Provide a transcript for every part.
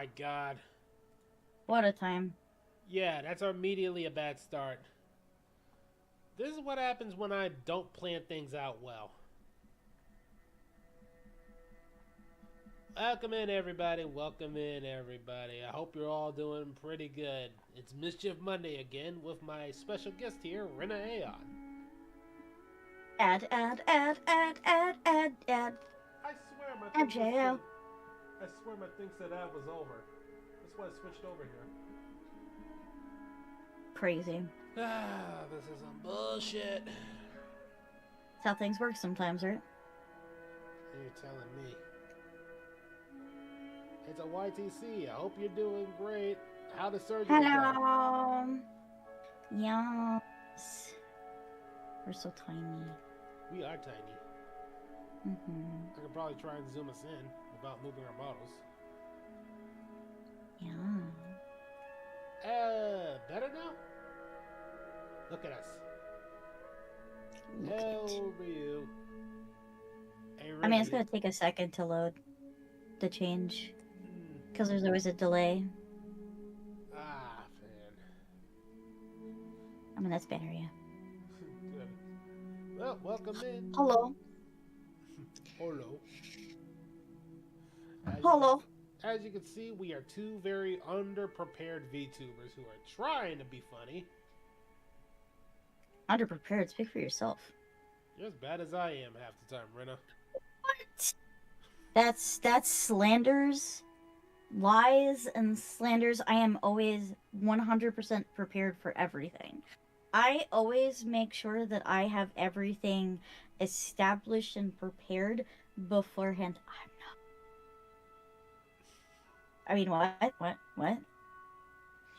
my god. What a time. Yeah, that's immediately a bad start. This is what happens when I don't plan things out well. Welcome in, everybody. Welcome in, everybody. I hope you're all doing pretty good. It's Mischief Monday again with my special guest here, Rena Aeon. Add. I swear my thing just said. MJL. I swear my thing said that was over. That's why I switched over here. Crazy. Ah, this is some bullshit. That's how things work sometimes, right? You're telling me. It's a YTC. I hope you're doing great. How the surgery go? Hello. Yes. We're so tiny. We are tiny. I could probably try and zoom us in without moving our models. Yeah. Better now? Look at us. Look Hell it. for you. Hey, I mean, it's Rennie. gonna take a second to load the change. Because there's always a delay. Ah, man. I mean, that's better, yeah. Good. Well, welcome in. Hello. Hello. Hello. As you can see, we are two very underprepared VTubers who are trying to be funny. Underprepared. Speak for yourself. You're as bad as I am half the time, Rena. What? That's slanders, lies, and slanders. I am always 100% prepared for everything. I always make sure that I have everything established and prepared beforehand. I'm not. I mean, what?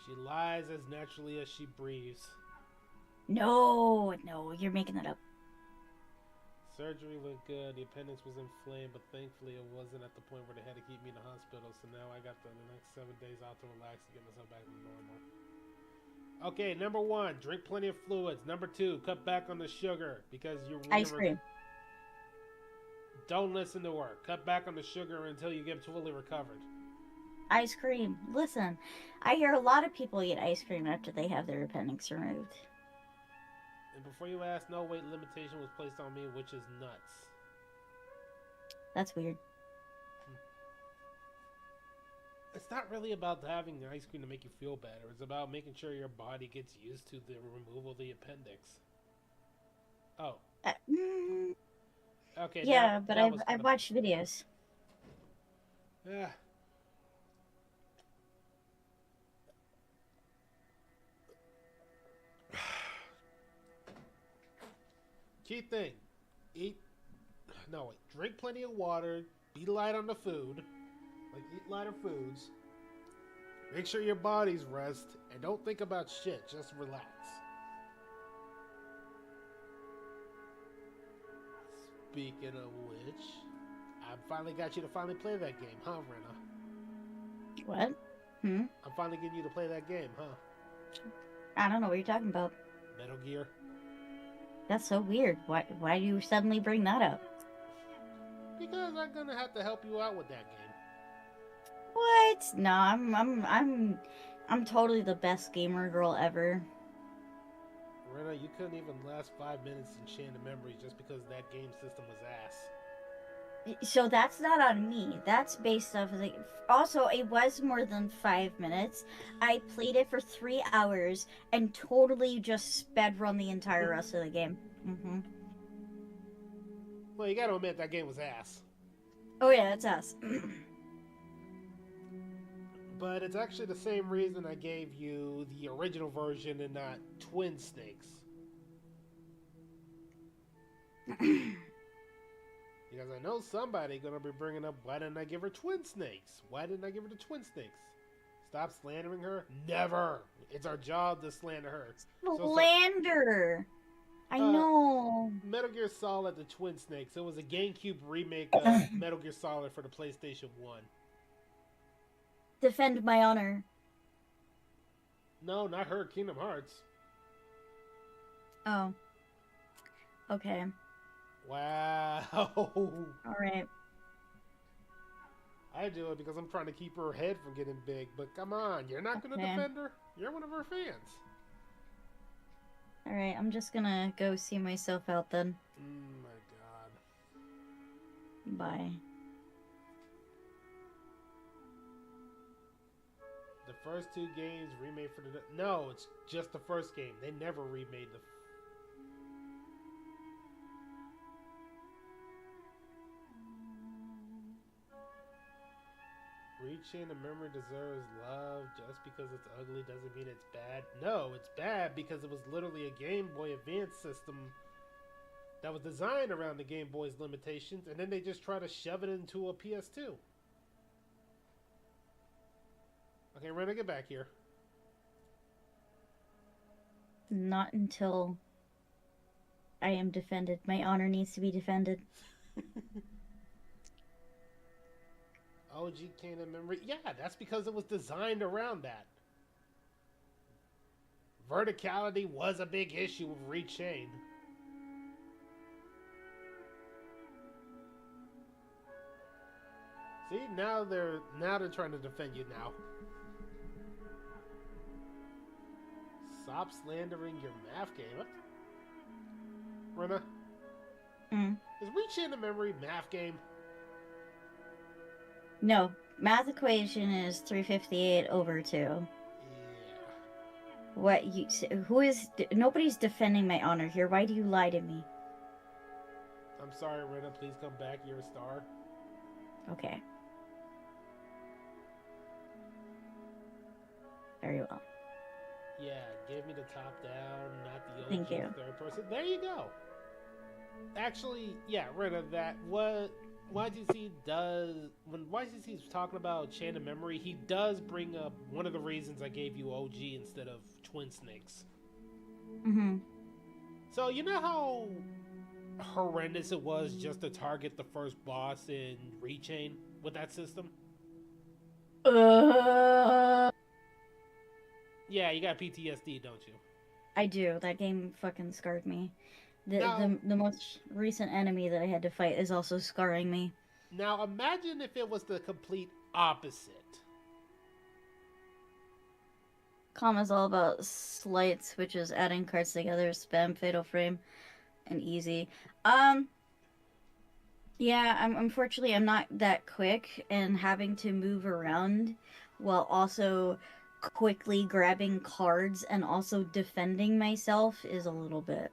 She lies as naturally as she breathes. No, you're making that up. Surgery went good. The appendix was inflamed, but thankfully it wasn't at the point where they had to keep me in the hospital. So now I got the next 7 days out to relax and get myself back to normal. Okay, number 1, drink plenty of fluids. Number 2, cut back on the sugar because you're Ice cream. Don't listen to her. Cut back on the sugar until you get fully recovered. Ice cream. Listen, I hear a lot of people eat ice cream after they have their appendix removed. And before you ask, no weight limitation was placed on me, which is nuts. That's weird. It's not really about having ice cream to make you feel better. It's about making sure your body gets used to the removal of the appendix. Oh. Okay. Yeah, but I've watched videos. Yeah. Key thing. Drink plenty of water. Be light on the food. Like, eat lighter foods. Make sure your body's rest. And don't think about shit. Just relax. Speaking of which, I finally got you to finally play that game, huh, Rena? What? I'm finally getting you to play that game, huh? I don't know what you're talking about. Metal Gear. That's so weird. Why do you suddenly bring that up? Because I'm gonna have to help you out with that game. What? No, I'm totally the best gamer girl ever. Rena, you couldn't even last 5 minutes in Chain of Memories just because that game system was ass. So that's not on me. That's based off of the... Also, it was more than 5 minutes. I played it for 3 hours and totally just sped run the entire rest of the game. Well, you gotta admit that game was ass. Oh yeah, it's ass. But it's actually the same reason I gave you the original version and not Twin Snakes. Because I know somebody gonna be bringing up, why didn't I give her Twin Snakes? Why didn't I give her the Twin Snakes? Stop slandering her? Never! It's our job to slander her. Slander! I know. Metal Gear Solid, the Twin Snakes. It was a GameCube remake of Metal Gear Solid for the PlayStation 1. Defend my honor. No, not her. Kingdom Hearts. Oh. Okay. Wow. Alright. I do it because I'm trying to keep her head from getting big. But come on, you're not going to defend her? You're one of her fans. Alright, I'm just gonna go see myself out then. My god. Bye. The first 2 games remade for the... No, it's just the first game. They never remade the... Reaching a memory deserves love. Just because it's ugly doesn't mean it's bad. No, it's bad because it was literally a Game Boy Advance system that was designed around the Game Boy's limitations, and then they just try to shove it into a PS2. Okay, Rena, get back here. Not until I am defended. My honor needs to be defended. OG canon memory. Yeah, that's because it was designed around that. Verticality was a big issue with Rechain. See, now they're trying to defend you now. Stop slandering your math game. What? Rena? Is Rechain a memory math game? No, math equation is 358 over 2. Yeah. What you? Who is? Nobody's defending my honor here. Why do you lie to me? I'm sorry, Rena. Please come back. You're a star. Okay. Very well. Yeah, give me the top down, not the OG Thank you. third person. There you go. Actually, yeah, Rena, that what YGC does when YGC is talking about Chain of Memory, he does bring up one of the reasons I gave you OG instead of Twin Snakes. So you know how horrendous it was just to target the first boss in Rechain with that system? Yeah, you got PTSD, don't you? I do. That game fucking scarred me. The most recent enemy that I had to fight is also scarring me. Now imagine if it was the complete opposite. Calm is all about slights, which is adding cards together, spam, fatal frame, and easy. Yeah, unfortunately I'm not that quick, and having to move around while also quickly grabbing cards and also defending myself is a little bit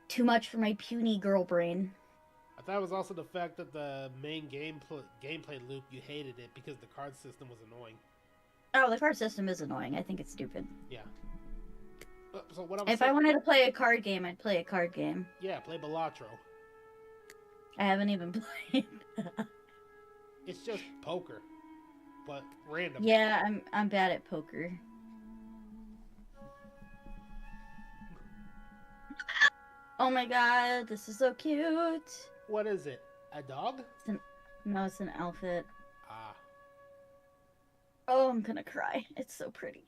too much for my puny girl brain. I thought it was also the fact that the main gameplay loop, you hated it because the card system was annoying. Oh, the card system is annoying. I think it's stupid. Yeah. So what I was if I wanted to play a card game, I'd play a card game. Yeah, play Balatro. I haven't even played. It's just poker, but random. Yeah, I'm bad at poker. Oh my god, this is so cute. What is it? A dog? No, it's an outfit. Ah. Oh, I'm gonna cry. It's so pretty.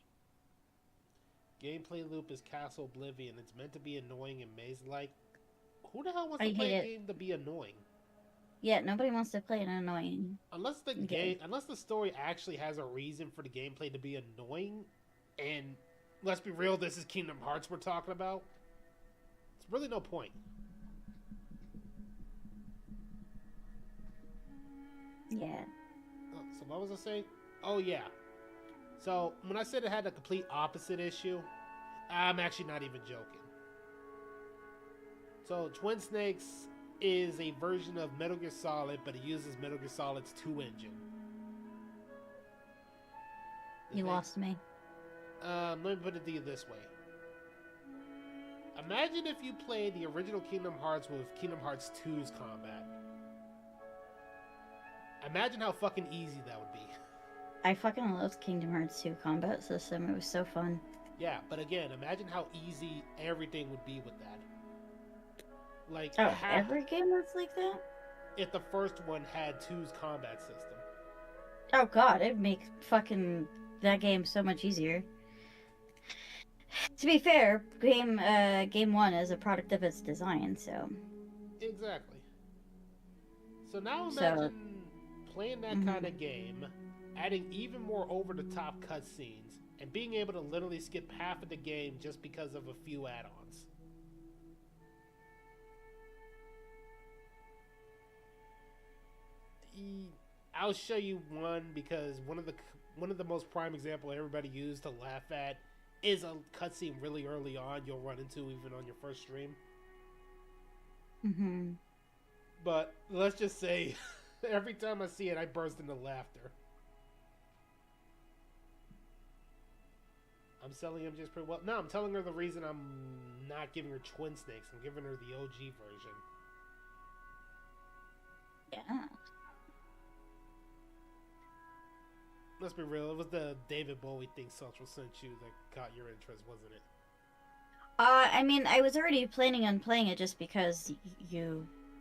Gameplay loop is Castle Oblivion. It's meant to be annoying and maze-like. Who the hell wants to play a game to be annoying? Yeah, nobody wants to play an annoying. Unless the story actually has a reason for the gameplay to be annoying, and let's be real, this is Kingdom Hearts we're talking about. It's really no point. Yeah. So what was I saying? Oh yeah. So when I said it had a complete opposite issue, I'm actually not even joking. So Twin Snakes is a version of Metal Gear Solid, but it uses Metal Gear Solid's 2 engine. You lost me. Let me put it to you this way. Imagine if you played the original Kingdom Hearts with Kingdom Hearts 2's combat. Imagine how fucking easy that would be. I fucking loved Kingdom Hearts 2 combat system. It was so fun. Yeah, but again, imagine how easy everything would be with that. Like, every game was like that? If the first one had 2's combat system. Oh god, it'd make fucking that game so much easier. To be fair, game 1 is a product of its design, so... Exactly. So now So, imagine playing that mhm. kind of game, adding even more over-the-top cutscenes, and being able to literally skip half of the game just because of a few add-ons. I'll show you one because one of the most prime example everybody used to laugh at is a cutscene really early on you'll run into even on your first stream. Mhm. But let's just say every time I see it, I burst into laughter. I'm selling him just pretty well. No, I'm telling her the reason I'm not giving her twin snakes. I'm giving her the OG version. Yeah. Let's be real. It was the David Bowie thing Central sent you that caught your interest, wasn't it? I mean, I was already planning on playing it just because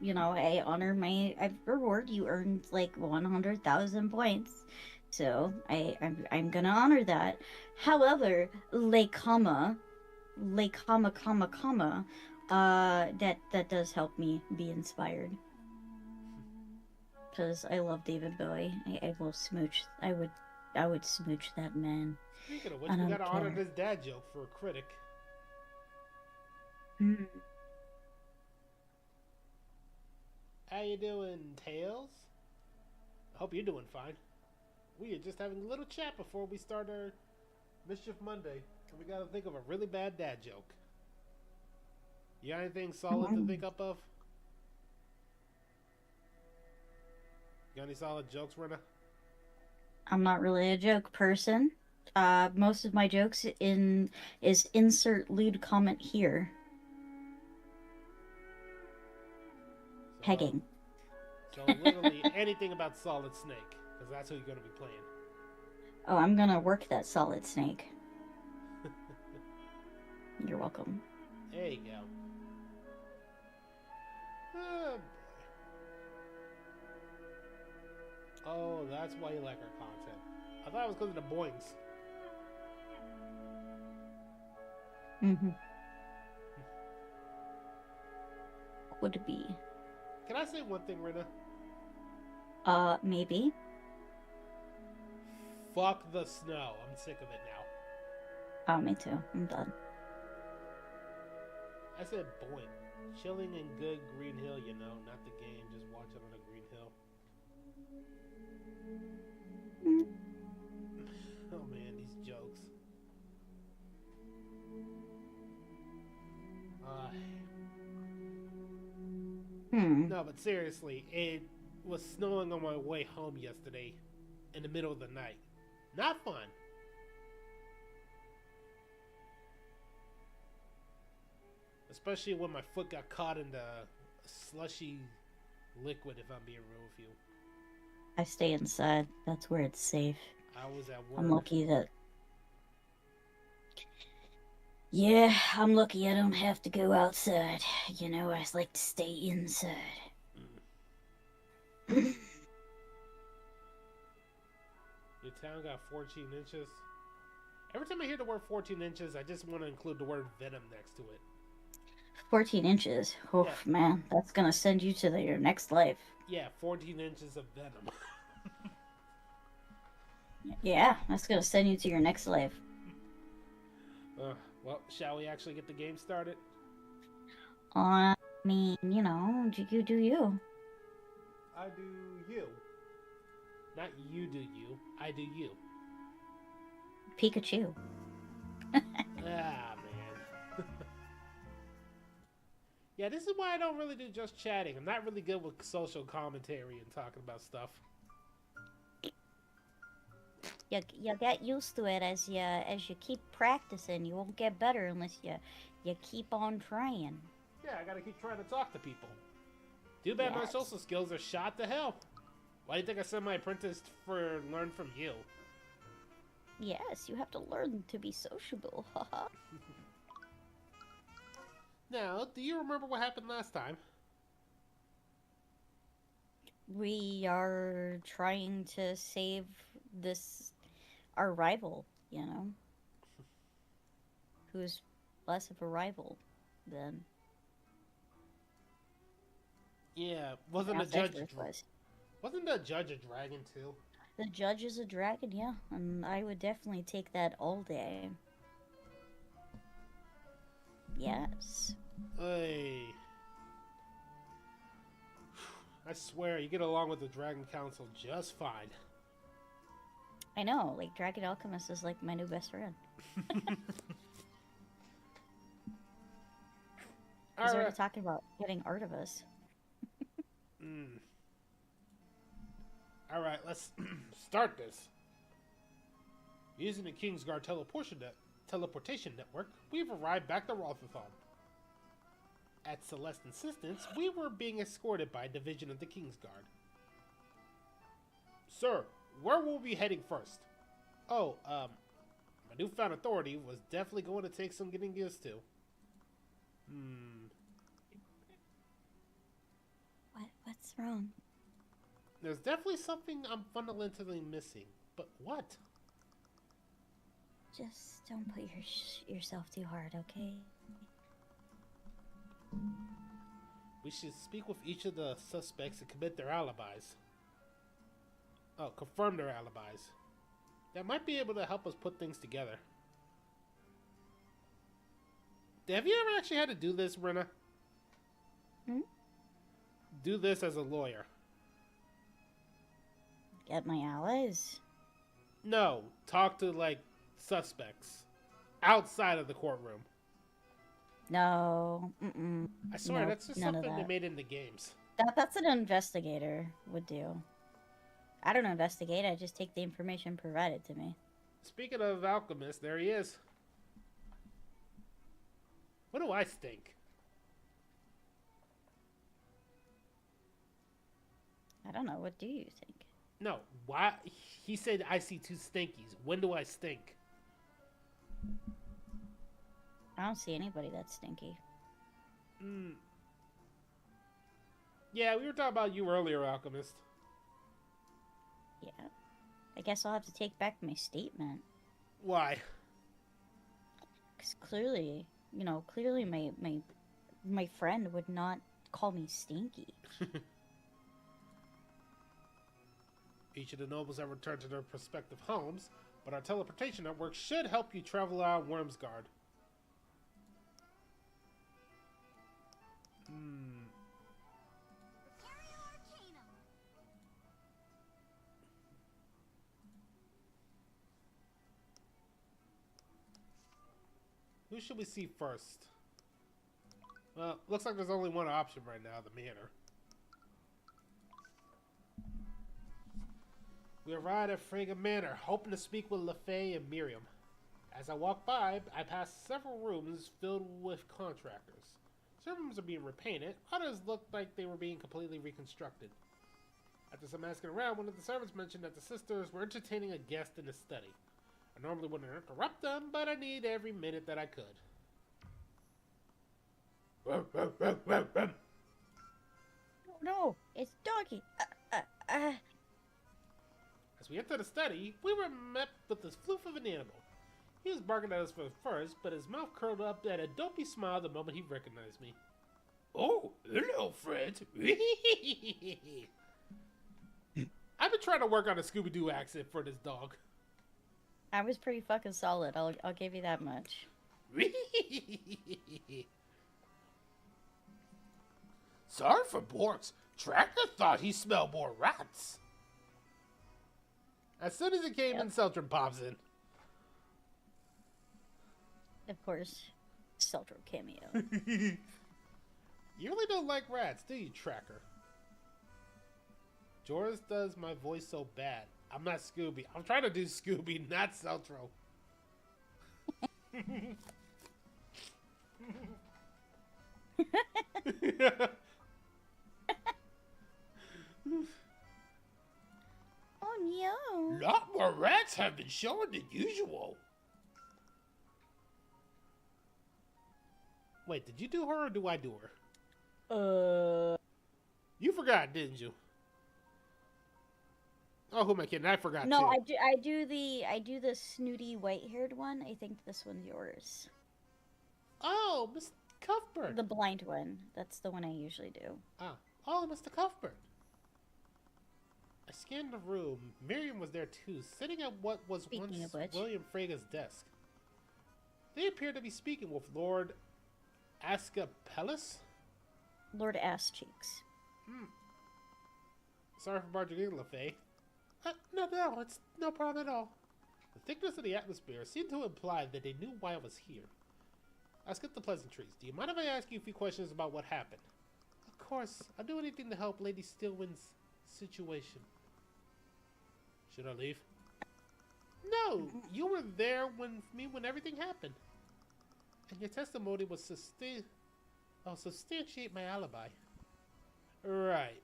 I honor I reward you earned like 100,000 points. So I'm gonna honor that. However, comma, that does help me be inspired. Because I love David Bowie. I will smooch. I would smooch that man. Speaking of which, I we don't gotta honor care. this dad joke for a critic. Mm. How you doing, Tails? I hope you're doing fine. We are just having a little chat before we start our Mischief Monday. And we gotta think of a really bad dad joke. You got anything solid to think up of? You got any solid jokes, Rena? I'm not really a joke person. Most of my jokes is insert lewd comment here. So, Pegging. so literally anything about Solid Snake, because that's who you're gonna be playing. Oh, I'm gonna work that Solid Snake. You're welcome. There you go. Oh, boy. Oh, that's why you like our content. I thought it was because of the boings. Mm-hmm. Would be. Can I say one thing, Rena? Maybe. Fuck the snow. I'm sick of it now. Oh, me too. I'm done. I said boing. Chilling in good Green Hill, not the game. Just watch it on a Green Hill. Mm. Oh man, these jokes. No, but seriously, it was snowing on my way home yesterday in the middle of the night. Not fun. Especially when my foot got caught in the slushy liquid, if I'm being real with you. I stay inside. That's where it's safe. I was at work. I'm lucky that... Yeah, I'm lucky I don't have to go outside. I like to stay inside. Your town got 14 inches. Every time I hear the word 14 inches, I just want to include the word venom next to it. 14 inches. Oof, yeah. Man, that's gonna send you to your next life. Yeah, 14 inches of venom. Yeah, that's gonna send you to your next life. Well, shall we actually get the game started? I mean, you do you. I do you. Not you do you. I do you. Pikachu. Ah, man. Yeah, this is why I don't really do just chatting. I'm not really good with social commentary and talking about stuff. You get used to it as you keep practicing. You won't get better unless you keep on trying. Yeah, I gotta keep trying to talk to people. Too bad my social skills are shot to hell. Why do you think I sent my apprentice for learn from you? Yes, you have to learn to be sociable. Haha. Now, do you remember what happened last time? We are trying to save our rival, who's less of a rival than... Yeah, wasn't the Pronounced that judge first was. wasn't the judge a dragon too? The judge is a dragon, yeah, and I would definitely take that all day. Yes. Hey. I swear, you get along with the Dragon Council just fine. I know, like, Dragon Alchemist is like my new best friend. He's already talking about getting Artivus. Alright, let's start this. Using the Kingsguard teleportation network, we've arrived back to Rotherthon. At Celeste's insistence, we were being escorted by a division of the Kingsguard. Sir, where will we be heading first? Oh, my newfound authority was definitely going to take some getting used to. What's wrong? There's definitely something I'm fundamentally missing, but what? Just don't put yourself too hard, okay? We should speak with each of the suspects and commit their alibis. Oh, confirm their alibis. That might be able to help us put things together. Have you ever actually had to do this, Brenna? Do this as a lawyer. Get my allies? No, talk to, like, suspects. Outside of the courtroom. No. I swear, nope, that's just none something of they that. made in the games. That's an investigator would do. I don't investigate, I just take the information provided to me. Speaking of alchemists, there he is. What do I stink? I don't know, what do you think? No, why? He said I see two stinkies. When do I stink? I don't see anybody that's stinky. Yeah, we were talking about you earlier, Alchemist. Yeah. I guess I'll have to take back my statement. Why? Because clearly, clearly my friend would not call me stinky. Each of the nobles have returned to their prospective homes, but our teleportation network should help you travel out Wormsguard. Who should we see first? Well, looks like there's only one option right now, the manor. We arrived at Frega Manor, hoping to speak with LaFay and Miriam. As I walked by, I passed several rooms filled with contractors. Some rooms are being repainted, others looked like they were being completely reconstructed. After some asking around, one of the servants mentioned that the sisters were entertaining a guest in the study. I normally wouldn't interrupt them, but I need every minute that I could. Oh, no, it's Doggy. As we entered the study, we were met with this floof of an animal. He was barking at us for first, but his mouth curled up at a dopey smile the moment he recognized me. Oh, hello, friend. I've been trying to work on a Scooby-Doo accent for this dog. I was pretty fucking solid, I'll give you that much. Sorry for Borks. Tracker thought he smelled more rats. As soon as it came in, Seltram pops in. Of course, Seltram cameo. You really don't like rats, do you, Tracker? Joris does my voice so bad. I'm not Scooby. I'm trying to do Scooby, not Seltro. Oh no! Lot more rats have been shown than usual. Wait, did you do her or do I do her? You forgot, didn't you? Oh, who am I kidding? I forgot No, too. I do the snooty white-haired one. I think this one's yours. Oh, Miss Cuthbert. The blind one. That's the one I usually do. Ah, Oh, Mr. Cuthbert. I scanned the room. Miriam was there too, sitting at what was Speaking once of which. William Frega's desk. They appeared to be speaking with Lord Ascapellus. Lord Ass Cheeks. Sorry for barging in, LaFay. No, it's no problem at all. The thickness of the atmosphere seemed to imply that they knew why I was here. I skipped the pleasantries. Do you mind if I ask you a few questions about what happened? Of course. I'll do anything to help Lady Stillwind's situation. Should I leave? No! You were there when everything happened. And your testimony was substantiate my alibi. Right.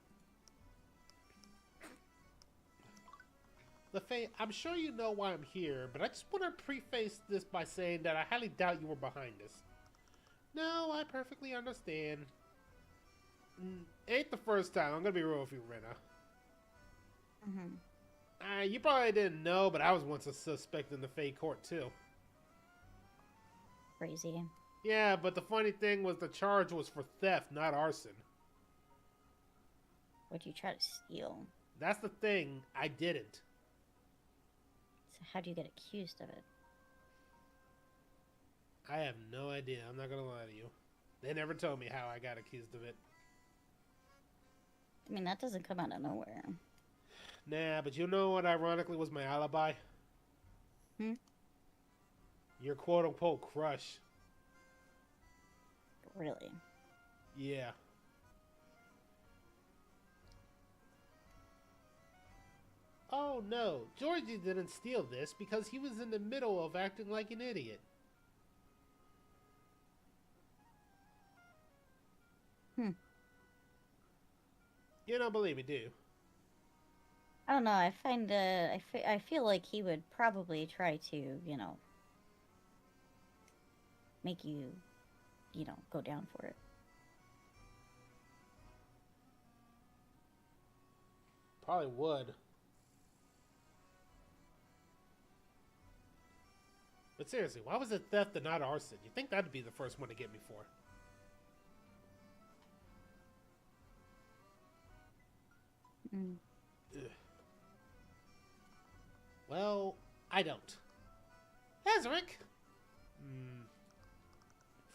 LaFay, I'm sure you know why I'm here, but I just want to preface this by saying that I highly doubt you were behind this. No, I perfectly understand. Ain't the first time. I'm gonna be real with you, Rena. You probably didn't know, but I was once a suspect in the Fae court, too. Crazy. Yeah, but the funny thing was the charge was for theft, not arson. What'd you try to steal? That's the thing. I didn't. So how'd you get accused of it? I have no idea. I'm not gonna lie to you. They never told me how I got accused of it. I mean, that doesn't come out of nowhere. Nah, but you know what ironically was my alibi? Your quote-unquote crush. Really? Yeah. Oh no, Georgie didn't steal this because he was in the middle of acting like an idiot. You don't believe me, do you? I don't know. I find I feel like he would probably try to, you know, make you, you know, go down for it. Probably would. But seriously, why was it theft and not arson? You'd think that'd be the first one to get me for. Ugh. Well, I don't. Ezric!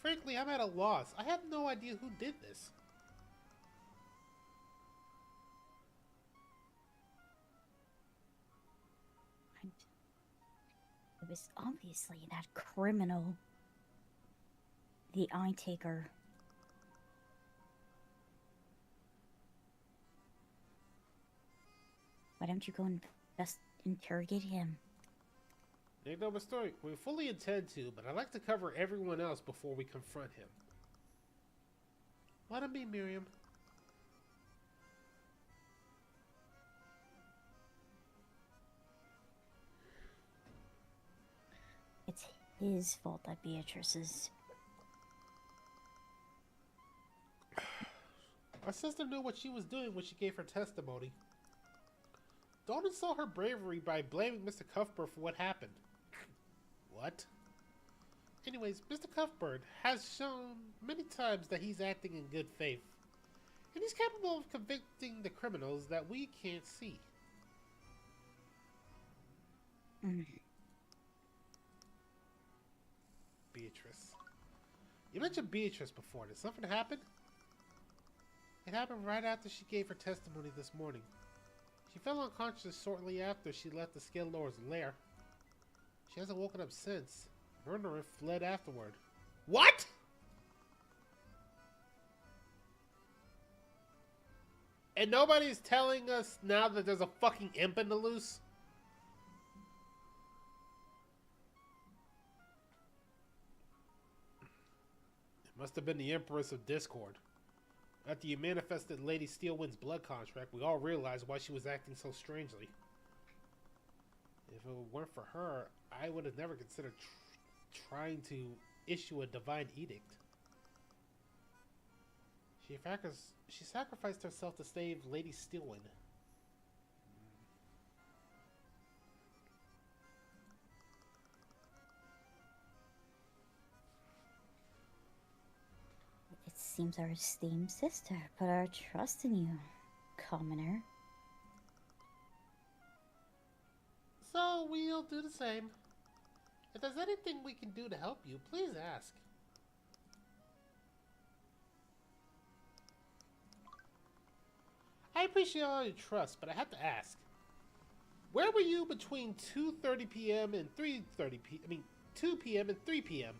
Frankly, I'm at a loss. I have no idea who did this. It was obviously that criminal. The Eye Taker. Why don't you go and interrogate him? Make no mistake, we fully intend to, but I'd like to cover everyone else before we confront him. Let him be, Miriam. It's his fault that Beatrice is... My sister knew what she was doing when she gave her testimony. Don't insult her bravery by blaming Mr. Cuthbert for what happened. What? Anyways, Mr. Cuthbert has shown many times that he's acting in good faith. And he's capable of convicting the criminals that we can't see. Beatrice. You mentioned Beatrice before. Did something happen? It happened right after she gave her testimony this morning. She fell unconscious shortly after she left the Skid Lord's lair. She hasn't woken up since. Murderer fled afterward. What?! And nobody's telling us now that there's a fucking imp in the loose? It must have been the Empress of Discord. After you manifested Lady Steelwind's blood contract, we all realized why she was acting so strangely. If it weren't for her, I would have never considered trying to issue a divine edict. She sacrificed herself to save Lady Steelwind. It's seems our esteemed sister put our trust in you, commoner. So we'll do the same. If there's anything we can do to help you, please ask. I appreciate all your trust, but I have to ask. Where were you between 2:30 p.m. and 3:30 p.m.? I mean, 2 p.m. and 3 p.m.?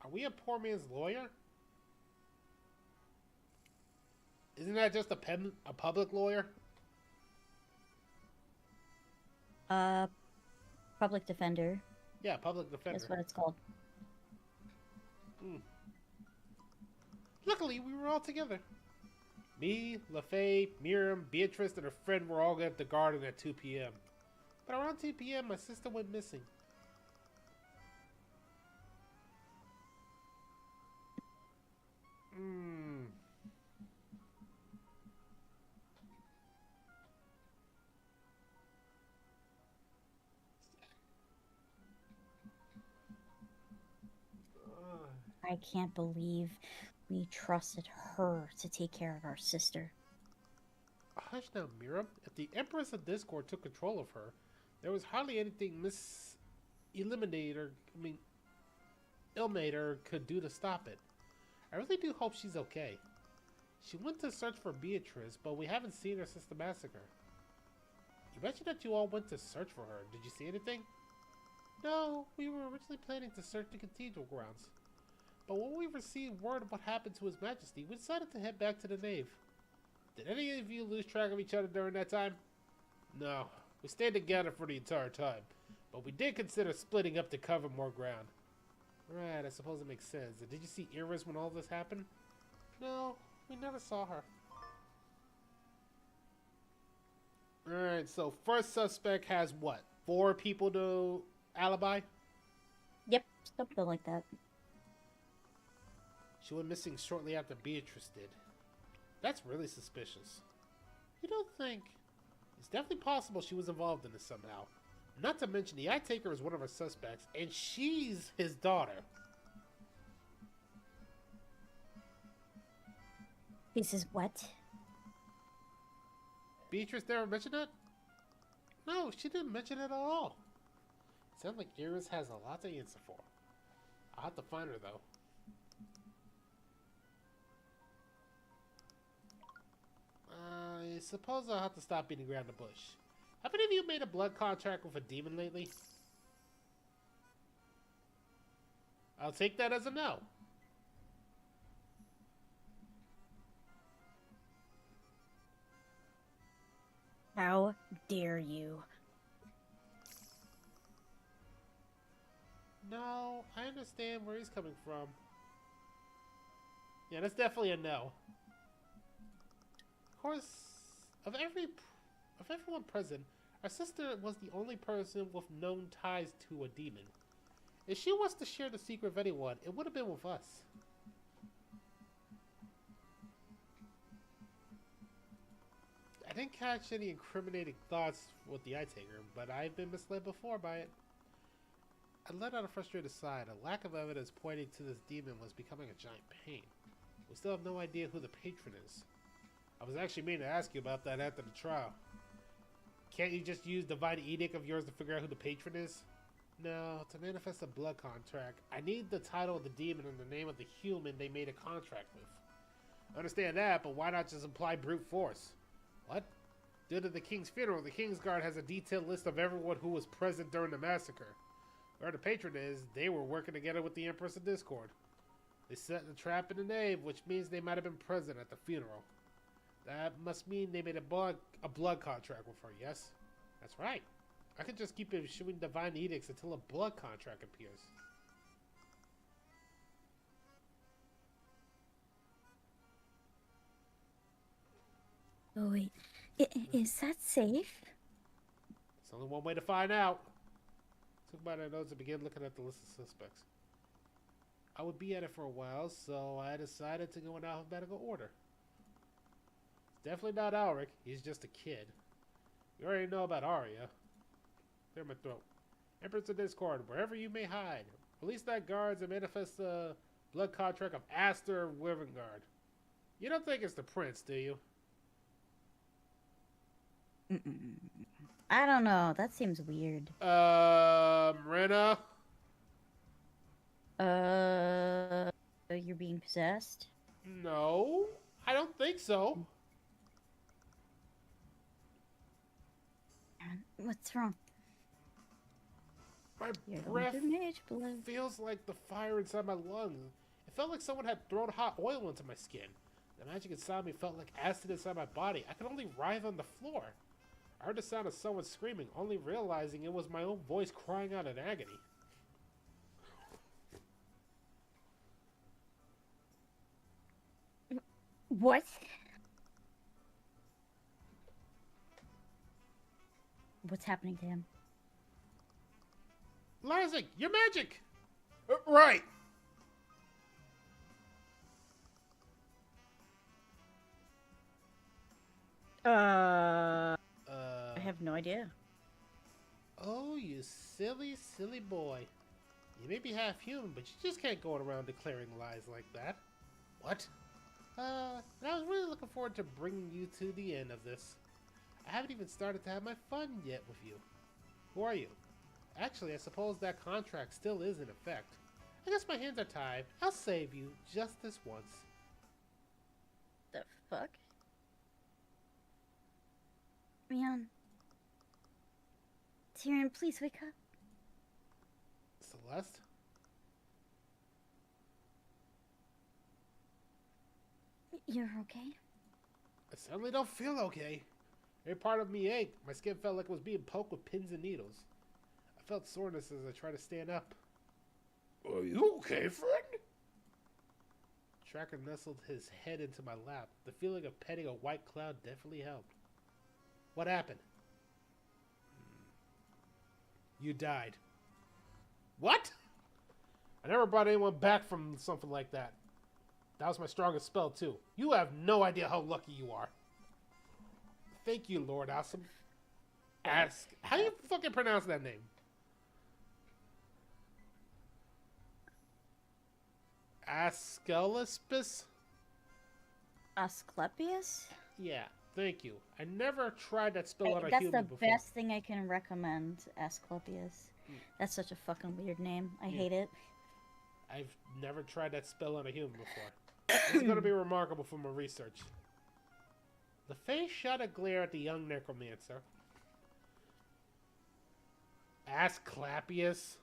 Are we a poor man's lawyer? Isn't that just a public lawyer? Public defender. Yeah, public defender. That's what it's called. Luckily, we were all together. Me, LaFay, Miriam, Beatrice, and her friend were all at the garden at 2 p.m. But around 2 p.m., my sister went missing. I can't believe we trusted her to take care of our sister. Hush now, Miriam. If the Empress of Discord took control of her, there was hardly anything Ilmater could do to stop it. I really do hope she's okay. She went to search for Beatrice, but we haven't seen her since the massacre. You mentioned that you all went to search for her. Did you see anything? No, we were originally planning to search the cathedral grounds. But when we received word of what happened to His Majesty, we decided to head back to the nave. Did any of you lose track of each other during that time? No, we stayed together for the entire time, but we did consider splitting up to cover more ground. Right, I suppose it makes sense. Did you see Iris when all this happened? No, we never saw her. Alright, so first suspect has what? 4 people to alibi? Yep, something like that. She went missing shortly after Beatrice did. That's really suspicious. You don't think... It's definitely possible she was involved in this somehow. Not to mention the Eye Taker is one of our suspects, and she's his daughter. This is what? Beatrice never mentioned it? No, she didn't mention it at all. It sounds like Iris has a lot to answer for. I'll have to find her, though. I suppose I'll have to stop beating around the bush. Have any of you made a blood contract with a demon lately? I'll take that as a no. How dare you? No, I understand where he's coming from. Yeah, that's definitely a no. Of course, of everyone present, our sister was the only person with known ties to a demon. If she wants to share the secret of anyone, it would have been with us. I didn't catch any incriminating thoughts with the Eye Taker, but I've been misled before by it. I let out a frustrated sigh. A lack of evidence pointing to this demon was becoming a giant pain. We still have no idea who the patron is. I was actually meaning to ask you about that after the trial. Can't you just use Divine Edict of yours to figure out who the patron is? No, to manifest a blood contract, I need the title of the demon and the name of the human they made a contract with. I understand that, but why not just imply brute force? What? Due to the king's funeral, the King's Guard has a detailed list of everyone who was present during the massacre. Where the patron is, they were working together with the Empress of Discord. They set the trap in the nave, which means they might have been present at the funeral. That must mean they made a blood contract with her, yes? That's right. I could just keep issuing divine edicts until a blood contract appears. Oh wait, is that safe? There's only one way to find out. Took my notes and began looking at the list of suspects. I would be at it for a while, so I decided to go in alphabetical order. It's definitely not Alric. He's just a kid. We already know about Arya. Clear my throat. Empress of Discord, wherever you may hide. Release that guards and manifest the Blood contract of Aster Wivengard. You don't think it's the prince, do you? I don't know. That seems weird. Rena? You're being possessed? No, I don't think so. What's wrong? My breath feels like the fire inside my lungs. It felt like someone had thrown hot oil into my skin. The magic inside me felt like acid inside my body. I could only writhe on the floor. I heard the sound of someone screaming, only realizing it was my own voice crying out in agony. What? What's happening to him? Larzik, your magic! Right! I have no idea. Oh, you silly, silly boy. You may be half human, but you just can't go around declaring lies like that. What? I was really looking forward to bringing you to the end of this. I haven't even started to have my fun yet with you. Who are you? Actually, I suppose that contract still is in effect. I guess my hands are tied. I'll save you just this once. The fuck? Man. Tyrion, please wake up. Celeste? You're okay? I certainly don't feel okay. Every part of me ached. My skin felt like it was being poked with pins and needles. I felt soreness as I tried to stand up. Are you okay, friend? Tracker nestled his head into my lap. The feeling of petting a white cloud definitely helped. What happened? You died. What? I never brought anyone back from something like that. That was my strongest spell, too. You have no idea how lucky you are. Thank you, Lord Awesome. How do you fucking pronounce that name? Asclepius? Asclepius? Yeah, thank you. I never tried that spell on a That's human the before. best thing I can recommend, Asclepius. That's such a fucking weird name. I hate it. I've never tried that spell on a human before. This is going to be remarkable for my research. The face shot a glare at the young necromancer. Asclepius?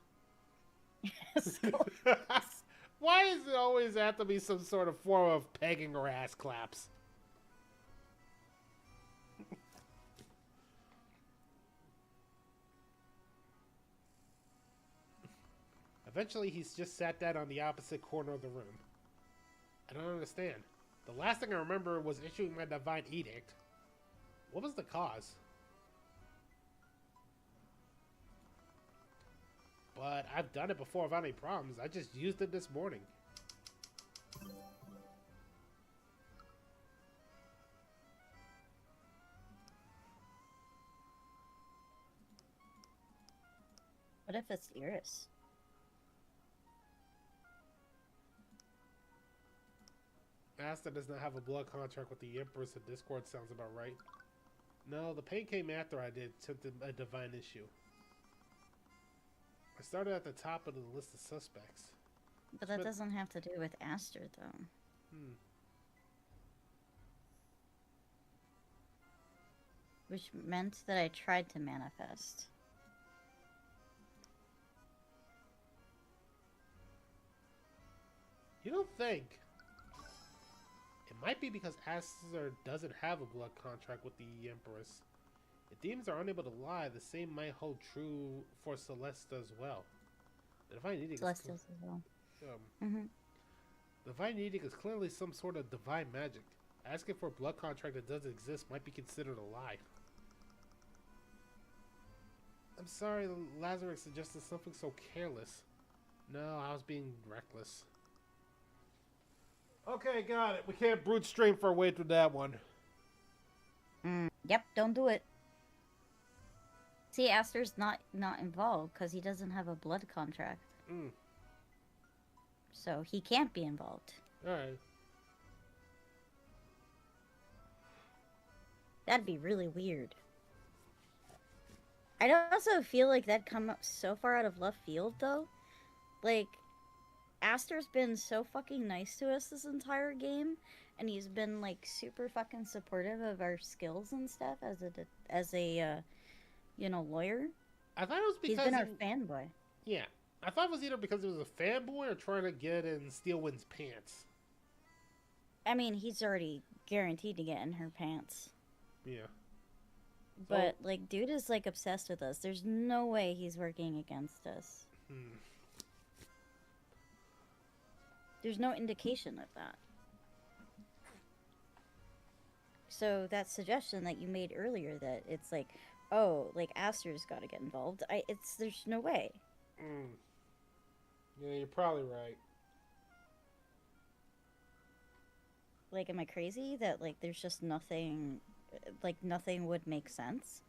Why does it always have to be some sort of form of pegging or ass claps? Eventually, he's just sat down on the opposite corner of the room. I don't understand. The last thing I remember was issuing my divine edict. What was the cause? But I've done it before without any problems. I just used it this morning. What if it's Iris? Asta does not have a blood contract with the Empress, so Discord sounds about right. No, the pain came after I did attempted a divine issue. I started at the top of the list of suspects. But that doesn't have to do with Aster, though. Which meant that I tried to manifest. You don't think? It might be because Aster doesn't have a blood contract with the Empress. If demons are unable to lie, the same might hold true for Celeste as well. The divine edict Celeste as well. The divine edict is clearly some sort of divine magic. Asking for a blood contract that doesn't exist might be considered a lie. I'm sorry, Lazarus suggested something so careless. No, I was being reckless. Okay, got it. We can't brute strength our way through that one. Yep, don't do it. See, Aster's not involved because he doesn't have a blood contract. So he can't be involved. Alright. That'd be really weird. I'd also feel like that'd come up so far out of left field, though. Like, Aster's been so fucking nice to us this entire game, and he's been, like, super fucking supportive of our skills and stuff as a lawyer. I thought it was because... He's been our fanboy. Yeah. I thought it was either because he was a fanboy or trying to get in Steelwind's pants. I mean, he's already guaranteed to get in her pants. Yeah. But, like, dude is, like, obsessed with us. There's no way he's working against us. There's no indication of that. So that suggestion that you made earlier that it's like, oh, like, Aster's got to get involved. There's no way. Yeah, you're probably right. Like, am I crazy that, like, there's just nothing... Like, nothing would make sense?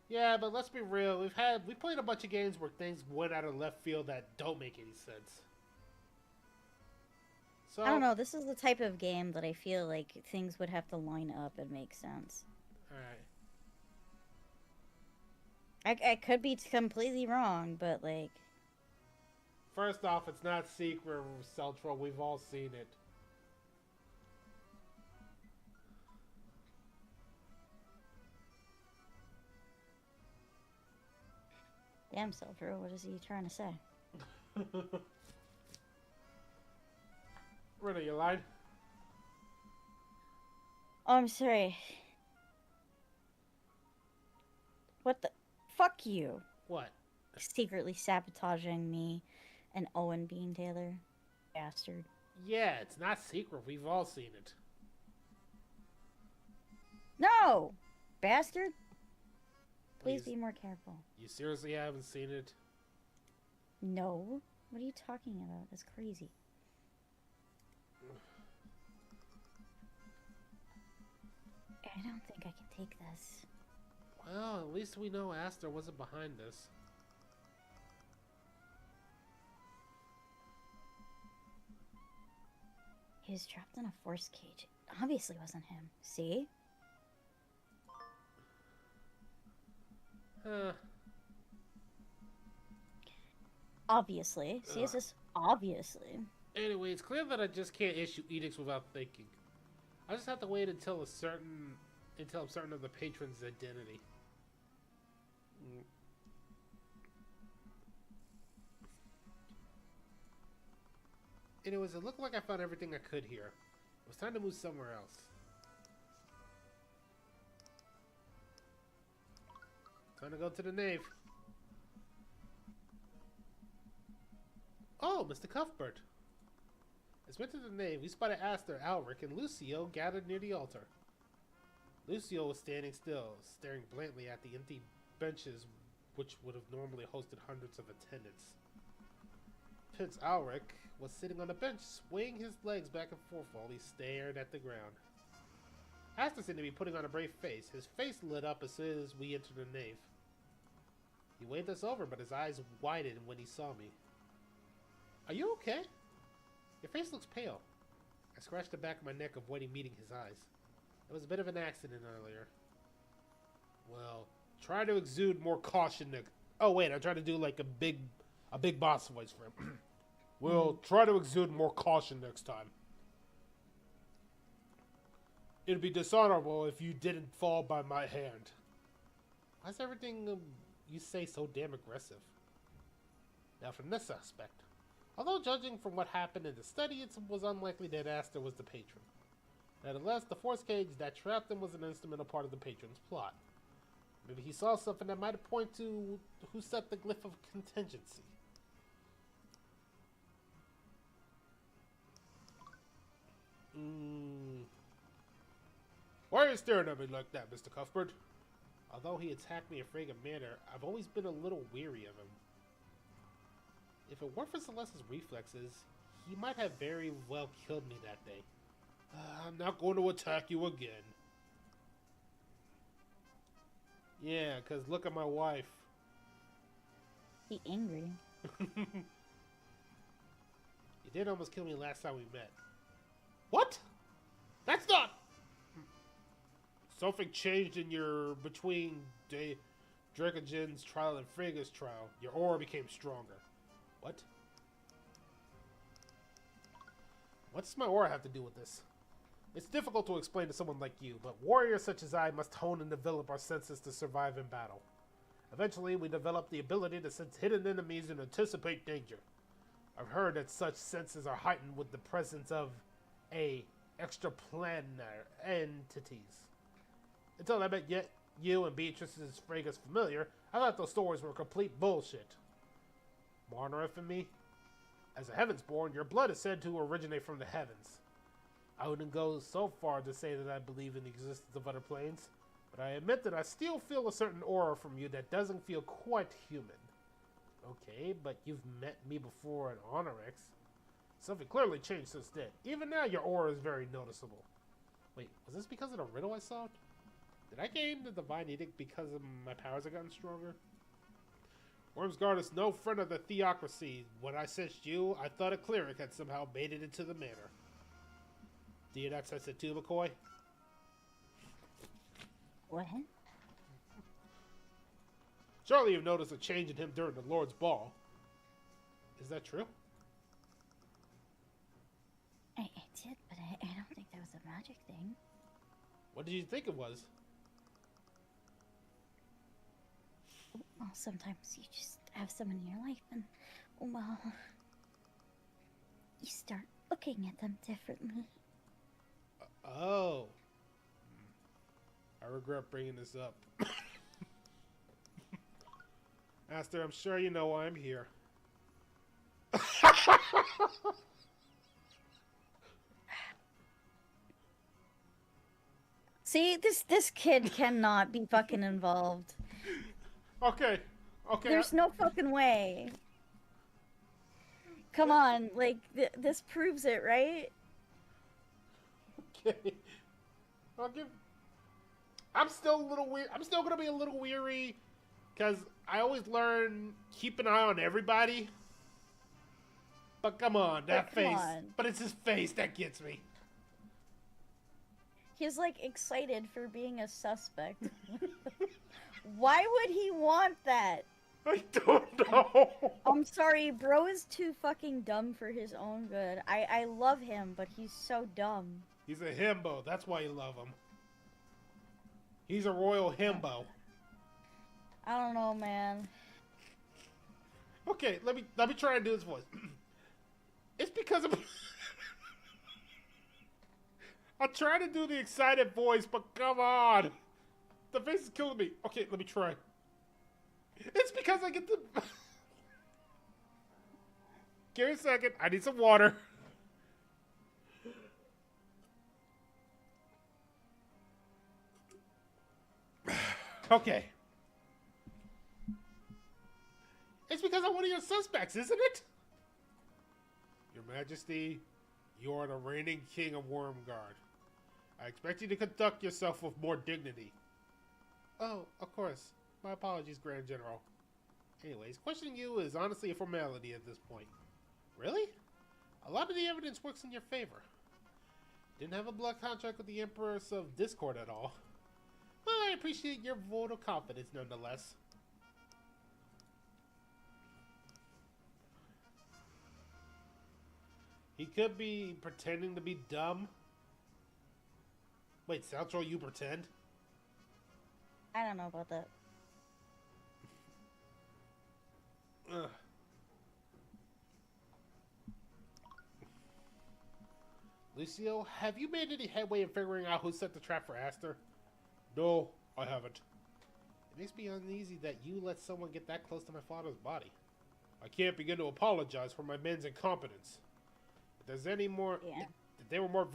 Yeah, but let's be real. We played a bunch of games where things went out of left field that don't make any sense. So I don't know. This is the type of game that I feel like things would have to line up and make sense. Alright. I could be completely wrong, but, like... First off, it's not secret, Celtro. We've all seen it. Damn, Silver, what is he trying to say? Rita, you lied? Oh, I'm sorry. What the... Fuck you. What? Secretly sabotaging me and Owen being Taylor. Bastard. Yeah, it's not secret. We've all seen it. No! Bastard! Please be more careful. You seriously haven't seen it? No. What are you talking about? That's crazy. I don't think I can take this. Well, at least we know Aster wasn't behind this. He was trapped in a force cage. It obviously wasn't him. See? Obviously. See, it's just obviously. Anyway, it's clear that I just can't issue edicts without thinking. I just have to wait until I'm certain of the patron's identity. Anyways, it looked like I found everything I could here. It was time to move somewhere else. Time to go to the nave. Oh, Mr. Cuthbert. As we went to the nave, we spotted Aster, Alric, and Lucio gathered near the altar. Lucio was standing still, staring blankly at the empty benches which would have normally hosted hundreds of attendants. Prince Alric was sitting on a bench, swaying his legs back and forth while he stared at the ground. Aster seemed to be putting on a brave face. His face lit up as soon as we entered the nave. He waved us over, but his eyes widened when he saw me. Are you okay? Your face looks pale. I scratched the back of my neck, avoiding meeting his eyes. It was a bit of an accident earlier. Well, try to exude more caution. Oh wait, I'm trying to do like a big boss voice for him. Well, try to exude more caution next time. It'd be dishonorable if you didn't fall by my hand. Why's everything you say so damn aggressive? Now from this aspect. Although judging from what happened in the study, it was unlikely that Aster was the patron. Nevertheless, the force cage that trapped him was an instrumental part of the patron's plot. Maybe he saw something that might point to who set the glyph of contingency. Why are you staring at me like that, Mr. Cuthbert? Although he attacked me in a fragrant manner, I've always been a little weary of him. If it weren't for Celeste's reflexes, he might have very well killed me that day. I'm not going to attack you again. Yeah, because look at my wife. He angry. You You did almost kill me last time we met. What? That's not... Something changed in your... between Dracogen's trial and Frigga's trial. Your aura became stronger. What? What does my aura have to do with this? It's difficult to explain to someone like you, but warriors such as I must hone and develop our senses to survive in battle. Eventually, we develop the ability to sense hidden enemies and anticipate danger. I've heard that such senses are heightened with the presence of extraplanar entities. Until I met you and Beatrice's Frigga's familiar, I thought those stories were complete bullshit. Marner and me? As a Heavensborn, your blood is said to originate from the heavens. I wouldn't go so far to say that I believe in the existence of other planes, but I admit that I still feel a certain aura from you that doesn't feel quite human. Okay, but you've met me before in Honorex. Something clearly changed since then. Even now, your aura is very noticeable. Wait, was this because of the riddle I solved? Did I gain the Divine Edict because of my powers have gotten stronger? Wormsguard is no friend of the Theocracy. When I sensed you, I thought a cleric had somehow made it into the manor. Do you access it too, McCoy? What? Surely you've noticed a change in him during the Lord's Ball. Is that true? I did, but I don't think that was a magic thing. What did you think it was? Well, sometimes you just have someone in your life and, well, you start looking at them differently. Oh. I regret bringing this up. Aster, I'm sure you know why I'm here. See, this kid cannot be fucking involved. Okay. There's no fucking way. Come on, like, this proves it, right? Okay. I'm still a little weird. I'm still gonna be a little weary, because I always learn keep an eye on everybody. But come on, that face. But it's his face that gets me. He's like excited for being a suspect. Why would he want that? I don't know. I'm sorry, bro is too fucking dumb for his own good. I love him, but he's so dumb. He's a himbo. That's why you love him. He's a royal himbo. I don't know, man. Okay, let me try and do his voice. It's because of... I'll try to do the excited voice, but come on. The face is killing me. Okay, let me try. It's because I get the... Give me a second. I need some water. Okay. It's because I'm one of your suspects, isn't it? Your Majesty, you are the reigning king of Wormguard. I expect you to conduct yourself with more dignity. Oh, of course. My apologies, Grand General. Anyways, questioning you is honestly a formality at this point. Really? A lot of the evidence works in your favor. Didn't have a blood contract with the Empress of Discord at all. Well, I appreciate your vote of confidence nonetheless. He could be pretending to be dumb. Wait, Saltro, you pretend? I don't know about that. Ugh. Lucio, have you made any headway in figuring out who set the trap for Aster? No, I haven't. It makes me uneasy that you let someone get that close to my father's body. I can't begin to apologize for my men's incompetence. If there's any more... Yeah. If they were more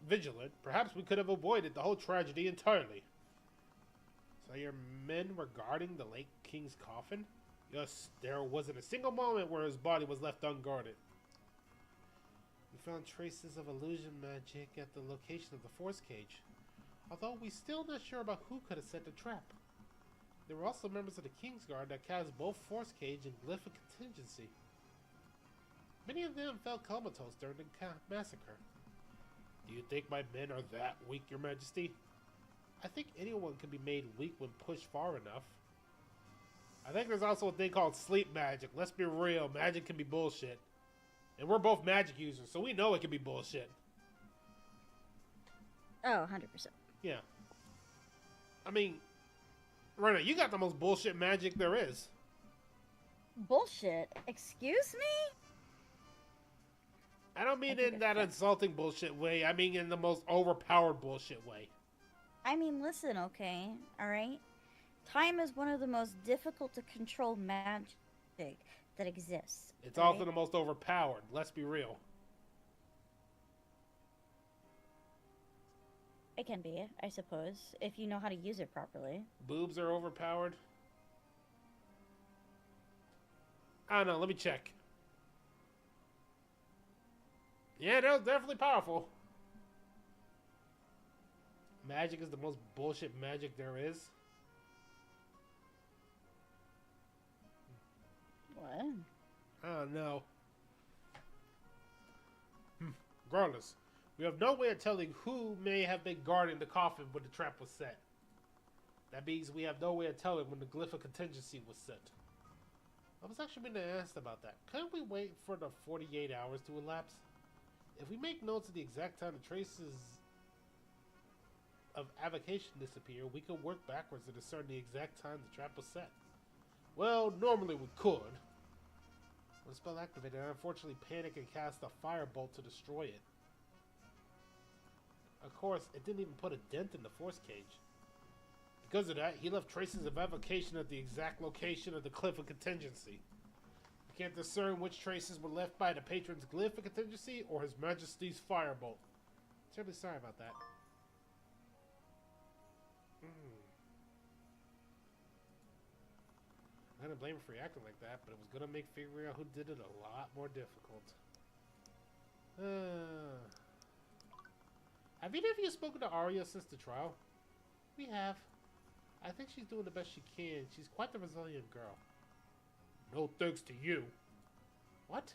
vigilant, perhaps we could have avoided the whole tragedy entirely. So your men were guarding the late king's coffin? Yes, there wasn't a single moment where his body was left unguarded. We found traces of illusion magic at the location of the force cage. Although we're still not sure about who could have set the trap. There were also members of the Kingsguard that cast both force cage and glyph of contingency. Many of them fell comatose during the massacre. Do you think my men are that weak, Your Majesty? I think anyone can be made weak when pushed far enough. I think there's also a thing called sleep magic. Let's be real, magic can be bullshit. And we're both magic users, so we know it can be bullshit. Oh, 100%. Yeah. I mean, Rena, you got the most bullshit magic there is. Bullshit? Excuse me? I don't mean in that insulting bullshit way. I mean in the most overpowered bullshit way. I mean, listen, okay? Alright? Time is one of the most difficult to control magic that exists. It's also the most overpowered. Let's be real. It can be, I suppose, if you know how to use it properly. Boobs are overpowered? I don't know, let me check. Yeah, they're definitely powerful. Magic is the most bullshit magic there is. What? I don't know. Regardless, we have no way of telling who may have been guarding the coffin when the trap was set. That means we have no way of telling when the glyph of contingency was set. I was actually being asked about that. Couldn't we wait for the 48 hours to elapse? If we make notes of the exact time the traces of avocation disappear, we could work backwards to discern the exact time the trap was set. Well, normally we could. When the spell activated, I unfortunately panicked and cast a firebolt to destroy it. Of course, it didn't even put a dent in the force cage. Because of that, he left traces of avocation at the exact location of the cliff of contingency. I can't discern which traces were left by the patron's glyph of contingency or His Majesty's firebolt. Terribly sorry about that. I'm gonna blame him for reacting like that, but it was gonna make figuring out who did it a lot more difficult. Have either of you spoken to Arya since the trial? We have. I think she's doing the best she can. She's quite the resilient girl. No thanks to you. What?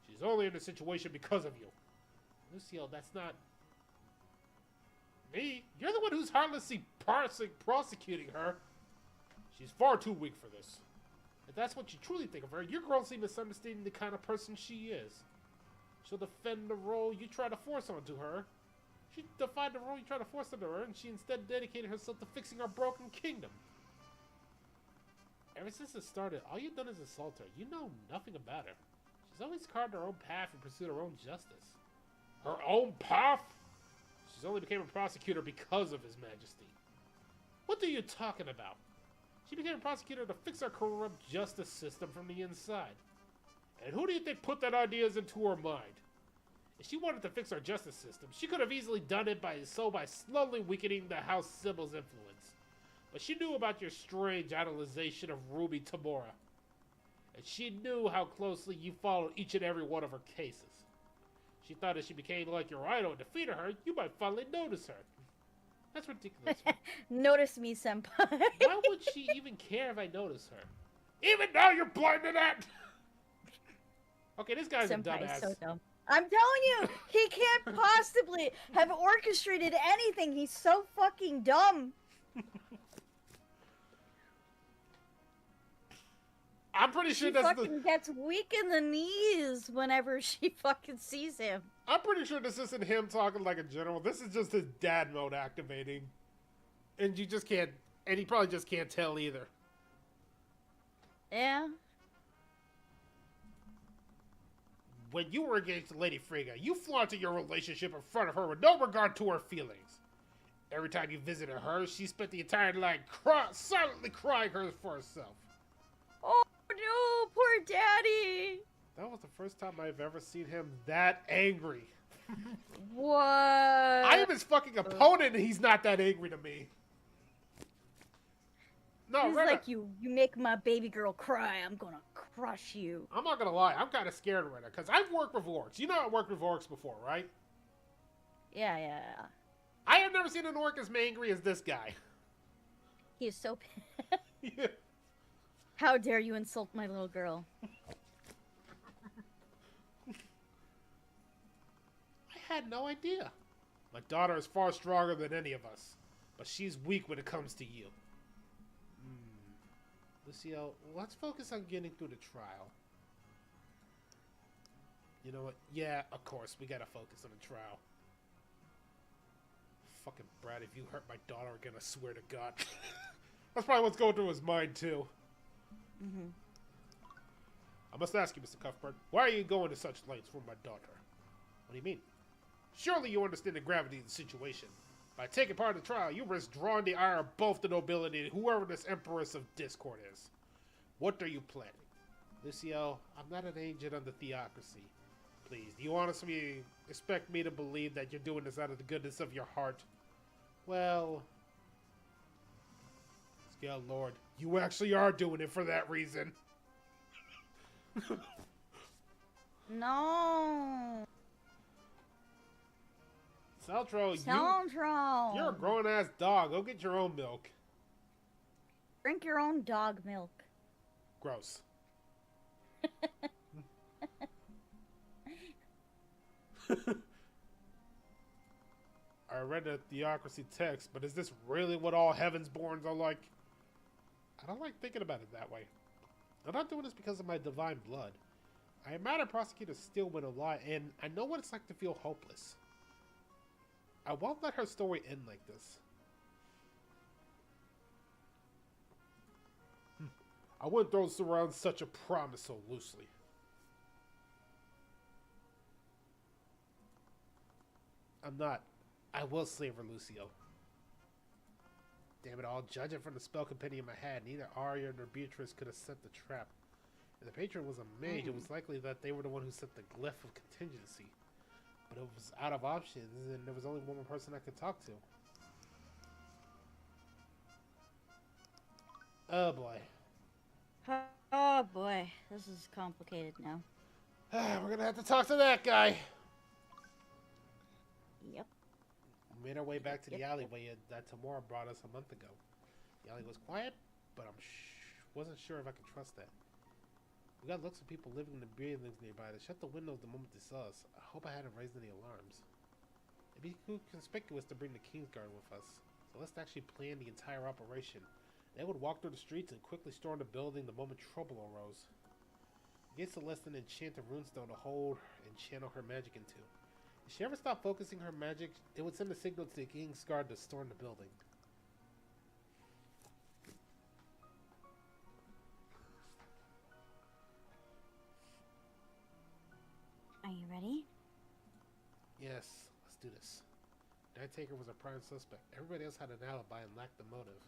She's only in the situation because of you. Lucille, that's not... Me? You're the one who's heartlessly prosecuting her. She's far too weak for this. If that's what you truly think of her, you're grossly misunderstanding the kind of person she is. She'll defend the role you try to force onto her. She defied the role you try to force onto her, and she instead dedicated herself to fixing our broken kingdom. Ever since it started, all you've done is assault her. You know nothing about her. She's always carved her own path and pursued her own justice. Her own path? She's only became a prosecutor because of His Majesty. What are you talking about? She became a prosecutor to fix our corrupt justice system from the inside. And who do you think put that ideas into her mind? If she wanted to fix our justice system, she could have easily done it by slowly weakening the House Sybil's influence. But she knew about your strange idolization of Ruby Tamora. And she knew how closely you followed each and every one of her cases. She thought if she became like your idol and defeated her, you might finally notice her. That's ridiculous. Notice me, senpai. Why would she even care if I notice her? Even now you're blind to that! Okay, this guy's a dumbass. So dumb. I'm telling you, he can't possibly have orchestrated anything. He's so fucking dumb. I'm pretty sure she fucking gets weak in the knees whenever she fucking sees him. I'm pretty sure this isn't him talking like a general. This is just his dad mode activating. And you just can't... And he probably just can't tell either. Yeah. When you were engaged to Lady Frigga, you flaunted your relationship in front of her with no regard to her feelings. Every time you visited her, she spent the entire night silently crying for herself. Oh no, poor daddy! That was the first time I've ever seen him that angry. What? I am his fucking opponent and he's not that angry to me. No, he's Rena, like, you make my baby girl cry, I'm gonna crush you. I'm not gonna lie, I'm kind of scared right now, because I've worked with orcs. You know I've worked with orcs before, right? Yeah. I have never seen an orc as angry as this guy. He is so pissed. Yeah. How dare you insult my little girl? had no idea. My daughter is far stronger than any of us, but she's weak when it comes to you. Lucio, let's focus on getting through the trial. You know what? Yeah, of course, we gotta focus on the trial. Fucking Brad, if you hurt my daughter again, I swear to God. That's probably what's going through his mind, too. Mm-hmm. I must ask you, Mr. Cuthbert, why are you going to such lengths for my daughter? What do you mean? Surely you understand the gravity of the situation. By taking part in the trial, you risk drawing the ire of both the nobility and whoever this Empress of Discord is. What are you planning? Lucio, I'm not an agent of the theocracy. Please, do you honestly expect me to believe that you're doing this out of the goodness of your heart? Well, Scale Lord, you actually are doing it for that reason. No. Saltro, you're a grown-ass dog. Go get your own milk. Drink your own dog milk. Gross. I read the theocracy text, but is this really what all Heavensborns are like? I don't like thinking about it that way. I'm not doing this because of my divine blood. I am mad at prosecutors still win a lie, and I know what it's like to feel hopeless. I won't let her story end like this. I wouldn't throw around such a promise so loosely. I'm not. I will save her, Lucio. Damn it all, judging from the spell compendium I had, neither Arya nor Beatrice could have set the trap. If the patron was a mage, it was likely that they were the one who set the glyph of contingency. But it was out of options, and there was only one more person I could talk to. Oh boy. Oh boy, this is complicated now. We're gonna have to talk to that guy. Yep. We made our way back to the alleyway that Tamora brought us a month ago. The alley was quiet, but wasn't sure if I could trust that. We got looks of people living in the buildings nearby. They shut the windows the moment they saw us. I hope I hadn't raised any alarms. It'd be too conspicuous to bring the Kingsguard with us, so let's actually plan the entire operation. They would walk through the streets and quickly storm the building the moment trouble arose. Get Celeste an enchanted runestone to hold and channel her magic into. If she ever stopped focusing her magic, it would send a signal to the Kingsguard to storm the building. Are you ready? Yes, let's do this. Night Taker was a prime suspect. Everybody else had an alibi and lacked the motive.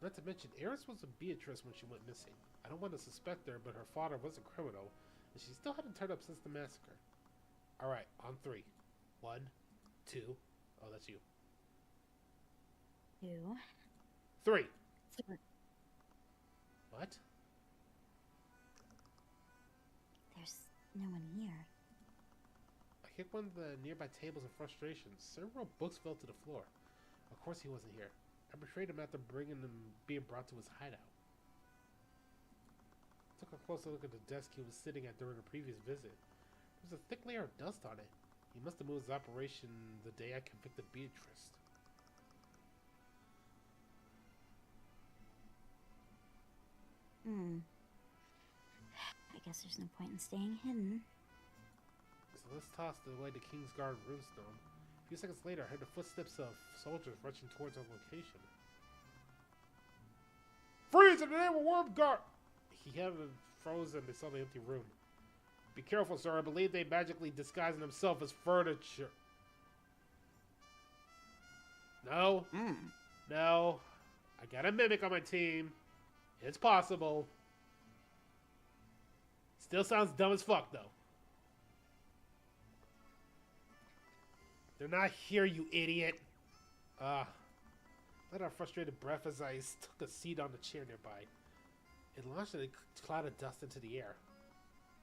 Not to mention, Eris was a Beatrice when she went missing. I don't want to suspect her, but her father was a criminal, and she still hadn't turned up since the massacre. Alright, on 3. 1, 2. Oh, that's you. 2. 3. 3. What? There's no one here. I kicked one of the nearby tables in frustration. Several books fell to the floor. Of course he wasn't here. I betrayed him after being brought to his hideout. Took a closer look at the desk he was sitting at during a previous visit. There was a thick layer of dust on it. He must have moved his operation the day I convicted Beatrice. I guess there's no point in staying hidden. So let's toss away the Kingsguard runestone. A few seconds later, I heard the footsteps of soldiers rushing towards our location. Freeze in the name of Wormguard! He had them frozen. They saw the empty room. Be careful, sir. I believe they magically disguised themselves as furniture. No. No. I got a mimic on my team. It's possible. Still sounds dumb as fuck, though. They're not here, you idiot. Let out a frustrated breath as I took a seat on the chair nearby. It launched a cloud of dust into the air.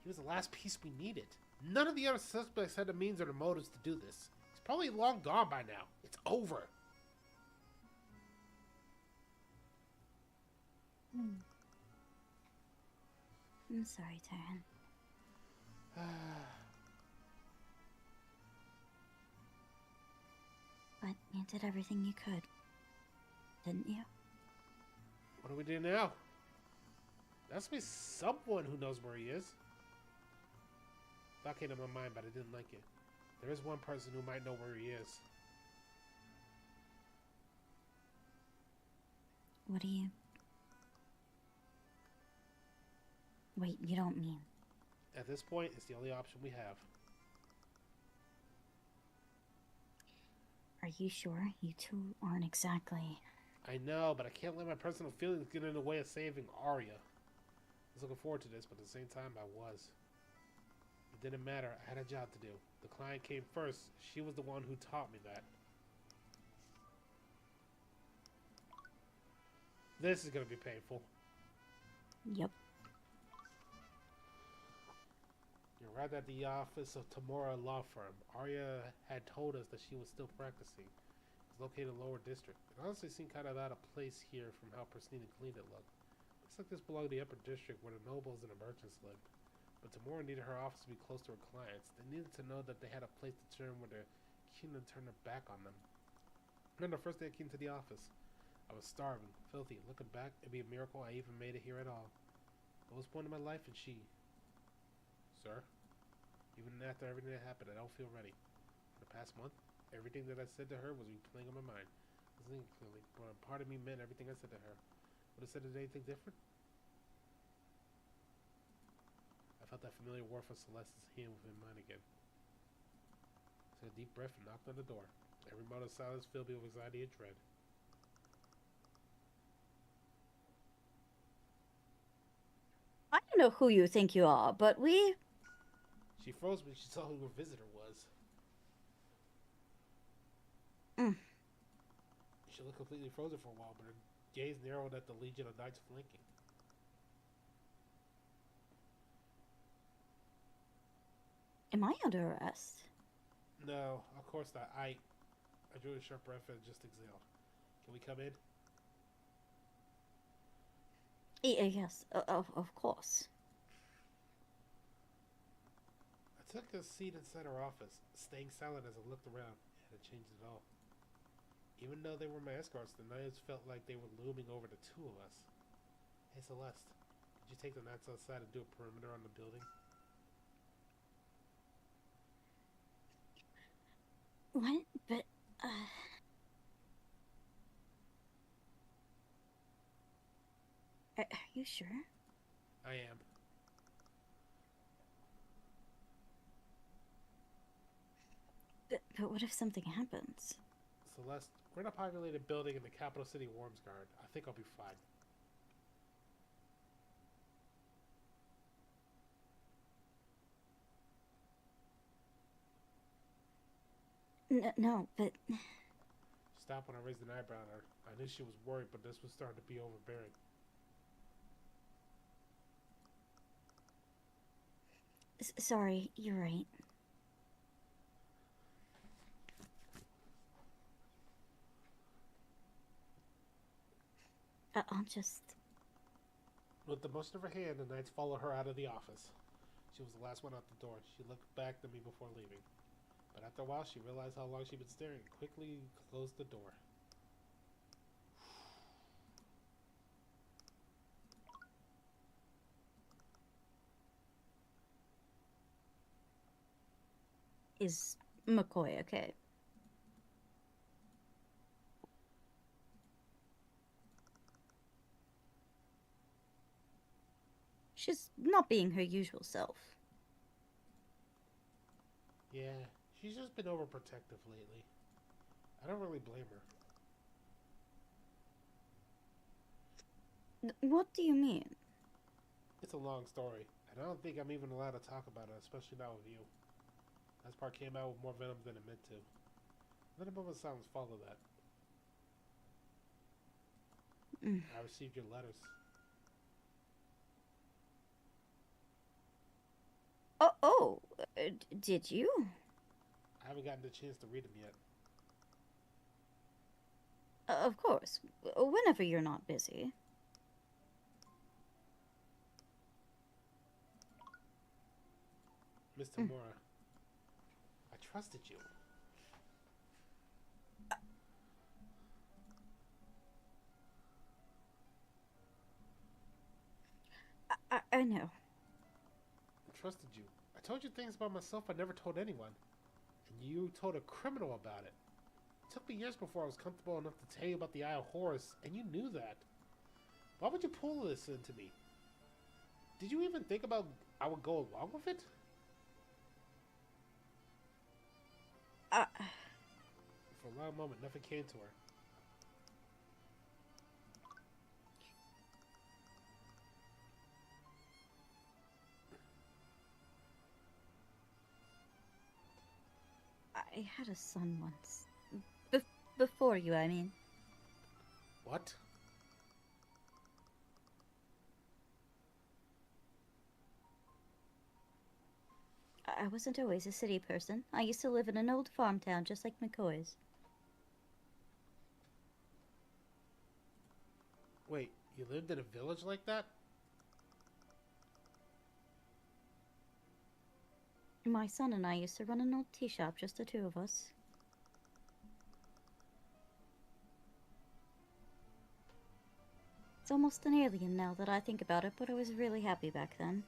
He was the last piece we needed. None of the other suspects had the means or the motives to do this. He's probably long gone by now. It's over. I'm sorry, Tyrion. But you did everything you could, didn't you? What do we do now? There has to be someone who knows where he is. Thought came to my mind, but I didn't like it. There is one person who might know where he is. What do you... Wait, you don't mean... At this point, it's the only option we have. Are you sure? You two aren't exactly... I know, but I can't let my personal feelings get in the way of saving Arya. I was looking forward to this, but at the same time, I was. It didn't matter. I had a job to do. The client came first. She was the one who taught me that. This is going to be painful. Yep. You arrived at the office of Tamora Law Firm. Arya had told us that she was still practicing. It's located in the lower district. It honestly seemed kind of out of place here from how pristine and clean it looked. Looks like this belonged to the upper district where the nobles and the merchants lived. But Tamora needed her office to be close to her clients. They needed to know that they had a place to turn where the kingdom turned their back on them. Remember the first day I came to the office? I was starving, filthy. Looking back, it'd be a miracle I even made it here at all. Lowest point in my life, and she... Sir? Even after everything that happened, I don't feel ready. For the past month, everything that I said to her was replaying on my mind. I was thinking clearly, but a part of me meant everything I said to her. Would have said anything different? I felt that familiar warmth of Celeste's hand within mine again. I took a deep breath and knocked on the door. Every moment of silence filled me with anxiety and dread. I don't know who you think you are, but we... She froze when she saw who her visitor was. She looked completely frozen for a while, but her gaze narrowed at the legion of knights flanking. Am I under arrest? No, of course not. I drew a sharp breath and just exhaled. Can we come in? Yes, of course. I took a seat inside her office, staying silent as I looked around. It hadn't changed at all. Even though they were my escorts, the knights felt like they were looming over the two of us. Hey Celeste, could you take the knights outside and do a perimeter on the building? What? But, Are you sure? I am. But what if something happens? Celeste, we're in a populated building in the capital city, Wormsguard. I think I'll be fine. No, but... She stopped when I raised an eyebrow at her. I knew she was worried, but this was starting to be overbearing. Sorry, you're right. I'll just... With the motion of her hand, the knights followed her out of the office. She was the last one out the door. She looked back at me before leaving. But after a while, she realized how long she'd been staring and quickly closed the door. Is McCoy okay? She's not being her usual self. Yeah, she's just been overprotective lately. I don't really blame her. What do you mean? It's a long story, and I don't think I'm even allowed to talk about it, especially not with you. This part came out with more venom than it meant to. Then a moment of silence followed that. I received your letters. Did you? I haven't gotten the chance to read them yet. Of course. Whenever you're not busy. Miss Tamora, I trusted you. I know. I trusted you. I told you things about myself I never told anyone. And you told a criminal about it. It took me years before I was comfortable enough to tell you about the Eye of Horus, and you knew that. Why would you pull this into me? Did you even think about I would go along with it? Uh, For a long moment, nothing came to her. I had a son once. Before you, I mean. What? I wasn't always a city person. I used to live in an old farm town just like McCoy's. Wait, you lived in a village like that? My son and I used to run an old tea shop, just the two of us. It's almost an alien now that I think about it, but I was really happy back then.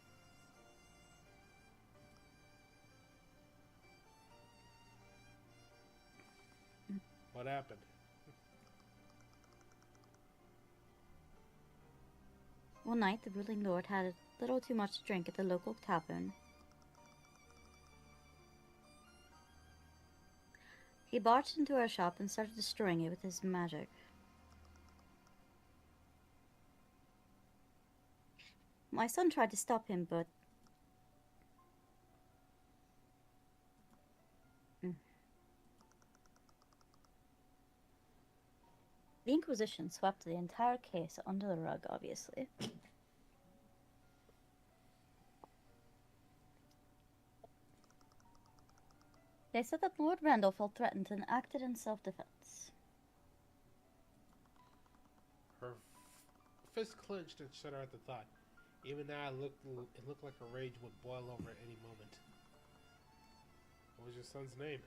What happened? One night, the ruling lord had a little too much to drink at the local tavern. He barged into our shop and started destroying it with his magic. My son tried to stop him, but... The Inquisition swept the entire case under the rug, obviously. They said that Lord Randall felt threatened and acted in self-defense. Her fist clenched and shuddered at the thought. Even now, it looked like her rage would boil over at any moment. What was your son's name?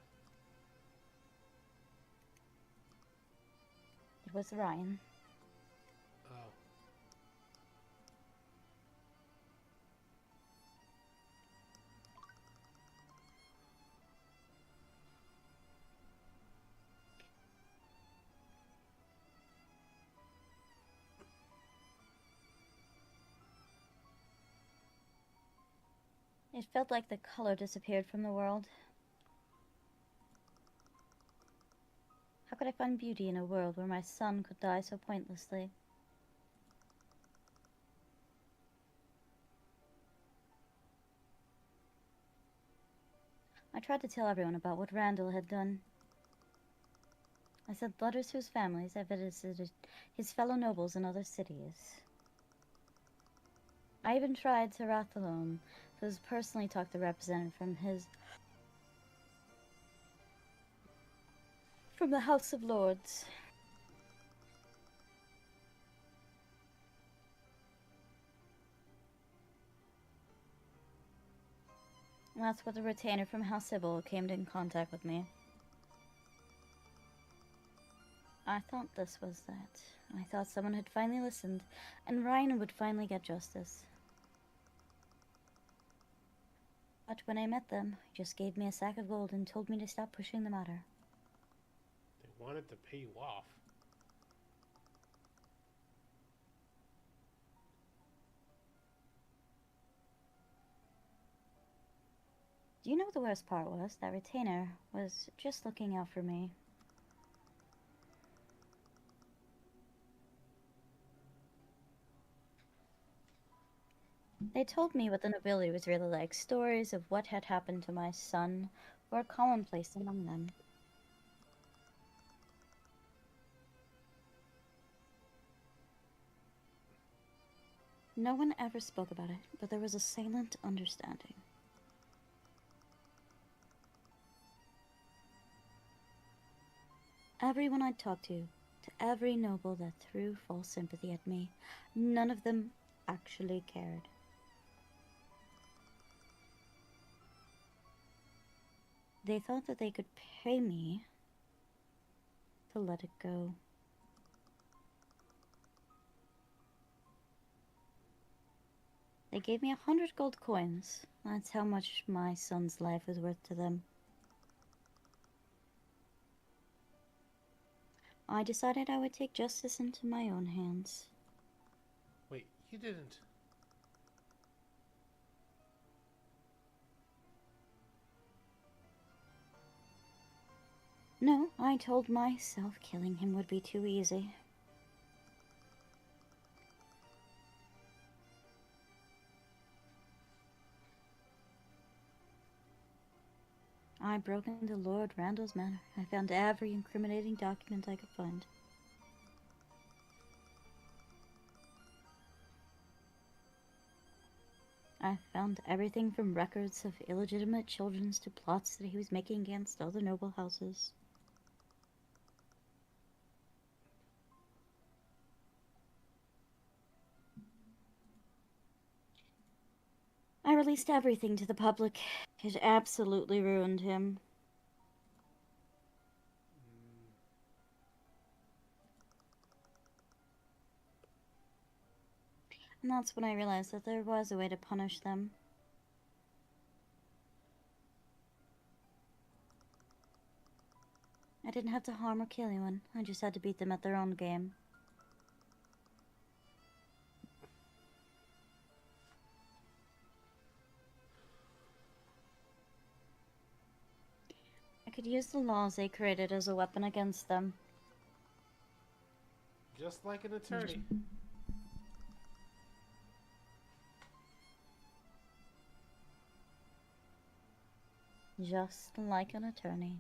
It was Ryan. Oh. It felt like the color disappeared from the world. How could I find beauty in a world where my son could die so pointlessly? I tried to tell everyone about what Randall had done. I sent letters to his families. I visited his fellow nobles in other cities. I even tried to Rathalom, who has personally talked to representative from the House of Lords. That's what the retainer from House Sybil came in contact with me. I thought this was that. I thought someone had finally listened, and Ryan would finally get justice. But when I met them, he just gave me a sack of gold and told me to stop pushing the matter. They wanted to pay you off. Do you know what the worst part was? That retainer was just looking out for me. They told me what the nobility was really like. Stories of what had happened to my son were commonplace among them. No one ever spoke about it, but there was a silent understanding. Everyone I talked to every noble that threw false sympathy at me, none of them actually cared. They thought that they could pay me to let it go. They gave me 100 gold coins. That's how much my son's life was worth to them. I decided I would take justice into my own hands. Wait, you didn't... No, I told myself killing him would be too easy. I broke into Lord Randall's manor. I found every incriminating document I could find. I found everything from records of illegitimate children to plots that he was making against other noble houses. I released everything to the public. It absolutely ruined him. And that's when I realized that there was a way to punish them. I didn't have to harm or kill anyone. I just had to beat them at their own game. I could use the laws they created as a weapon against them. Just like an attorney. Just like an attorney.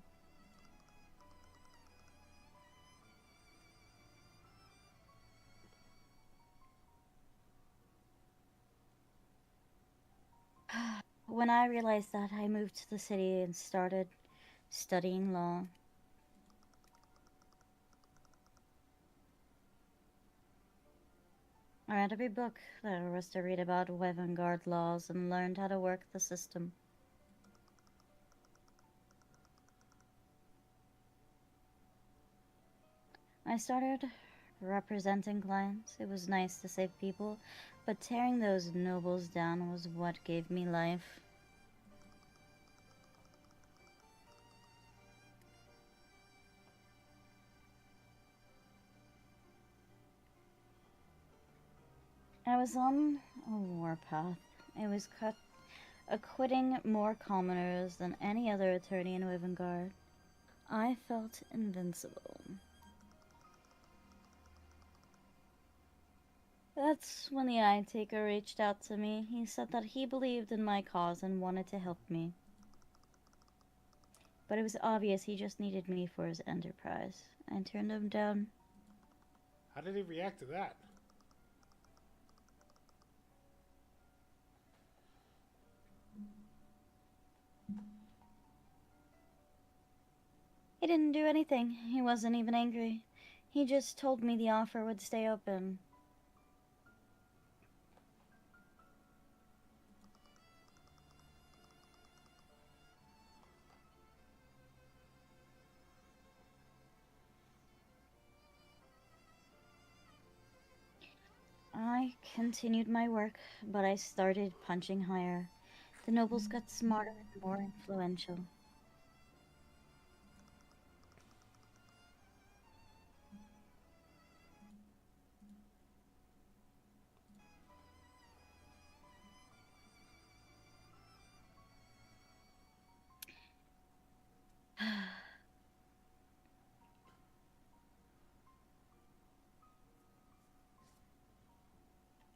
When I realized that, I moved to the city and started studying law. I read every book there was to read about avant-garde laws and learned how to work the system. I started representing clients. It was nice to save people, but tearing those nobles down was what gave me life. I was on a warpath. It was acquitting more commoners than any other attorney in Wivengard. I felt invincible. That's when the Eye Taker reached out to me. He said that he believed in my cause and wanted to help me. But it was obvious he just needed me for his enterprise. I turned him down. How did he react to that? He didn't do anything. He wasn't even angry. He just told me the offer would stay open. I continued my work, but I started punching higher. The nobles got smarter and more influential.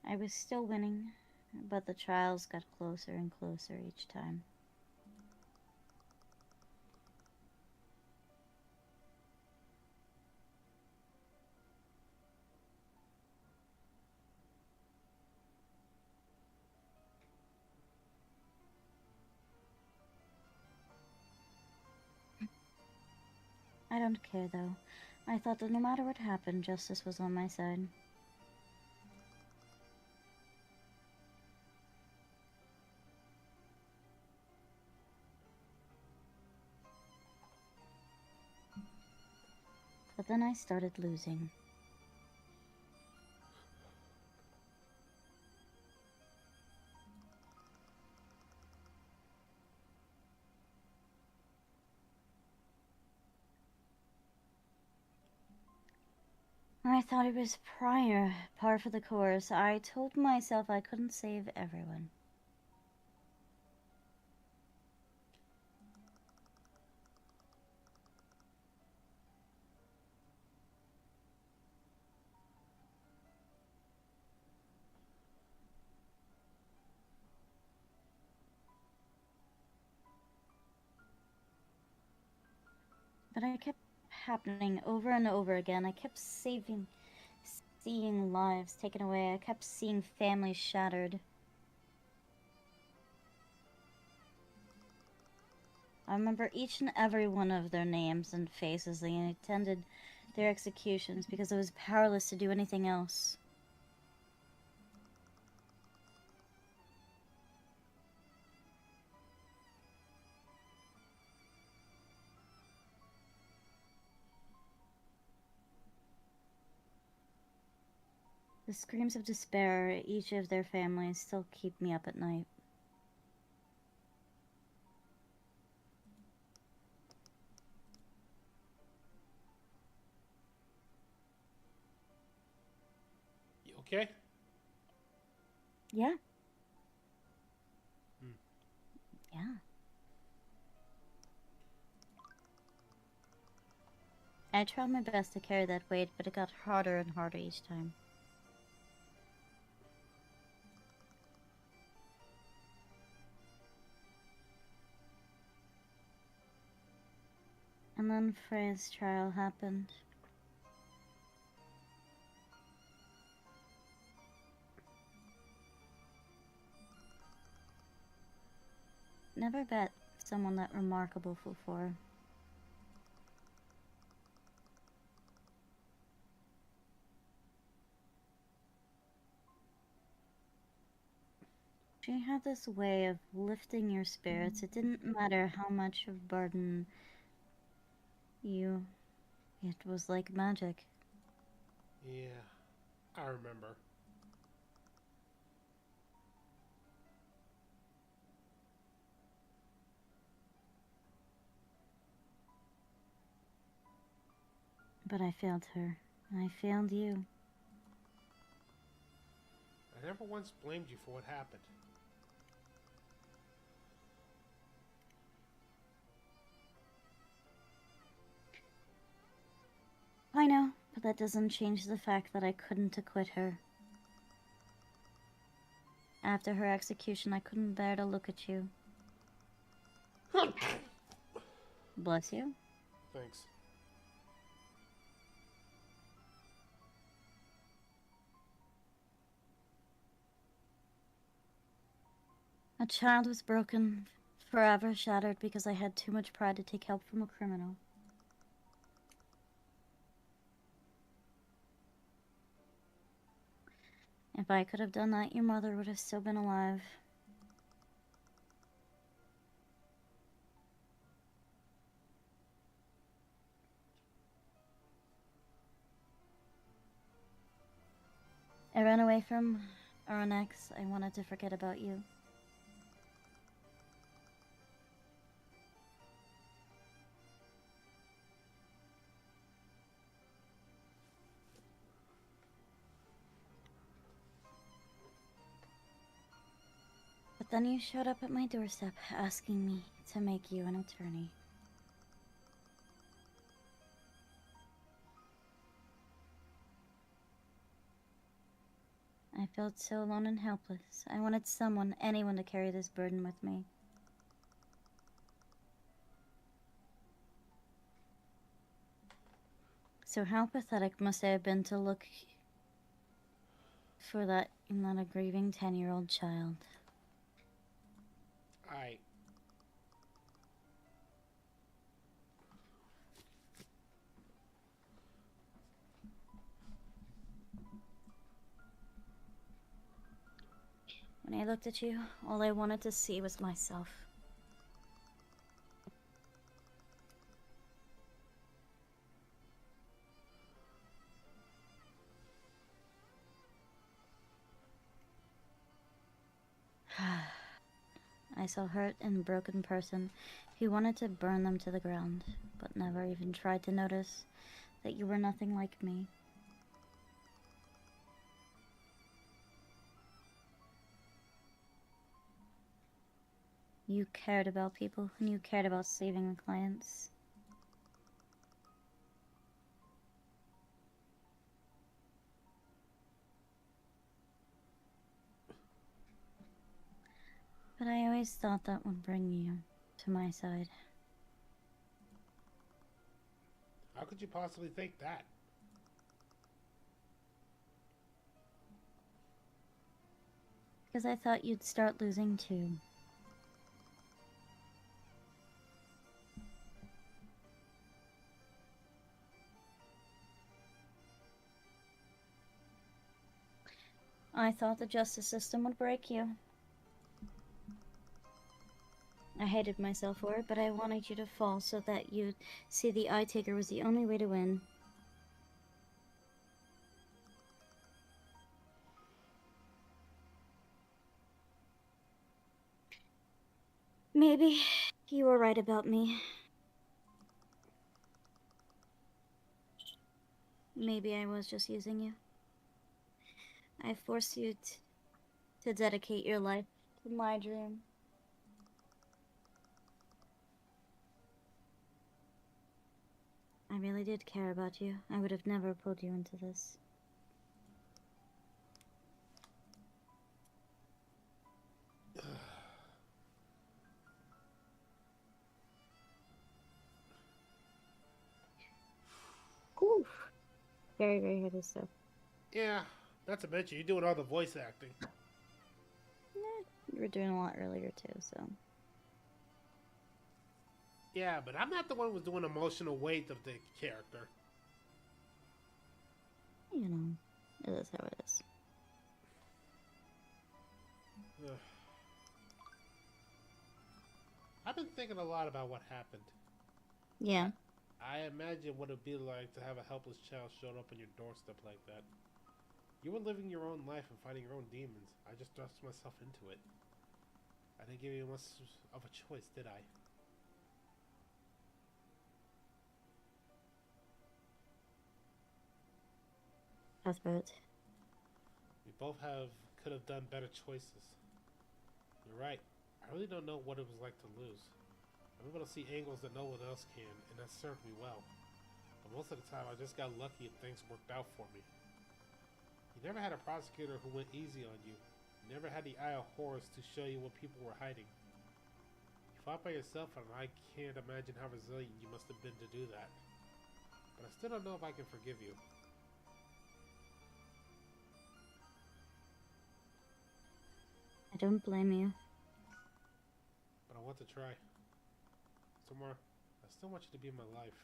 I was still winning, but the trials got closer and closer each time. I don't care, though. I thought that no matter what happened, justice was on my side. But then I started losing. I thought it was prior, par for the course. I told myself I couldn't save everyone. But it kept happening over and over again. I kept seeing lives taken away. I kept seeing families shattered. I remember each and every one of their names and faces. I attended their executions because I was powerless to do anything else. The screams of despair at each of their families still keep me up at night. You okay? Yeah. Hmm. Yeah. I tried my best to carry that weight, but it got harder and harder each time. And then Frey's trial happened. Never met someone that remarkable before. She had this way of lifting your spirits. It didn't matter how much of burden it was like magic. Yeah, I remember. But I failed her. I failed you. I never once blamed you for what happened. I know, but that doesn't change the fact that I couldn't acquit her. After her execution, I couldn't bear to look at you. Bless you. Thanks. A child was broken, forever shattered because I had too much pride to take help from a criminal. If I could have done that, your mother would have still been alive. I ran away from Oronex. I wanted to forget about you. But then you showed up at my doorstep, asking me to make you an attorney. I felt so alone and helpless. I wanted someone, anyone, to carry this burden with me. So how pathetic must I have been to look for that in a grieving 10-year-old child. When I looked at you, all I wanted to see was myself. I saw hurt and broken person who wanted to burn them to the ground, but never even tried to notice that you were nothing like me. You cared about people, and you cared about saving clients. But I always thought that would bring you to my side. How could you possibly think that? Because I thought you'd start losing too. I thought the justice system would break you. I hated myself for it, but I wanted you to fall so that you'd see the eye taker was the only way to win. Maybe you were right about me. Maybe I was just using you. I forced you to dedicate your life to my dream. I really did care about you. I would have never pulled you into this. Ooh. Very, very heavy stuff. Yeah, not to mention you're doing all the voice acting. You were doing a lot earlier too, so. Yeah, but I'm not the one who was doing emotional weight of the character. You know, it is how it is. Ugh. I've been thinking a lot about what happened. Yeah. I imagine what it'd be like to have a helpless child showed up on your doorstep like that. You were living your own life and fighting your own demons. I just thrust myself into it. I didn't give you much of a choice, did I? Cuthbert. We both could have done better choices. You're right. I really don't know what it was like to lose. I'm able to see angles that no one else can, and that served me well. But most of the time, I just got lucky and things worked out for me. You never had a prosecutor who went easy on you. You never had the Eye of Horus to show you what people were hiding. You fought by yourself, and I can't imagine how resilient you must have been to do that. But I still don't know if I can forgive you. I don't blame you. But I want to try. Somewhere, I still want you to be in my life.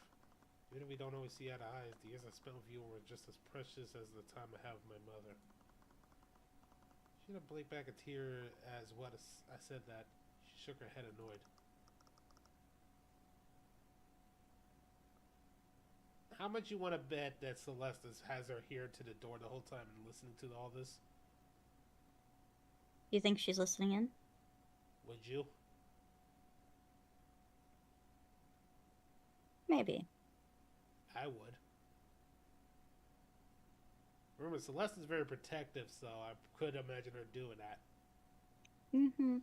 Even if we don't always see eye to eye, the years I spent with you were just as precious as the time I have with my mother. She didn't blink back a tear as what I said that. She shook her head annoyed. How much you want to bet that Celeste has her ear to the door the whole time and listening to all this? You think she's listening in? Would you? Maybe. I would. Remember, Celeste is very protective, so I could imagine her doing that. Mm-hmm.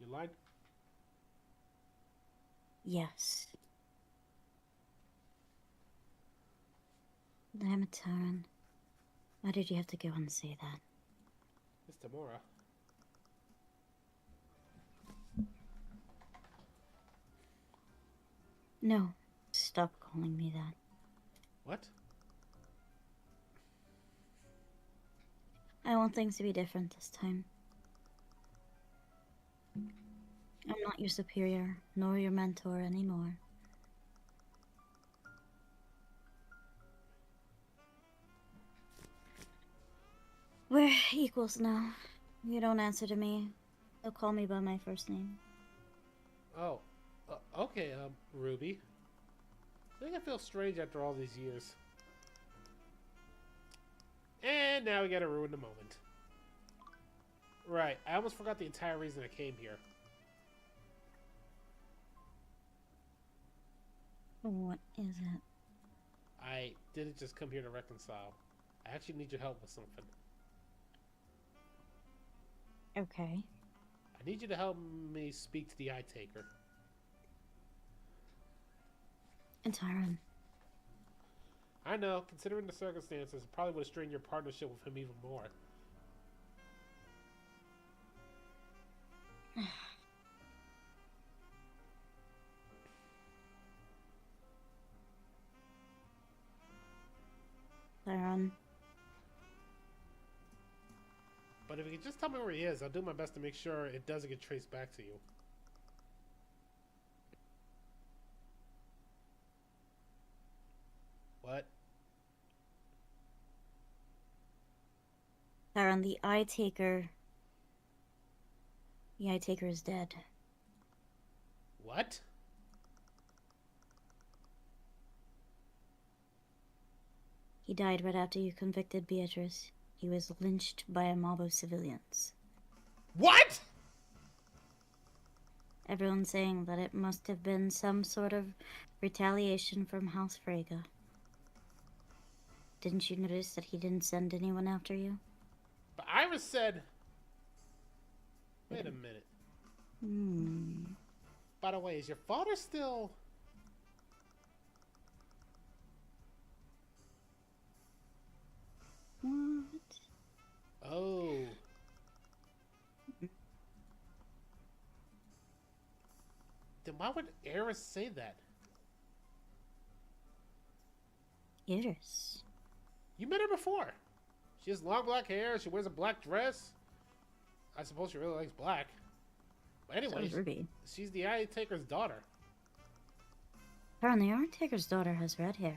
You lied? Yes. Damn it, Tyrion. Why did you have to go and say that? It's Tamora. No. Stop calling me that. What? I want things to be different this time. I'm not your superior, nor your mentor anymore. We're equals now. You don't answer to me. They'll call me by my first name. Oh. Okay, Ruby. I think I feel strange after all these years. And now we gotta ruin the moment. Right, I almost forgot the entire reason I came here. What is it? I didn't just come here to reconcile. I actually need your help with something. Okay. I need you to help me speak to the eye taker. And Tyron. I know, considering the circumstances, it probably would have strained your partnership with him even more. Tyron. But if you could just tell me where he is, I'll do my best to make sure it doesn't get traced back to you. What? Tyron, the eye taker. The eye taker is dead. What? He died right after you convicted Beatrice. He was lynched by a mob of civilians. What?! Everyone's saying that it must have been some sort of retaliation from House Frege. Didn't you notice that he didn't send anyone after you? But Iris said... Wait a minute. By the way, is your father still... What? Oh. Then why would Eris say that? Iris. You met her before. She has long black hair. She wears a black dress. I suppose she really likes black. But anyway, So Ruby. she's the eye taker's daughter. Tyron, the eye taker's daughter has red hair.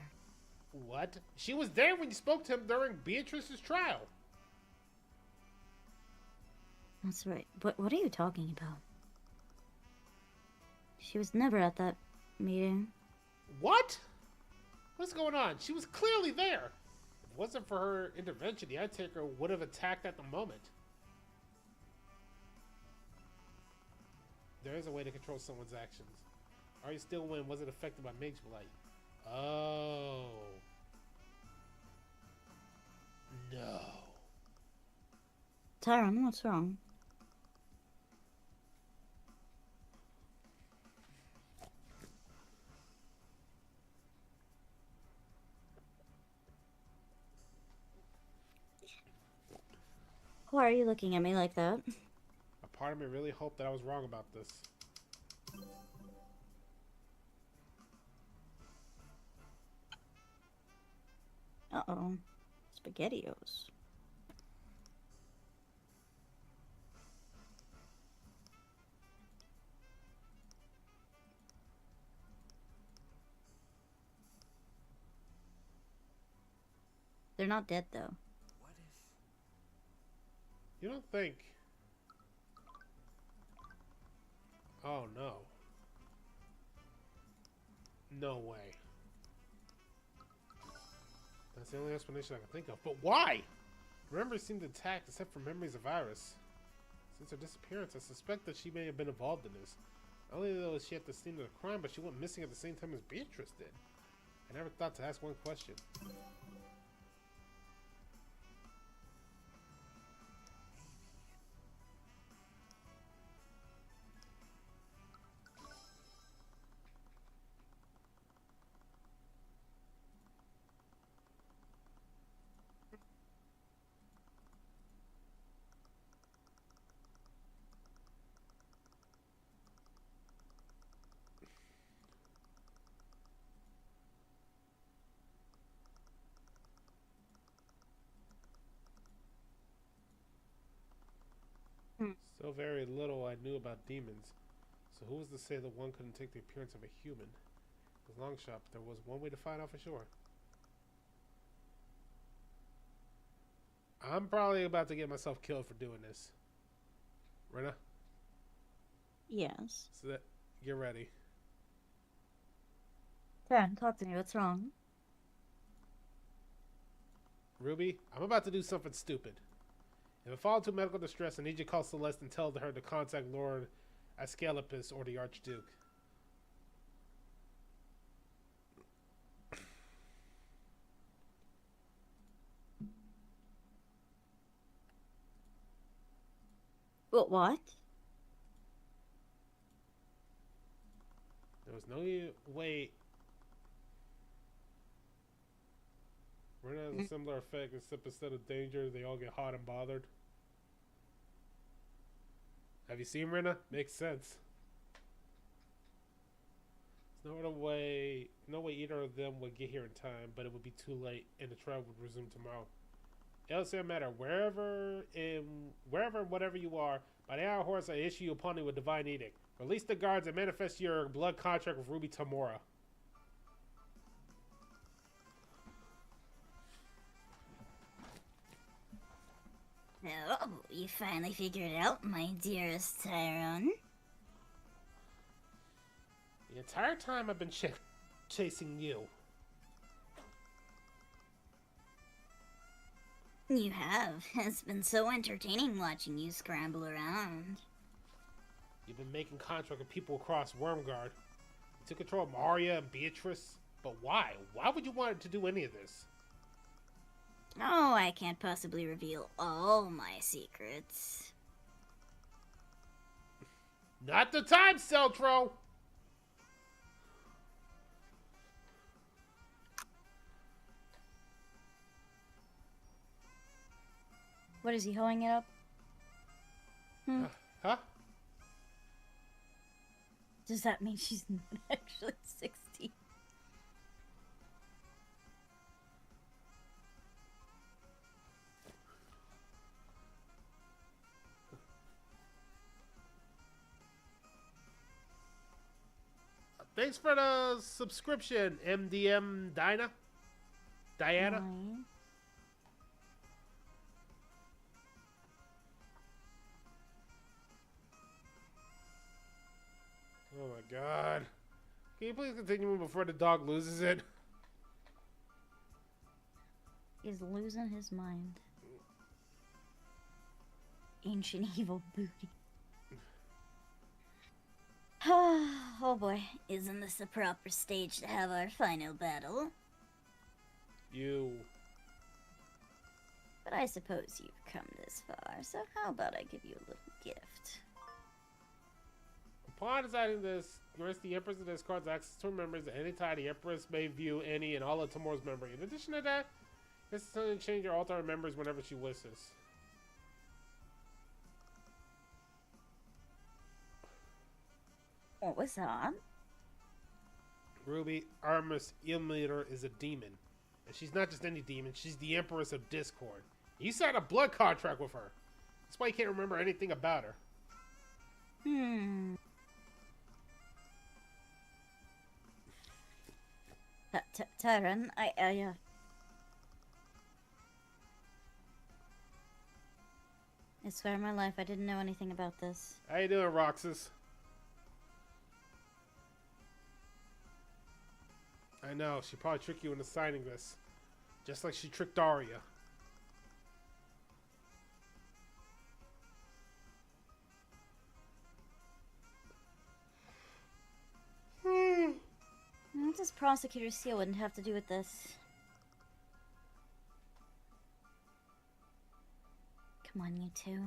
What? She was there when you spoke to him during Beatrice's trial. That's right. What are you talking about? She was never at that meeting. What? What's going on? She was clearly there. If it wasn't for her intervention, the eye taker would have attacked at the moment. There is a way to control someone's actions. Are you still when wasn't affected by Mage Blight? Oh. No. Tyron, what's wrong? Why are you looking at me like that? A part of me really hoped that I was wrong about this. Uh-oh. SpaghettiOs. They're not dead, though. You don't think... Oh, no. No way. That's the only explanation I can think of. But why? Memories seemed intact except for memories of Iris. Since her disappearance, I suspect that she may have been involved in this. Not only was she at the scene of the crime, but she went missing at the same time as Beatrice did. I never thought to ask one question. So very little I knew about demons. So who was to say that one couldn't take the appearance of a human? It was long shot, but there was one way to find out for sure. I'm probably about to get myself killed for doing this. Rena? Yes. So that, get ready. Tyron, talk to me. What's wrong? Ruby, I'm about to do something stupid. If I fall into medical distress, I need you to call Celeste and tell her to contact Lord Asclepius or the Archduke. What? There was no way. Rena has a similar effect, except instead of danger, they all get hot and bothered. Have you seen Rena? Makes sense. There's no way either of them would get here in time, but it would be too late, and the trial would resume tomorrow. It doesn't matter wherever, whatever you are. By the hour horse, I issue you a punishment with divine edict. Release the guards and manifest your blood contract with Ruby Tamora. Oh, you finally figured it out, my dearest Tyrion. The entire time I've been chasing you. You have. It's been so entertaining watching you scramble around. You've been making contract with people across Wormguard. You took control of Maria and Beatrice. But why? Why would you want to do any of this? Oh, I can't possibly reveal all my secrets. Not the time, Celtro! What is he holding it up? Huh? Does that mean she's not actually 16? Thanks for the subscription, MDM Diana. Fine. Oh my god. Can you please continue before the dog loses it? He's losing his mind. Ancient evil booty. Oh boy, isn't this the proper stage to have our final battle? But I suppose you've come this far, so how about I give you a little gift? Upon deciding this, grants the Empress of discards access to her members at any time the Empress may view any and all of Tamora's memory. In addition to that, this can change or alter her members whenever she wishes. What was that? Ruby, Armus Ilmater is a demon. And she's not just any demon, she's the Empress of Discord. You signed a blood contract with her. That's why you can't remember anything about her. Tyrion, I swear on my life I didn't know anything about this. How you doing, Roxas? I know, she probably tricked you into signing this. Just like she tricked Daria. What does Prosecutor Seal wouldn't have to do with this? Come on, you two.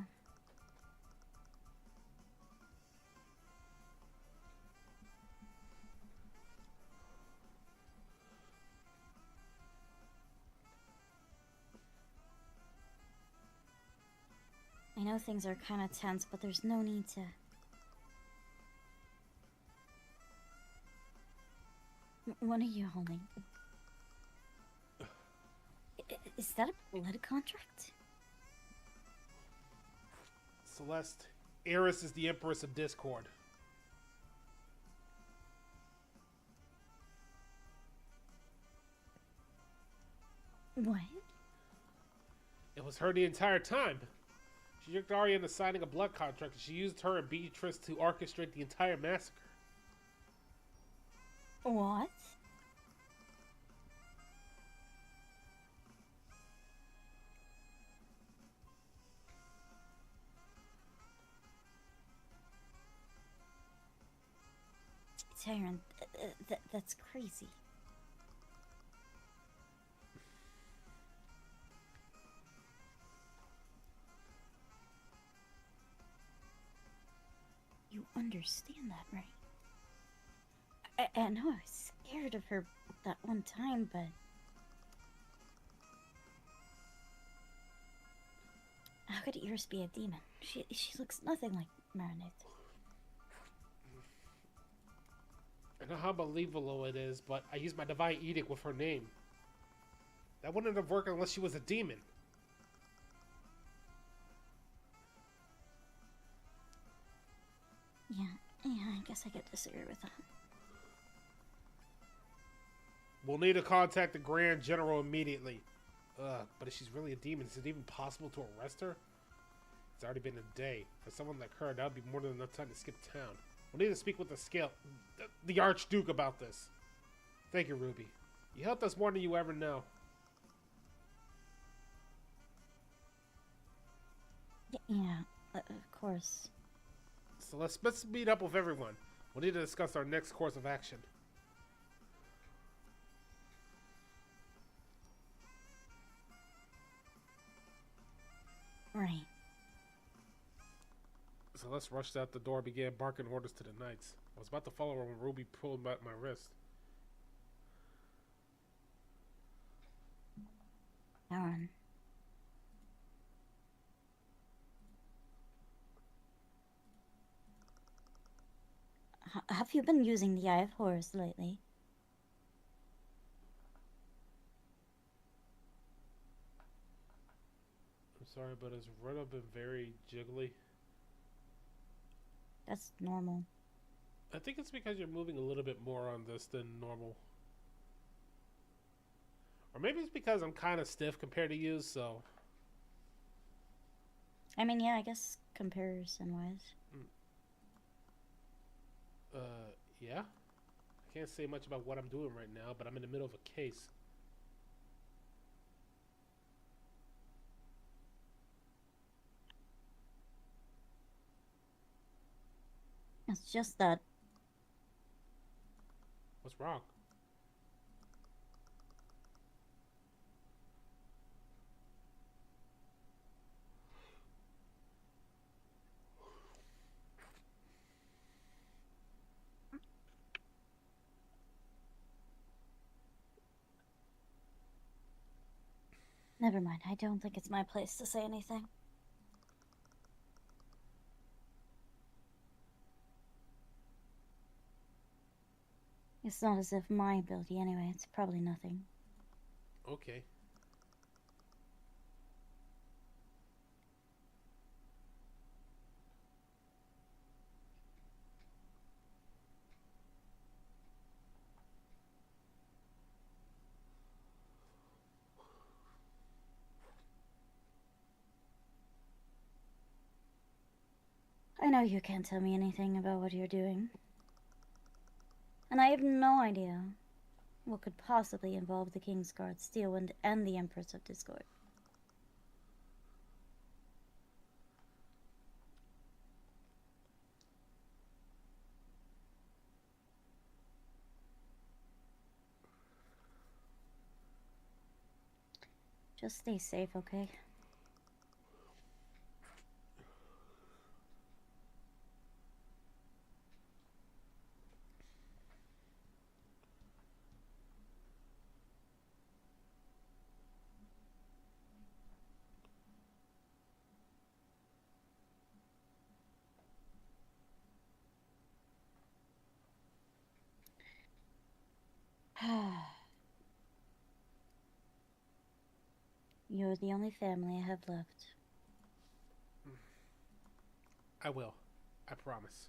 I know things are kind of tense, but there's no need to... What are you holding? Is that a blood contract? Celeste, Eris is the Empress of Discord. What? It was her the entire time. She tricked Daria into signing a blood contract, and she used her and Beatrice to orchestrate the entire massacre. What? Tyrion, that's crazy. understand that right. I know I was scared of her that one time, but how could Iris be a demon? She looks nothing like Marinette. I know how believable it is, but I used my divine edict with her name. That wouldn't have worked unless she was a demon. Yeah, I guess I could disagree with that. We'll need to contact the Grand General immediately. But if she's really a demon, is it even possible to arrest her? It's already been a day. For someone like her, that would be more than enough time to skip town. We'll need to speak with the Archduke about this. Thank you, Ruby. You helped us more than you ever know. Yeah, of course. So let's meet up with everyone. We'll need to discuss our next course of action. Right. So let's rush out the door and began barking orders to the knights. I was about to follow her when Ruby pulled back my wrist. Aaron. Have you been using the Eye of Horus lately? I'm sorry, but has Retta been very jiggly? That's normal. I think it's because you're moving a little bit more on this than normal. Or maybe it's because I'm kind of stiff compared to you, so... I mean, yeah, I guess comparison-wise. Yeah? I can't say much about what I'm doing right now, but I'm in the middle of a case. It's just that... What's wrong? Never mind, I don't think it's my place to say anything. It's not as if my ability anyway, it's probably nothing. Okay. I know you can't tell me anything about what you're doing. And I have no idea what could possibly involve the King's Guard, Steelwind, and the Empress of Discord. Just stay safe, okay? You're the only family I have left. I will. I promise.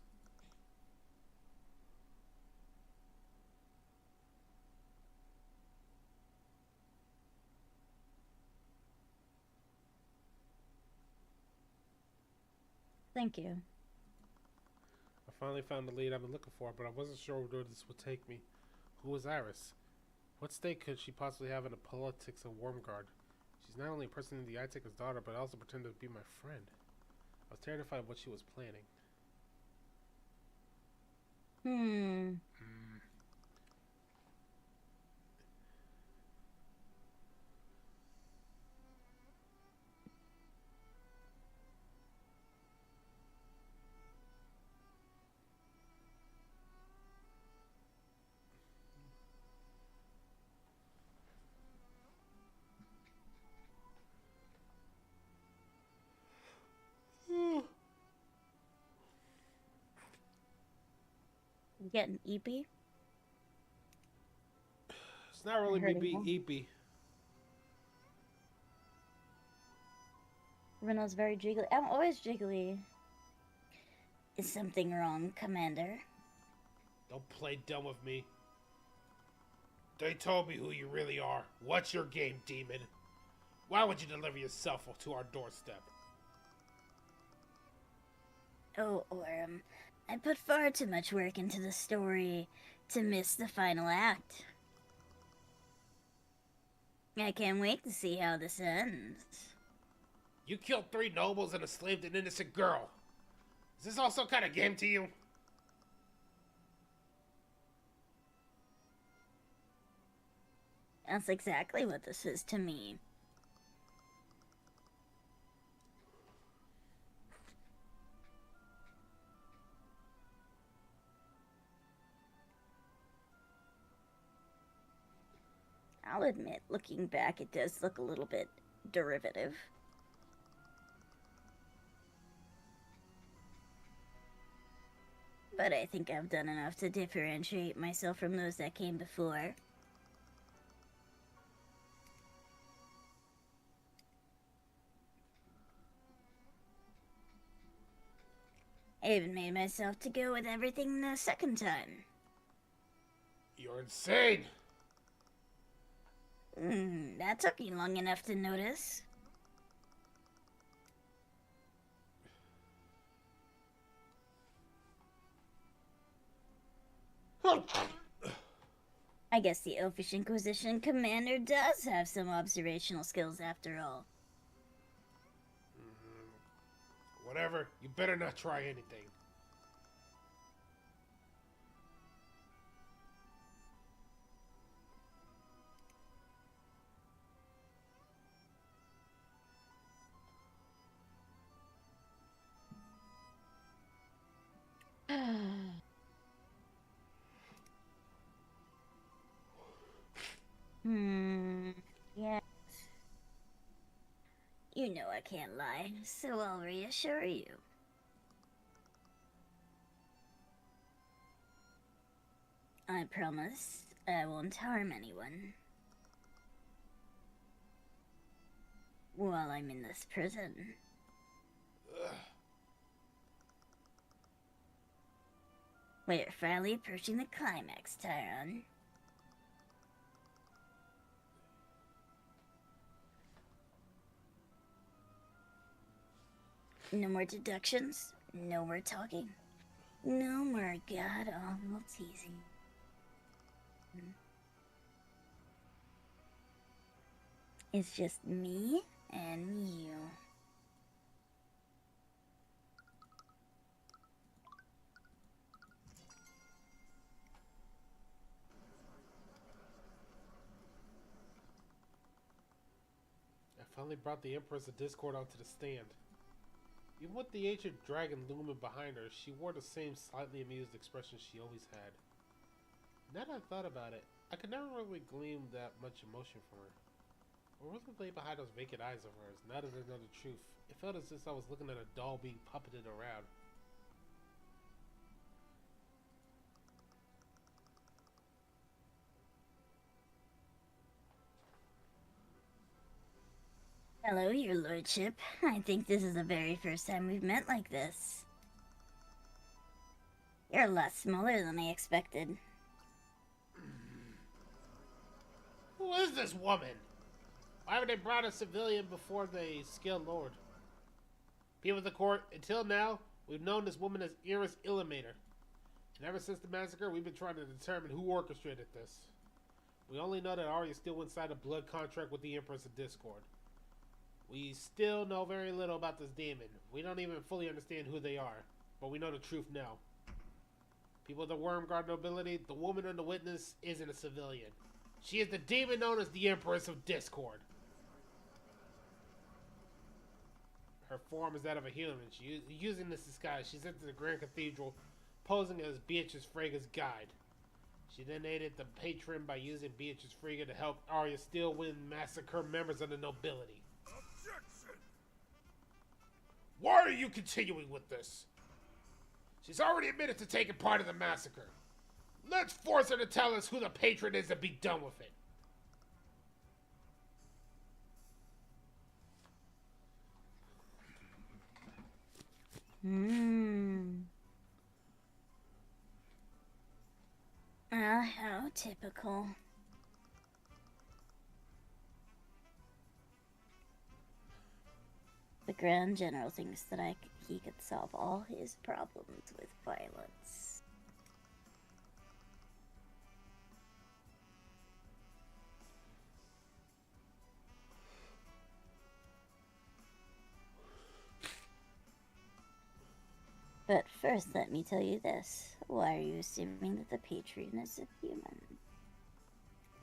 Thank you. I finally found the lead I've been looking for, but I wasn't sure where this would take me. Who was Iris? What stake could she possibly have in the politics of Wormguard? She's not only impersonating the Eye-Taker's daughter, but also pretended to be my friend. I was terrified of what she was planning. Getting eepy? It's not really me being eepy. Renault's very jiggly. I'm always jiggly. Is something wrong, Commander? Don't play dumb with me. They told me who you really are. What's your game, demon? Why would you deliver yourself to our doorstep? Oh, Orem. I put far too much work into the story to miss the final act. I can't wait to see how this ends. You killed 3 nobles and enslaved an innocent girl. Is this all some kind of game to you? That's exactly what this is to me. I'll admit, looking back, it does look a little bit derivative. But I think I've done enough to differentiate myself from those that came before. I even made myself to go with everything the second time. You're insane! That took you long enough to notice. I guess the Elfish Inquisition commander does have some observational skills after all. Whatever, you better not try anything. Yes. You know I can't lie, so I'll reassure you. I promise I won't harm anyone. While I'm in this prison. We're finally approaching the climax, Tyrion. No more deductions, no more talking, no more god-awful teasing. It's just me and you. I finally brought the Empress of Discord onto the stand. Even with the ancient dragon looming behind her, she wore the same slightly amused expression she always had. Now that I've thought about it, I could never really glean that much emotion from her. What really lay behind those vacant eyes of hers? Now that I know the truth, it felt as if I was looking at a doll being puppeted around. Hello, your lordship. I think this is the very first time we've met like this. You're a lot smaller than I expected. Who is this woman? Why haven't they brought a civilian before the skilled lord? People of the court, until now, we've known this woman as Iris Illuminator. And ever since the massacre, we've been trying to determine who orchestrated this. We only know that Arya still went inside a blood contract with the Empress of Discord. We still know very little about this demon. We don't even fully understand who they are, but we know the truth now. People of the Wormguard nobility, the woman and the witness isn't a civilian. She is the demon known as the Empress of Discord. Her form is that of a human. Using this disguise, she's entered the Grand Cathedral, posing as Beatrice Frega's guide. She then aided the patron by using Beatrice Frega to help Arya steal, win, and massacre members of the nobility. Objection! Why are you continuing with this? She's already admitted to taking part in the massacre. Let's force her to tell us who the patron is and be done with it. How typical. The Grand General thinks that he could solve all his problems with violence. But first, let me tell you this. Why are you assuming that the patron is a human?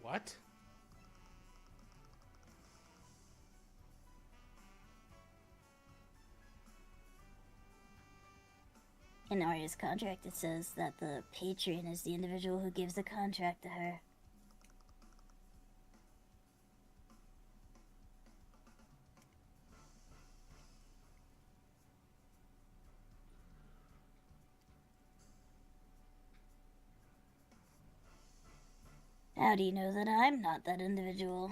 What? In Arya's contract, it says that the patron is the individual who gives the contract to her. How do you know that I'm not that individual?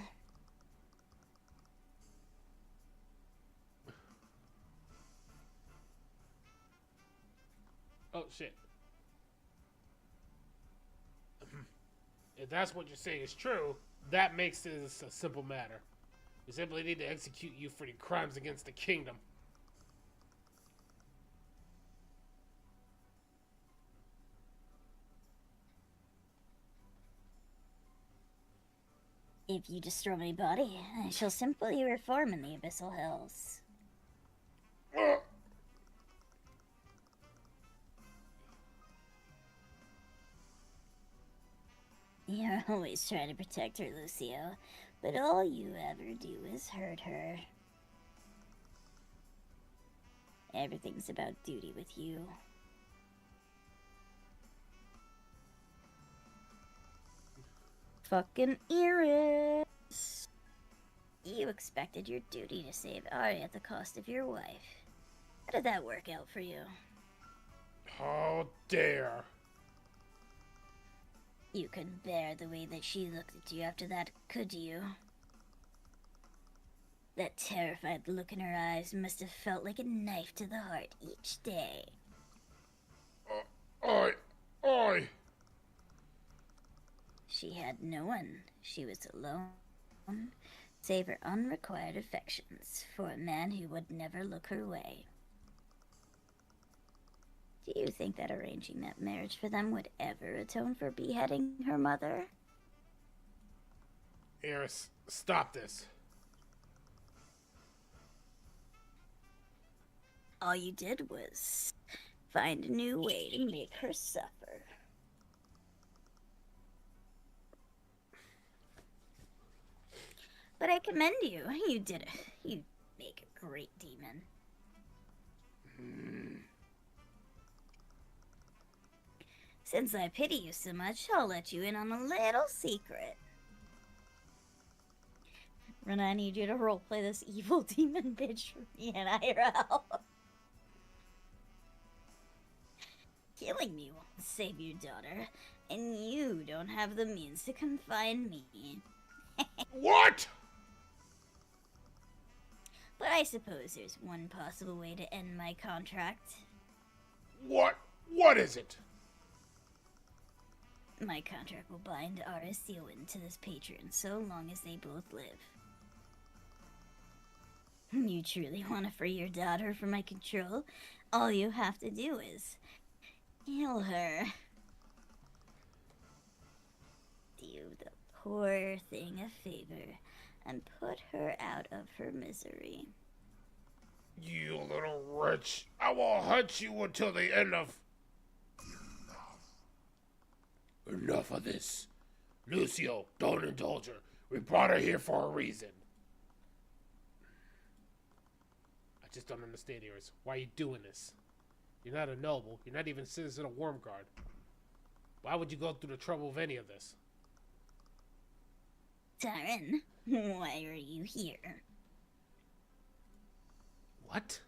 Oh, shit. If that's what you're saying is true, that makes this a simple matter. We simply need to execute you for your crimes against the kingdom. If you destroy my body, I shall simply reform in the Abyssal Hills. You're always trying to protect her, Lucio, but all you ever do is hurt her. Everything's about duty with you. Fucking Iris! You expected your duty to save Arya at the cost of your wife. How did that work out for you? How dare! You couldn't bear the way that she looked at you after that, could you? That terrified look in her eyes must have felt like a knife to the heart each day. I... She had no one. She was alone, save her unrequited affections for a man who would never look her way. Do you think that arranging that marriage for them would ever atone for beheading her mother? Eris, stop this. All you did was find a new way to make her suffer. But I commend you. You did it. You make a great demon. Since I pity you so much, I'll let you in on a little secret. Rena, I need you to roleplay this evil demon bitch for me and IRL. Killing me won't save your daughter, and you don't have the means to confine me. What? But I suppose there's one possible way to end my contract. What? What is it? My contract will bind Arya Seowyn to this patron so long as they both live. You truly want to free your daughter from my control? All you have to do is kill her. Do the poor thing a favor and put her out of her misery. You little wretch. I will hunt you until the end of... Enough of this. Lucio, don't indulge her. We brought her here for a reason. I just don't understand, Iris. Why are you doing this? You're not a noble. You're not even a citizen of Wormguard. Why would you go through the trouble of any of this? Tyrion, why are you here? What?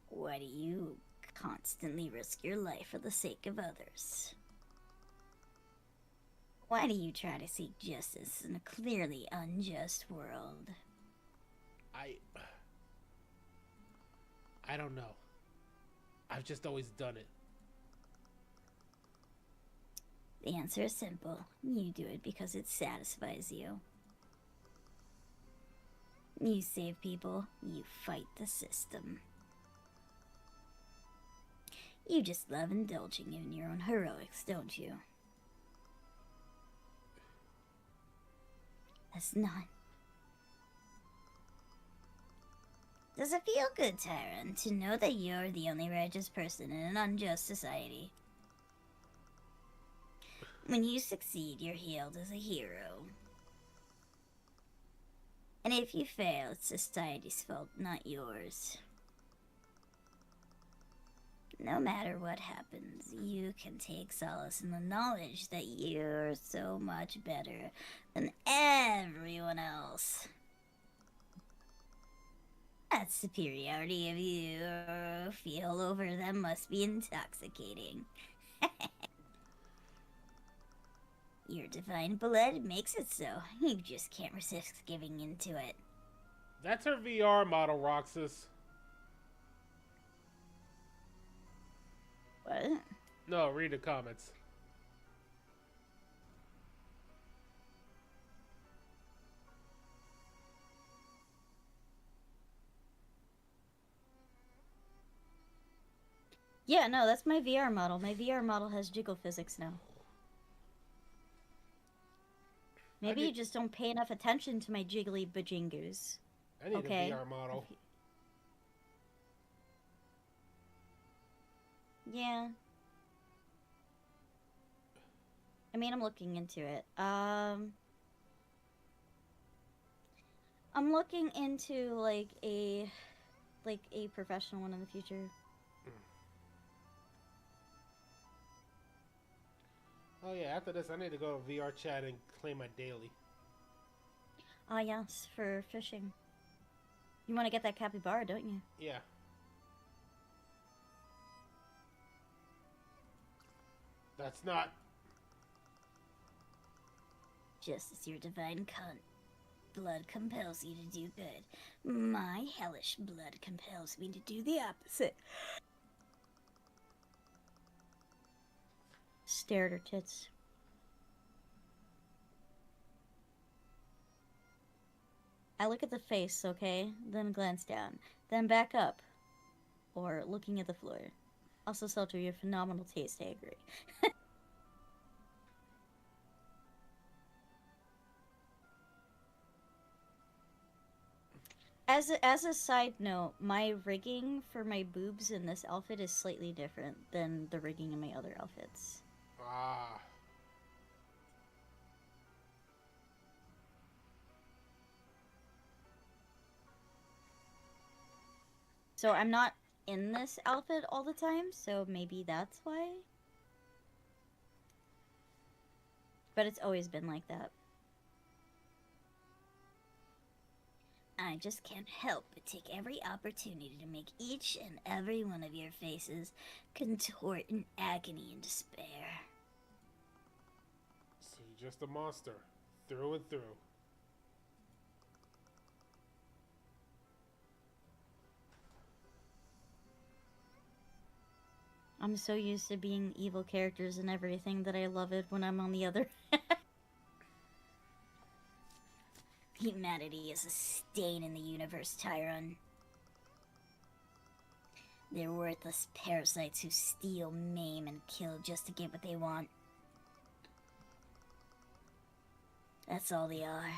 Why do you constantly risk your life for the sake of others. Why do you try to seek justice in a clearly unjust world? I don't know. I've just always done it. The answer is simple. You do it because it satisfies you. You save people, you fight the system. You just love indulging in your own heroics, don't you? That's not. Does it feel good, Tyrion, to know that you're the only righteous person in an unjust society? When you succeed, you're hailed as a hero. And if you fail, it's society's fault, not yours. No matter what happens, you can take solace in the knowledge that you're so much better than everyone else. That superiority of you feel over them must be intoxicating. Your divine blood makes it so. You just can't resist giving into it. That's her VR model, Roxas. What? No, read the comments. Yeah, no, that's my VR model. My VR model has jiggle physics now. Maybe you just don't pay enough attention to my jiggly bajingoos. I need a VR model. Yeah. I mean, I'm looking into it. I'm looking into like a professional one in the future. Oh yeah, after this I need to go to VR chat and claim my daily. Ah yes, for fishing. You want to get that capybara, don't you? Yeah. That's not. Just as your divine blood compels you to do good, my hellish blood compels me to do the opposite. Stare at her tits. I look at the face, okay? Then glance down. Then back up. Or looking at the floor. Also, Selter, you have phenomenal taste, I agree. As a side note, my rigging for my boobs in this outfit is slightly different than the rigging in my other outfits. Ah. So I'm not in this outfit all the time, so maybe that's why. But it's always been like that. I just can't help but take every opportunity to make each and every one of your faces contort in agony and despair. So you're just a monster, through and through. I'm so used to being evil characters and everything that I love it when I'm on the other. Humanity is a stain in the universe, Tyrion. They're worthless parasites who steal, maim, and kill just to get what they want. That's all they are,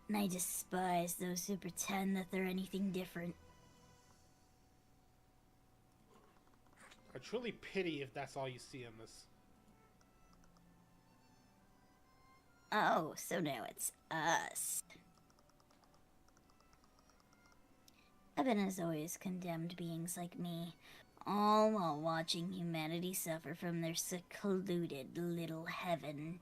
and I despise those who pretend that they're anything different. I truly pity if that's all you see in this. Oh, so now it's us. Heaven has always condemned beings like me, all while watching humanity suffer from their secluded little heaven.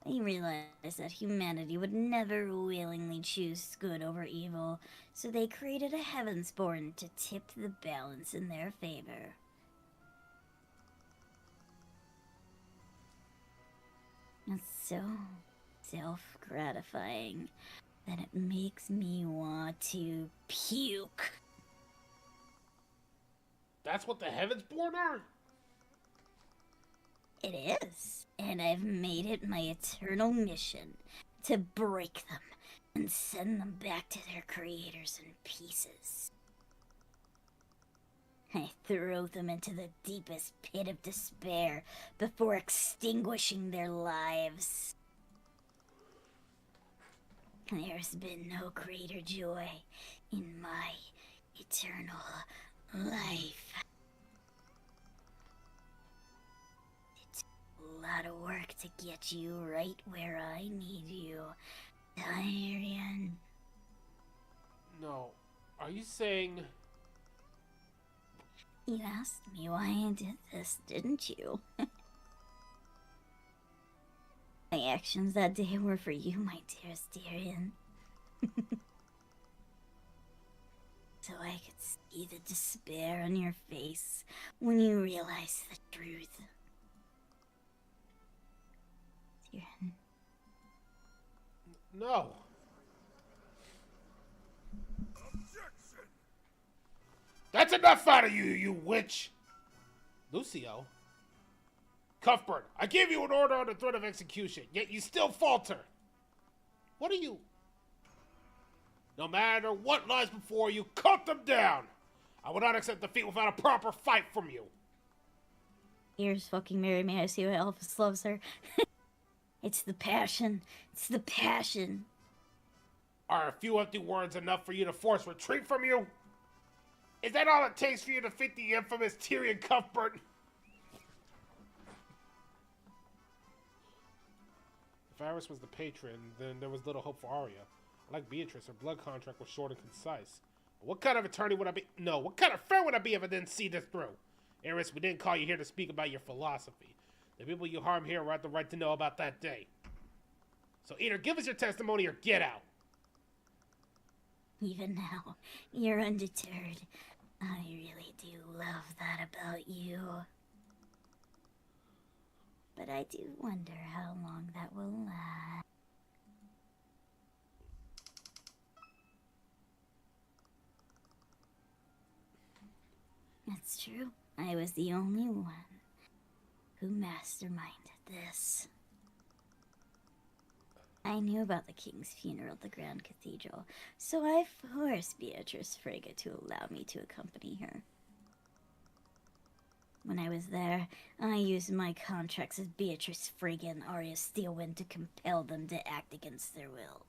They realized that humanity would never willingly choose good over evil, so they created a Heavensborn to tip the balance in their favor. It's so self-gratifying that it makes me want to puke. That's what the Heavensborn are? It is, and I've made it my eternal mission to break them and send them back to their creators in pieces. I throw them into the deepest pit of despair before extinguishing their lives. There's been no greater joy in my eternal life. It's a lot of work to get you right where I need you, Tyrion. No. Are you saying... You asked me why I did this, didn't you? My actions that day were for you, my dearest Tyrion. So I could see the despair on your face when you realized the truth. Tyrion. No. That's enough out of you, you witch! Lucio? Cuthbert, I gave you an order under threat of execution, yet you still falter. What are you? No matter what lies before you, cut them down! I will not accept defeat without a proper fight from you. Here's fucking Mary May, I see why Elvis loves her. It's the passion. It's the passion. Are a few empty words enough for you to force retreat from you? Is that all it takes for you to defeat the infamous Tyrion Cuthbert? If Iris was the patron, then there was little hope for Arya. Like Beatrice, her blood contract was short and concise. But what kind of attorney would I be? No, what kind of friend would I be if I didn't see this through? Iris, we didn't call you here to speak about your philosophy. The people you harm here have the right to know about that day. So either give us your testimony or get out. Even now, you're undeterred. I really do love that about you. But I do wonder how long that will last. That's true. I was the only one who masterminded this. I knew about the king's funeral at the Grand Cathedral, so I forced Beatrice Frege to allow me to accompany her. When I was there, I used my contracts with Beatrice Frege and Arya Steelwind to compel them to act against their will.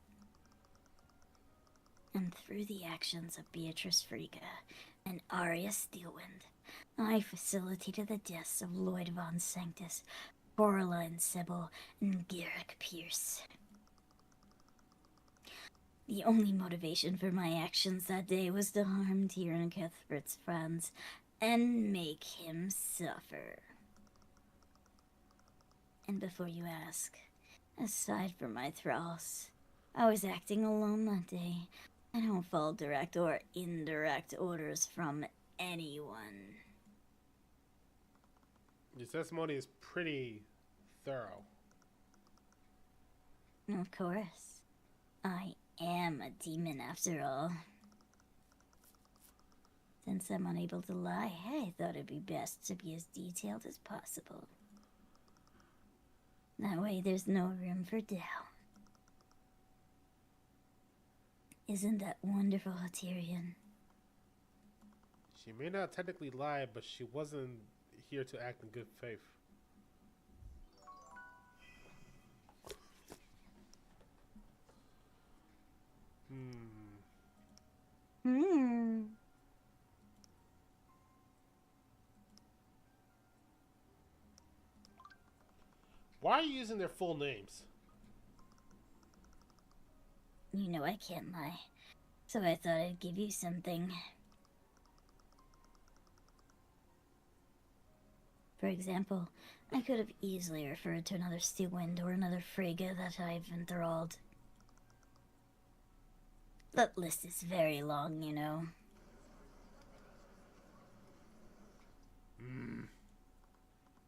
And through the actions of Beatrice Frege and Arya Steelwind, I facilitated the deaths of Lloyd von Sanctus, Coraline Sybil, and Garrick Pierce. The only motivation for my actions that day was to harm Tyrion Cuthbert's friends and make him suffer. And before you ask, aside from my thralls, I was acting alone that day. I don't follow direct or indirect orders from anyone. Your testimony is pretty thorough. Of course. I am a demon after all. Since I'm unable to lie, I thought it'd be best to be as detailed as possible. That way there's no room for doubt. Isn't that wonderful, Tyrion? She may not technically lie, but she wasn't here to act in good faith. Why are you using their full names? You know I can't lie, so I thought I'd give you something. For example, I could have easily referred to another Steelwind or another Frigga that I've enthralled. That list is very long, you know.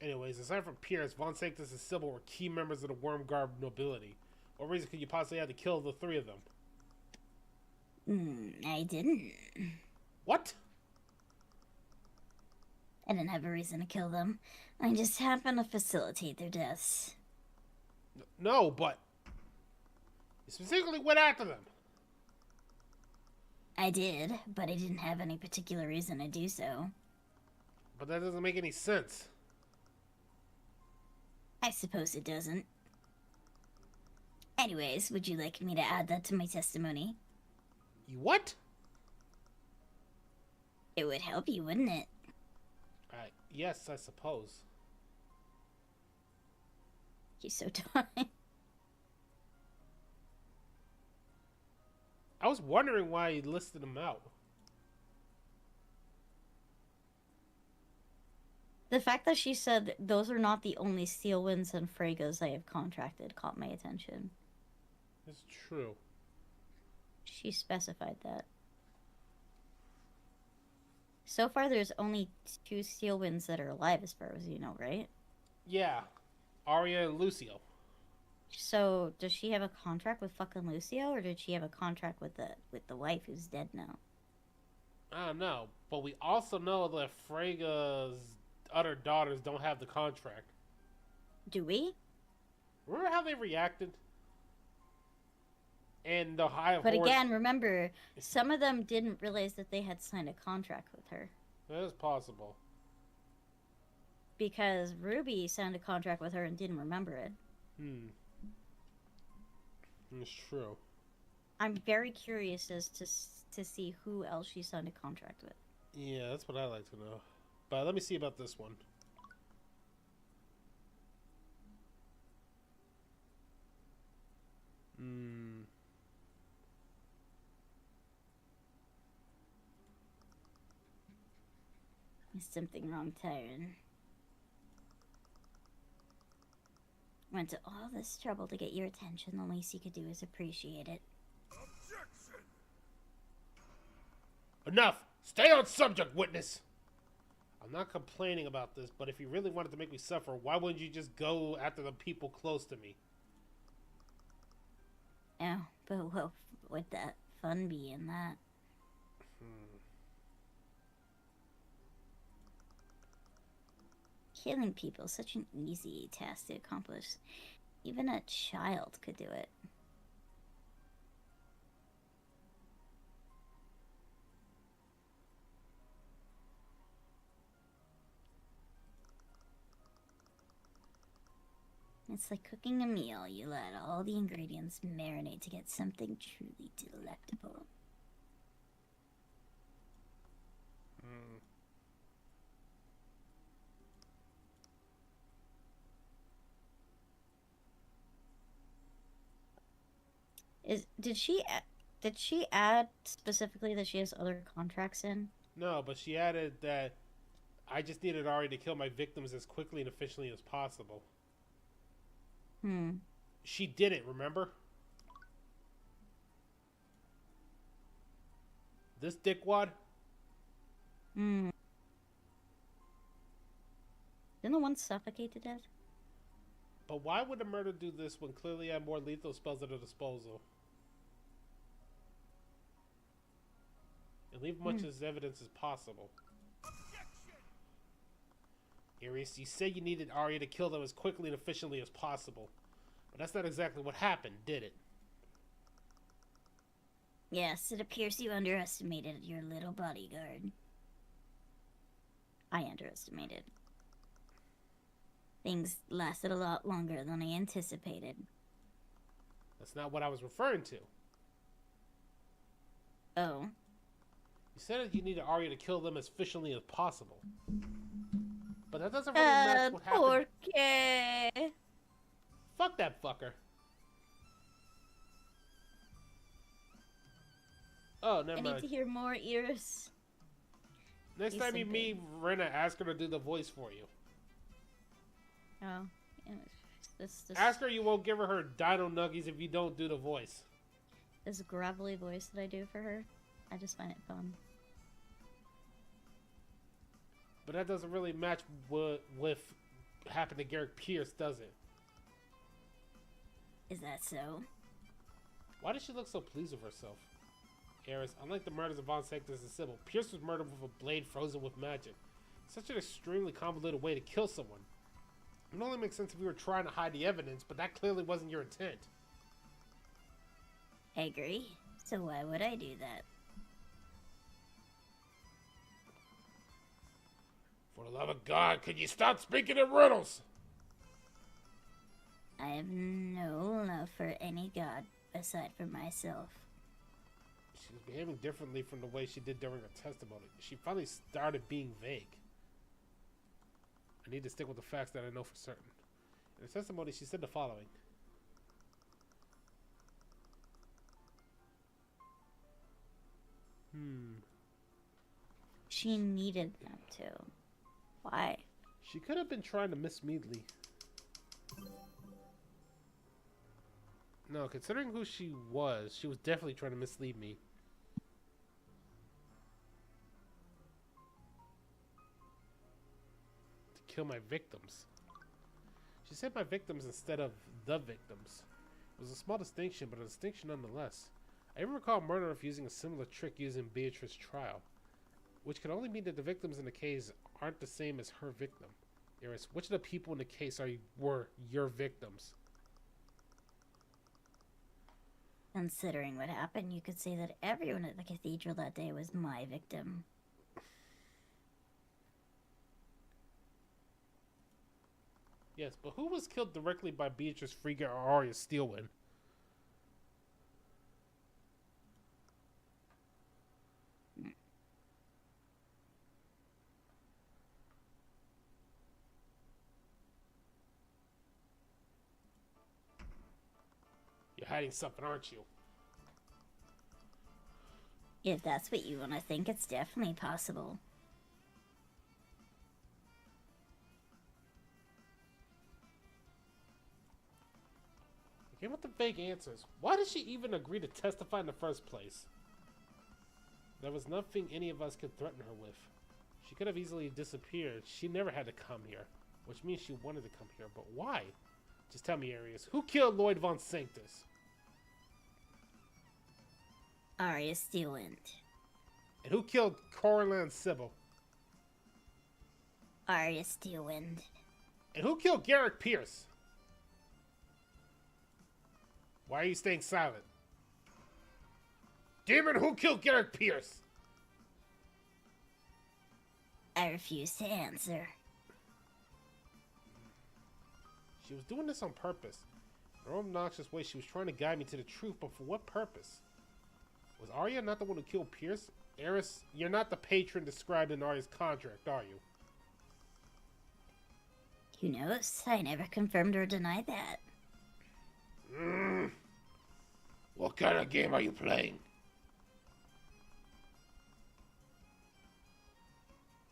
Anyways, aside from Pierce, Von Sanctus and Sybil were key members of the Wormgarb nobility. What reason could you possibly have to kill the three of them? I didn't. What? I didn't have a reason to kill them. I just happened to facilitate their deaths. No, but you specifically went after them. I did, but I didn't have any particular reason to do so. But that doesn't make any sense. I suppose it doesn't. Anyways, would you like me to add that to my testimony? You what? It would help you, wouldn't it? Yes, I suppose. You're so dumb. I was wondering why he listed them out. The fact that she said those are not the only Steelwinds and Freygas I have contracted caught my attention. It's true. She specified that. So far, there's only 2 Steelwinds that are alive, as far as you know, right? Yeah. Arya and Lucio. So, does she have a contract with fucking Lucio, or did she have a contract with the wife who's dead now? I don't know, but we also know that Freyga's other daughters don't have the contract. Do we? Remember how they reacted? And the High But Horse... again, remember, some of them didn't realize that they had signed a contract with her. That is possible. Because Ruby signed a contract with her and didn't remember it. It's true. I'm very curious as to see who else she signed a contract with. Yeah, that's what I like to know. But let me see about this one. There's something wrong, Tyrion. Went to all this trouble to get your attention. The least you could do is appreciate it. Objection! Enough! Stay on subject, witness! I'm not complaining about this, but if you really wanted to make me suffer, why wouldn't you just go after the people close to me? Oh, but what would that fun be in that? Killing people, such an easy task to accomplish. Even a child could do it. It's like cooking a meal. You let all the ingredients marinate to get something truly delectable. Did she add specifically that she has other contracts in? No, but she added that I just needed Ari to kill my victims as quickly and efficiently as possible. She didn't, remember? This dickwad? Didn't the one suffocate to death? But why would a murder do this when clearly I have more lethal spells at her disposal? And leave much as evidence as possible. Iris, you said you needed Arya to kill them as quickly and efficiently as possible. But that's not exactly what happened, did it? Yes, it appears you underestimated your little bodyguard. I underestimated. Things lasted a lot longer than I anticipated. That's not what I was referring to. Oh. You said that you needed Arya to kill them as efficiently as possible. But that doesn't really match what happened. Porque? Fuck that fucker. Oh, never I mind. need to hear more, Iris. Next time you meet Rena, ask her to do the voice for you. Oh. Yeah, this Ask her you won't give her dino nuggies if you don't do the voice. this gravelly voice that I do for her. I just find it fun. But that doesn't really match with happened to Garrick Pierce, does it? Is that so? Why does she look so pleased with herself? Eris, unlike the murders of Von Sanctus and Sybil, Pierce was murdered with a blade frozen with magic. Such an extremely convoluted way to kill someone. It would only make sense if you were trying to hide the evidence, but that clearly wasn't your intent. I agree. So why would I do that? For the love of God, could you stop speaking in riddles? I have no love for any god aside from myself. She was behaving differently from the way she did during her testimony. She finally started being vague. I need to stick with the facts that I know for certain. In her testimony, she said the following. She needed them to. Why? She could have been trying to mislead Lee. No, considering who she was definitely trying to mislead me. To kill my victims. She said my victims instead of the victims. It was a small distinction, but a distinction nonetheless. I even recall murder of using a similar trick used in Beatrice's trial, which could only mean that the victims in the case aren't the same as her victim. Eris, which of the people in the case were your victims? Considering what happened, you could say that everyone at the cathedral that day was my victim. Yes, but who was killed directly by Beatrice Frigga or Arya Steelwind? You're hiding something, aren't you? If that's what you want to think, it's definitely possible. Again with the vague answers. Why did she even agree to testify in the first place? There was nothing any of us could threaten her with. She could have easily disappeared. She never had to come here, which means she wanted to come here. But why? Just tell me, Arius. Who killed Lloyd Von Sanctus? Arya Steelwind. And who killed Coraline Sybil? Arya Steelwind. And who killed Garrick Pierce? Why are you staying silent? Demon, who killed Garrick Pierce? I refuse to answer. She was doing this on purpose. In her own obnoxious way, she was trying to guide me to the truth, but for what purpose? Was Arya not the one who killed Pierce? Eris, you're not the patron described in Arya's contract, are you? Who knows? I never confirmed or denied that. What kind of game are you playing?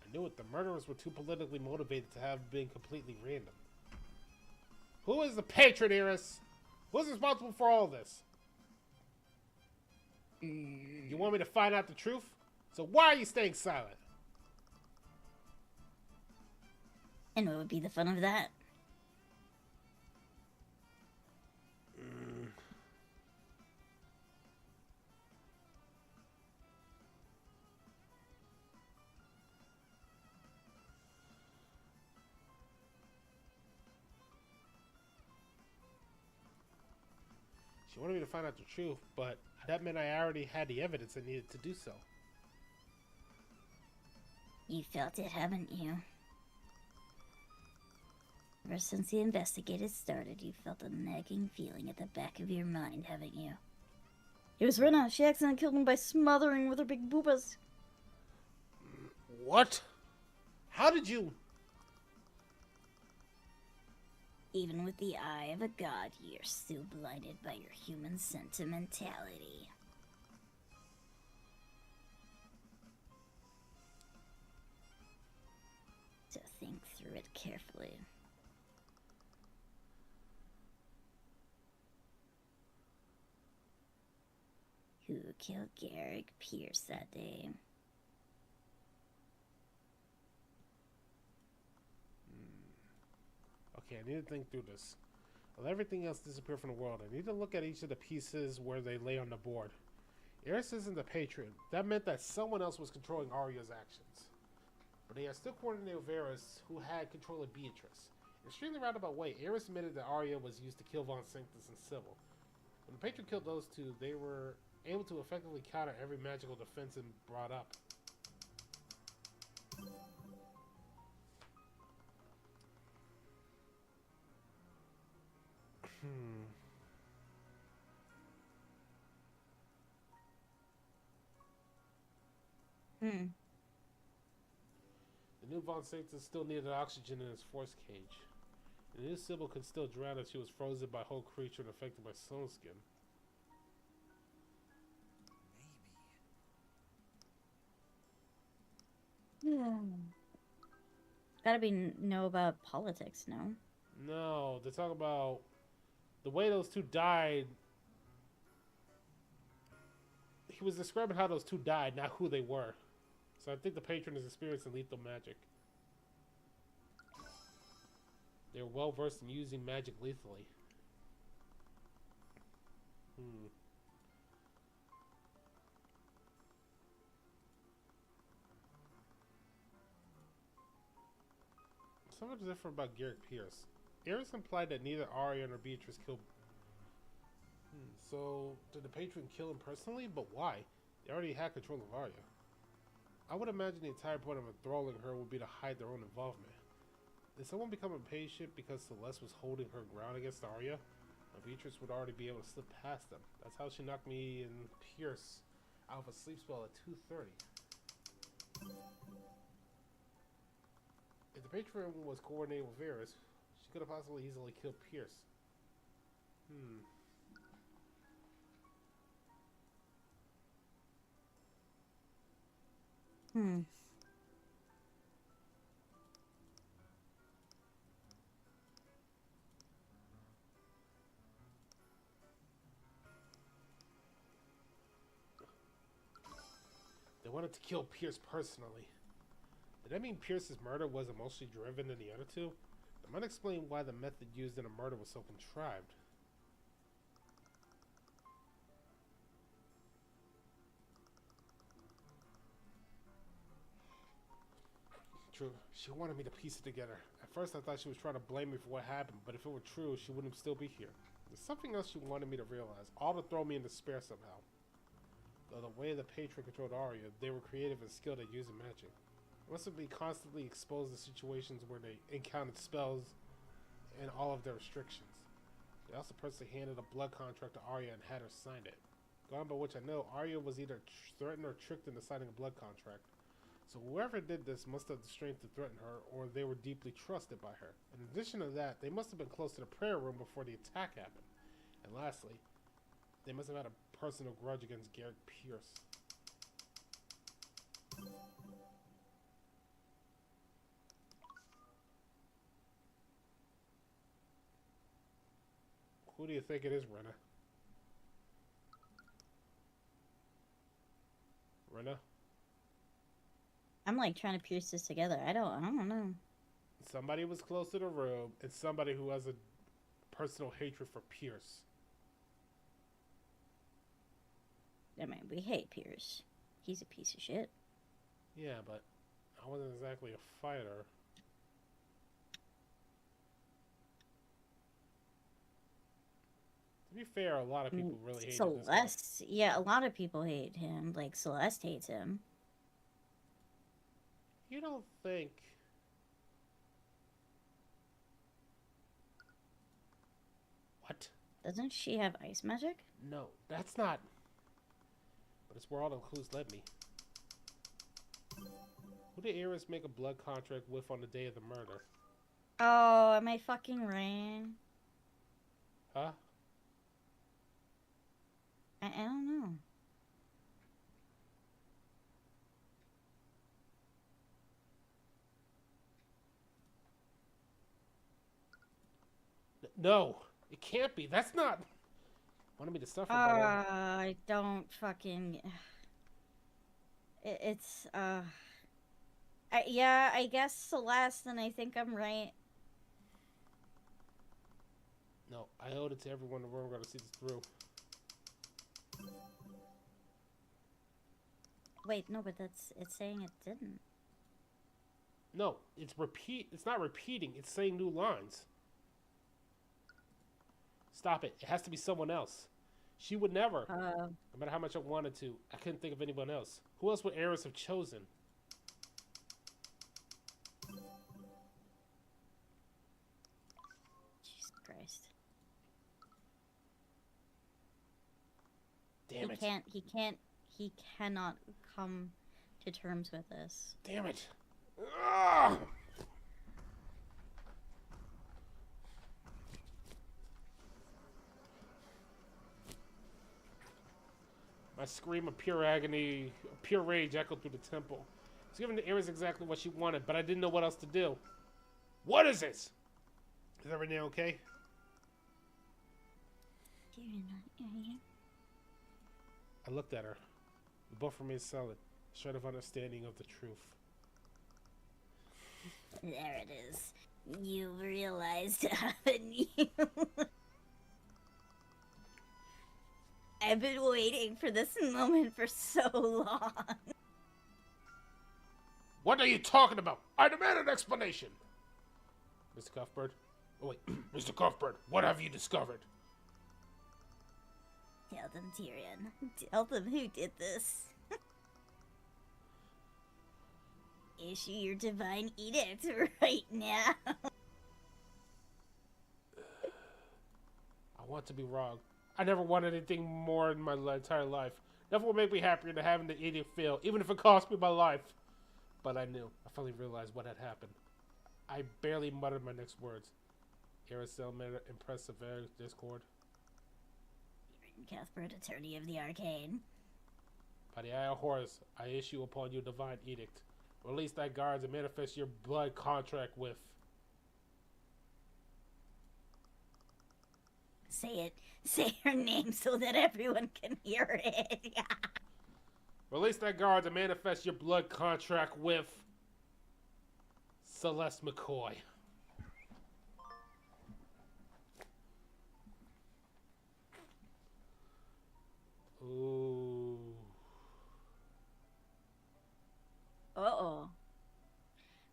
I knew it. The murderers were too politically motivated to have been completely random. Who is the patron, Eris? Who's responsible for all this? You want me to find out the truth? So why are you staying silent? And what would be the fun of that? She wanted me to find out the truth, but that meant I already had the evidence I needed to do so. You felt it, haven't you? Ever since the investigators started, you felt a nagging feeling at the back of your mind, haven't you? It was Rena. She accidentally killed me by smothering with her big boobas. What? How did you... Even with the eye of a god, you're still blinded by your human sentimentality. So think through it carefully. kill Garrick Pierce that day? Okay, I need to think through this. Let everything else disappear from the world. I need to look at each of the pieces where they lay on the board. Eris isn't the patron. That meant that someone else was controlling Arya's actions. But they are still coordinated with Eris, who had control of Beatrice. In an extremely roundabout way, Eris admitted that Arya was used to kill Von Sanctus and Sybil. When the patron killed those two, they were able to effectively counter every magical defense and brought up. Hmm. The new Von Sanctus still needed oxygen in his force cage. And the new Sybil could still drown if she was frozen by whole creature and affected by stone skin. Gotta know about politics, no? No, they talk about the way those two died. He was describing how those two died, not who they were. So I think the patron is experiencing lethal magic. They're well versed in using magic lethally. Something different about Garrick Pierce. Eris implied that neither Arya nor Beatrice killed. So, did the patron kill him personally? But why? They already had control of Arya. I would imagine the entire point of enthralling her would be to hide their own involvement. Did someone become impatient because Celeste was holding her ground against Arya? Beatrice would already be able to slip past them. That's how she knocked me and Pierce out of a sleep spell at 2:30. If the patron was coordinated with Varys, she could have possibly easily killed Pierce. They wanted to kill Pierce personally. Did that mean Pierce's murder was emotionally driven than the other two? That might explain why the method used in a murder was so contrived. True, she wanted me to piece it together. At first I thought she was trying to blame me for what happened, but if it were true, she wouldn't still be here. There's something else she wanted me to realize, all to throw me in despair somehow. Though the way the patron controlled Arya, they were creative and skilled at using magic. They must have been constantly exposed to situations where they encountered spells and all of their restrictions. They also personally handed a blood contract to Arya and had her sign it. Going by which I know, Arya was either threatened or tricked into signing a blood contract. So whoever did this must have the strength to threaten her, or they were deeply trusted by her. In addition to that, they must have been close to the prayer room before the attack happened. And lastly, they must have had a personal grudge against Garrick Pierce. Who do you think it is, Renna? Renna? I'm like trying to piece this together. I don't know. Somebody was close to the room, and somebody who has a personal hatred for Pierce. I mean, we hate Pierce. He's a piece of shit. Yeah, but I wasn't exactly a fighter. To be fair, a lot of people really hate Celeste. Yeah, a lot of people hate him. Like, Celeste hates him. You don't think... What? Doesn't she have ice magic? No, that's not... But it's where all the clues led me. Who did Eris make a blood contract with on the day of the murder? Oh, am I fucking right? Huh? I don't know. No, it can't be. That's not... Wanted me to suffer, but I don't fucking... It's, yeah, I guess Celeste, and I think I'm right. no, I owed it to everyone in the room. We're gonna see this through. Wait, no, but it's saying it didn't. No, it's not repeating. It's saying new lines. Stop it. It has to be someone else. She would never. No matter how much I wanted to, I couldn't think of anyone else. Who else would Eris have chosen? Jesus Christ. Damn it. He cannot come to terms with this. Damn it. Ugh! My scream of pure agony, pure rage echoed through the temple. I was giving the Eris exactly what she wanted, but I didn't know what else to do. What is this? Is everything okay? I looked at her. We both remained silent, short of understanding of the truth. There it is. You realized, haven't you? I've been waiting for this moment for so long. What are you talking about? I demand an explanation! Mr. Cuthbert? Oh wait, Mr. Cuthbert, what have you discovered? Tell them, Tyrion. Tell them who did this. Issue your divine edict right now. I want to be wrong. I never wanted anything more in my entire life. Nothing would make me happier than having the idiot fail, even if it cost me my life. But I knew. I finally realized what had happened. I barely muttered my next words. Aracel made an impressive discord. Cuthbert, attorney of the arcane. By the eye of Horus, I issue upon you a divine edict. Release thy guards and manifest your blood contract with... Say it. Say her name so that everyone can hear it. Release thy guards and manifest your blood contract with... Celeste McCoy. Ooh. Uh-oh.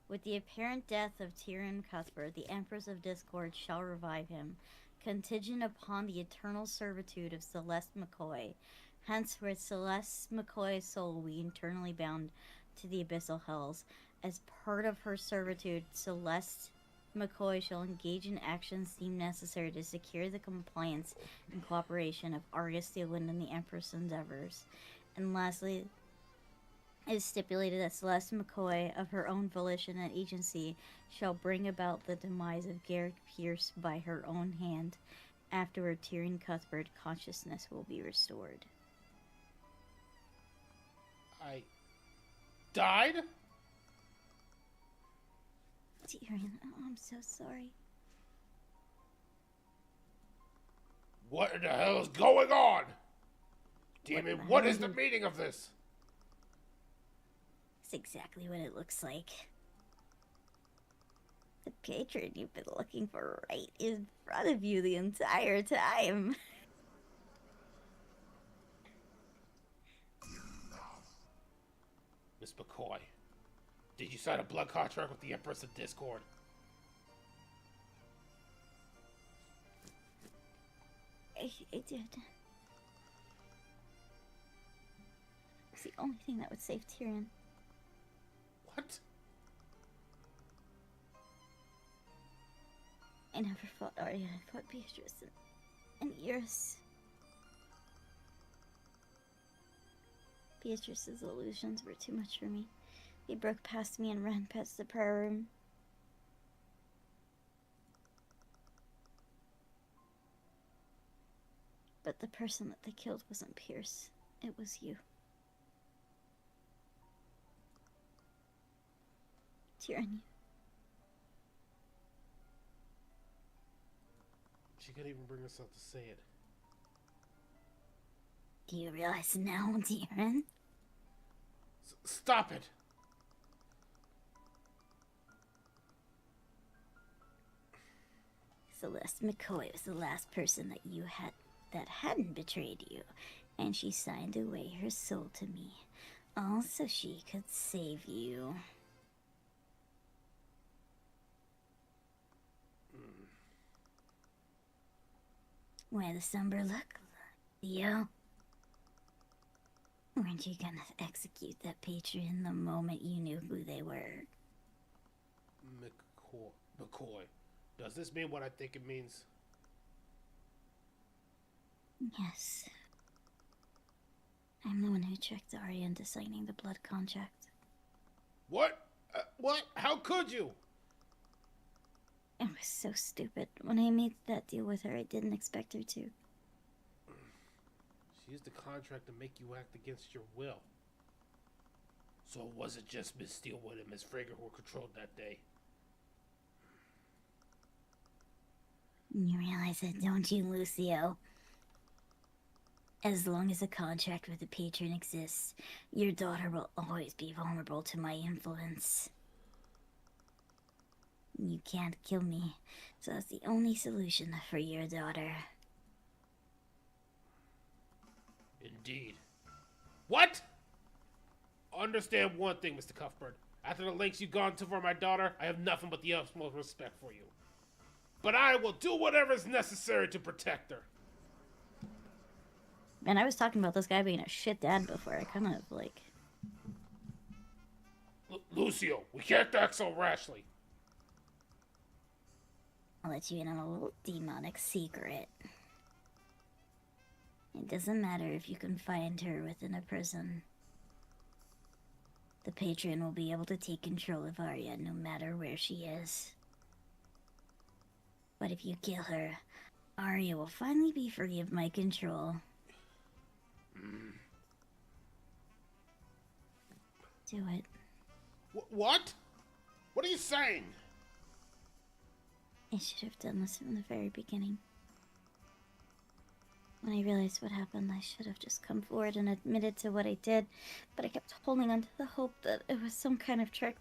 With the apparent death of Tyrion Cuthbert, the Empress of Discord shall revive him, contingent upon the eternal servitude of Celeste McCoy. Henceforth, Celeste McCoy's soul will be eternally bound to the abyssal hells. As part of her servitude, Celeste McCoy shall engage in actions deemed necessary to secure the compliance and cooperation of Argus Steelwind and the Empress endeavors. And lastly, it is stipulated that Celeste McCoy, of her own volition and agency, shall bring about the demise of Garrick Pierce by her own hand. Afterward, Tyrion Cuthbert consciousness will be restored. I died? Tyrion, oh, I'm so sorry. What in the hell is going on? Demon, what is the meaning of this? It's exactly what it looks like. The patron you've been looking for right in front of you the entire time. Miss McCoy, did you sign a blood contract with the Empress of Discord? I did. It's the only thing that would save Tyrion. What? I never fought Arya. I fought Beatrice and Eris. Beatrice's illusions were too much for me. They broke past me and ran past the prayer room. But the person that they killed wasn't Pierce. It was you. Tyrion. She couldn't even bring herself to say it. Do you realize now, Tyrion? Stop it! Celeste McCoy was the last person that you had that hadn't betrayed you, and she signed away her soul to me, all so she could save you. Why the somber look, Theo? Weren't you gonna execute that patron the moment you knew who they were? McCoy. Does this mean what I think it means? Yes. I'm the one who tricked Arya into signing the blood contract. What? What? How could you? It was so stupid. When I made that deal with her, I didn't expect her to. She used the contract to make you act against your will. So it wasn't just Miss Steelwood and Miss Frager who were controlled that day. You realize it, don't you, Lucio? As long as a contract with the patron exists, your daughter will always be vulnerable to my influence. You can't kill me, so that's the only solution for your daughter. Indeed. What? Understand one thing, Mr. Cuthbert. After the lengths you've gone to for my daughter, I have nothing but the utmost respect for you. But I will do whatever is necessary to protect her. Man, I was talking about this guy being a shit dad before. I kind of, like... Lucio, we can't act so rashly. I'll let you in on a little demonic secret. It doesn't matter if you can find her within a prison. The patron will be able to take control of Arya no matter where she is. But if you kill her, Arya will finally be free of my control. Do it. What? What are you saying? I should have done this from the very beginning. When I realized what happened, I should have just come forward and admitted to what I did, but I kept holding on to the hope that it was some kind of trick.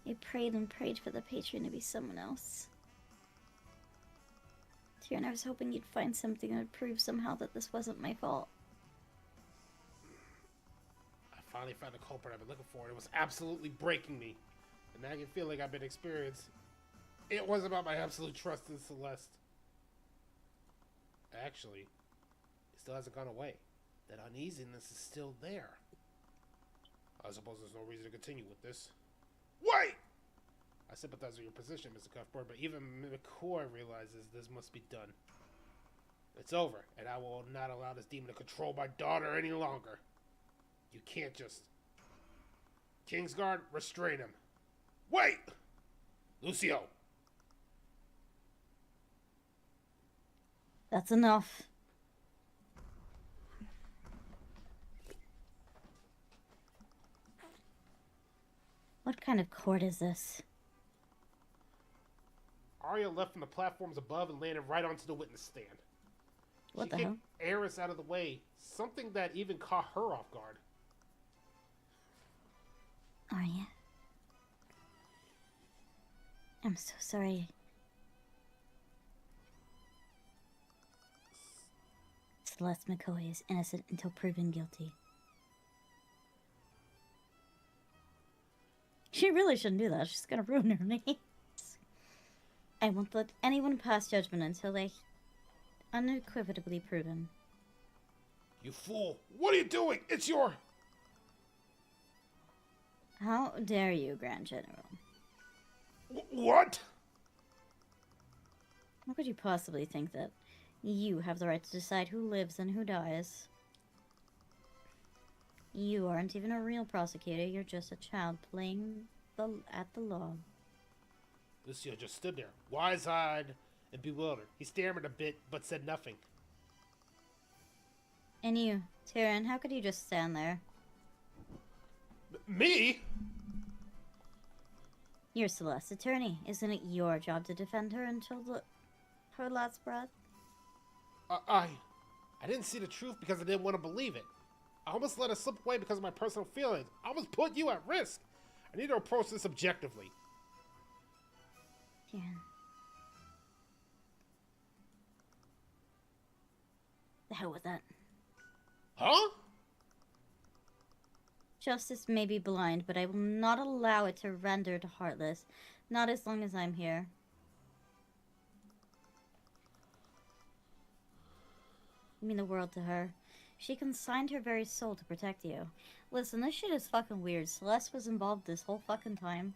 I prayed and prayed for the patron to be someone else. Tyrion, I was hoping you'd find something that would prove somehow that this wasn't my fault. I finally found the culprit I've been looking for. It was absolutely breaking me. And now I can feel like I've been experienced. It was about my absolute trust in Celeste. Actually, it still hasn't gone away. That uneasiness is still there. I suppose there's no reason to continue with this. Wait! I sympathize with your position, Mr. Cuthbert, but even McCoy realizes this must be done. It's over, and I will not allow this demon to control my daughter any longer. You can't just... Kingsguard, restrain him. Wait! Lucio! That's enough. What kind of court is this? Arya left from the platforms above and landed right onto the witness stand. What the She hell? kicked Eris out of the way, something that even caught her off guard. Arya? I'm so sorry. Celeste McCoy is innocent until proven guilty. She really shouldn't do that. She's gonna ruin her name. I won't let anyone pass judgment until they unequivocally proven. You fool! What are you doing? It's your... How dare you, Grand General? What? How could you possibly think that you have the right to decide who lives and who dies? You aren't even a real prosecutor. You're just a child playing at the law. Lucio just stood there, wise-eyed and bewildered. He stammered a bit, but said nothing. And you, Tyrion, how could you just stand there? Me? You're Celeste's attorney. Isn't it your job to defend her until her last breath? I didn't see the truth because I didn't want to believe it. I almost let it slip away because of my personal feelings. I almost put you at risk. I need to approach this objectively. Yeah. The hell with that. Huh? Justice may be blind, but I will not allow it to render to heartless. Not as long as I'm here. You mean the world to her. She consigned her very soul to protect you. Listen, this shit is fucking weird. Celeste was involved this whole fucking time.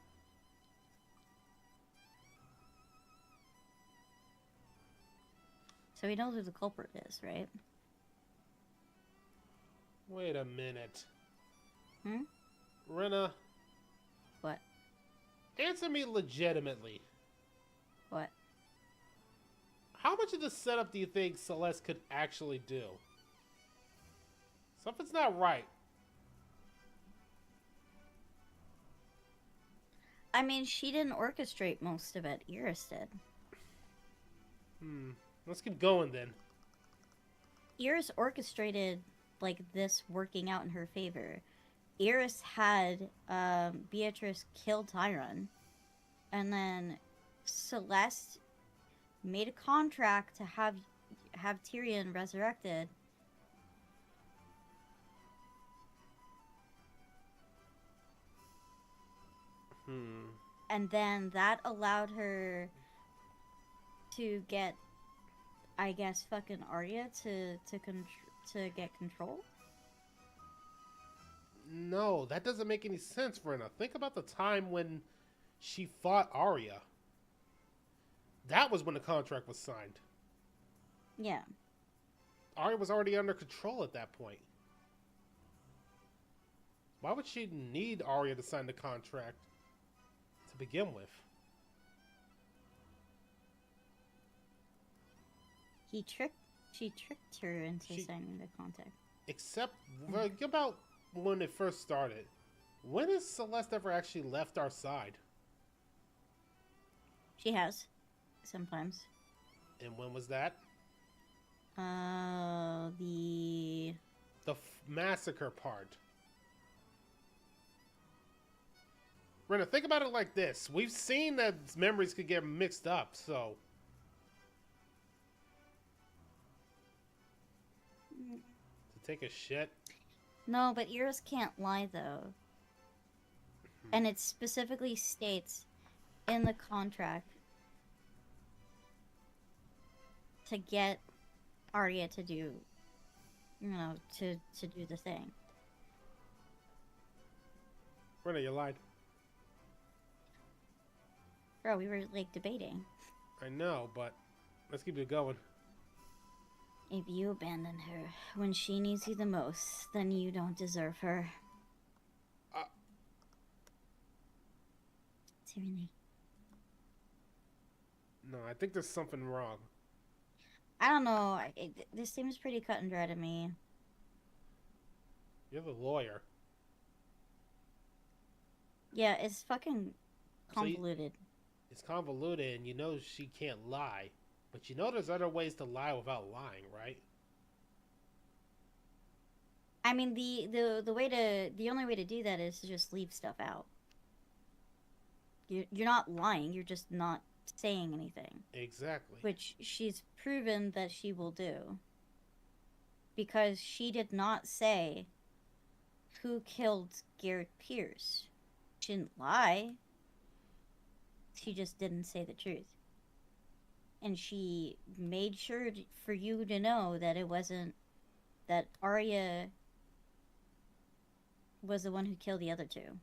So we know who the culprit is, right? Wait a minute. Hmm? Rena. What? Answer me legitimately. What? How much of the setup do you think Celeste could actually do? Something's not right. I mean, she didn't orchestrate most of it. Iris did. Let's keep going then. Iris orchestrated, like, this working out in her favor. Iris had Beatrice kill Tyrion. And then Celeste made a contract to have Tyrion resurrected. And then that allowed her to get, I guess, fucking Arya to get control. No, that doesn't make any sense, Rena. Think about the time when she fought Arya. That was when the contract was signed. Yeah. Arya was already under control at that point. Why would she need Arya to sign the contract to begin with? She tricked her into signing the contract. Except, about when it first started. When has Celeste ever actually left our side? She has. Sometimes. And when was that? The massacre part. Rena, think about it like this. We've seen that memories could get mixed up, so... To take a shit? No, but Iris can't lie, though. And it specifically states in the contract to get Arya to do, to do the thing. Rena, you lied. Bro, we were, like, debating. I know, but let's keep it going. If you abandon her when she needs you the most, then you don't deserve her. Tyranny. No, I think there's something wrong. I don't know. This seems pretty cut and dry to me. You're the lawyer. Yeah, it's fucking convoluted. It's convoluted, and you know she can't lie. But you know there's other ways to lie without lying, right? I mean, the only way to do that is to just leave stuff out. You're not lying, you're just not saying anything. Exactly. Which she's proven that she will do. Because she did not say who killed Garrett Pierce. She didn't lie. She just didn't say the truth. And she made sure for you to know that it wasn't... that Arya was the one who killed the other two.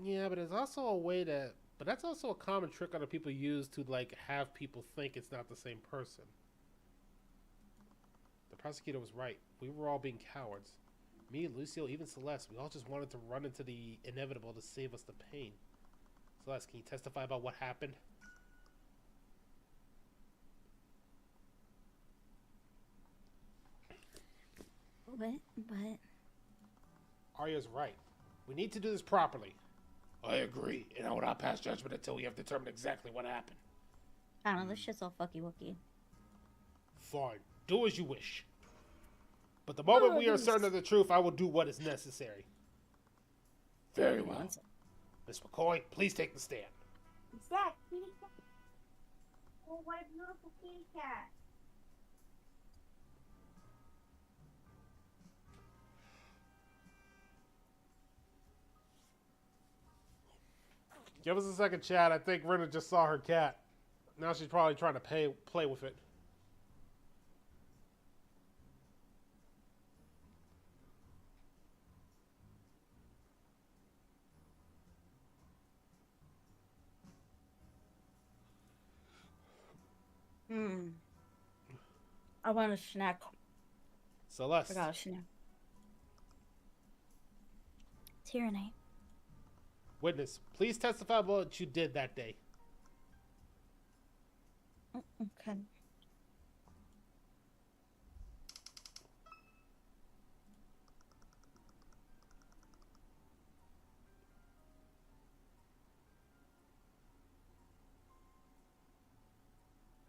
Yeah, but it's also a way to... But that's also a common trick other people use to, like, have people think it's not the same person. The prosecutor was right. We were all being cowards. Me, Lucio, even Celeste, we all just wanted to run into the inevitable to save us the pain. Celeste, can you testify about what happened? What? Arya's right. We need to do this properly. I agree, and I will not pass judgment until we have determined exactly what happened. I don't know, this shit's all fucky-wucky. Fine. Do as you wish. But the moment we are certain of the truth, I will do what is necessary. Very well. Miss McCoy, please take the stand. Is that kitty cat? Oh, what a beautiful kitty cat. Give us a second, Chad. I think Rena just saw her cat. Now she's probably trying to play with it. I want a snack. Celeste. I got a snack. Tyranny. Witness, please testify about what you did that day. Okay.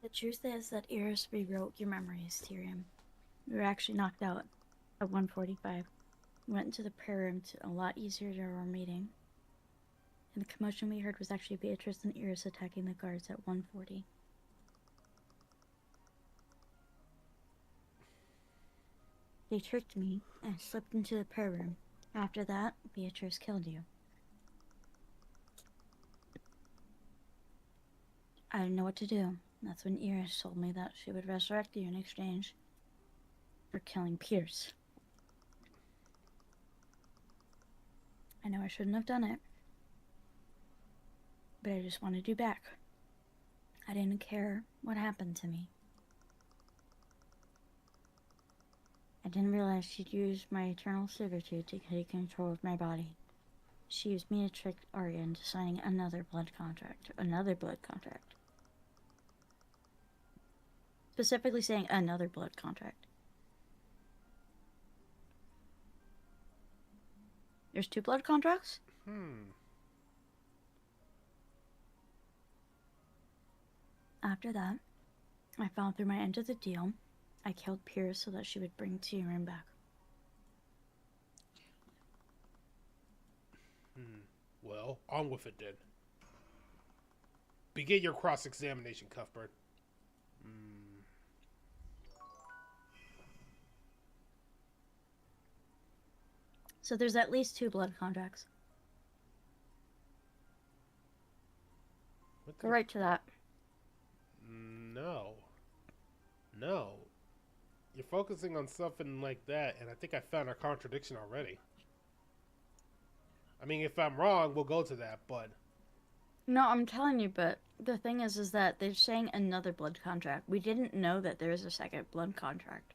The truth is that Iris rewrote your memories, Tyrion. We were actually knocked out at 1:45. Went into the prayer room a lot easier to our meeting. And the commotion we heard was actually Beatrice and Iris attacking the guards at 1:40. They tricked me and slipped into the prayer room. After that, Beatrice killed you. I didn't know what to do. That's when Iris told me that she would resurrect you in exchange for killing Pierce. I know I shouldn't have done it, but I just wanted you back. I didn't care what happened to me. I didn't realize she'd used my eternal servitude to take control of my body. She used me to trick Arya into signing another blood contract. Specifically saying another blood contract. There's 2 blood contracts? After that, I found through my end of the deal, I killed Pierce so that she would bring Tyrion back. Well, on with it then. Begin your cross-examination, Cuthbert. So there's at least 2 blood contracts. Go right to that. No. You're focusing on something like that, and I think I found our contradiction already. I mean, if I'm wrong, we'll go to that, but... No, I'm telling you, but the thing is that they're saying another blood contract. We didn't know that there was a second blood contract.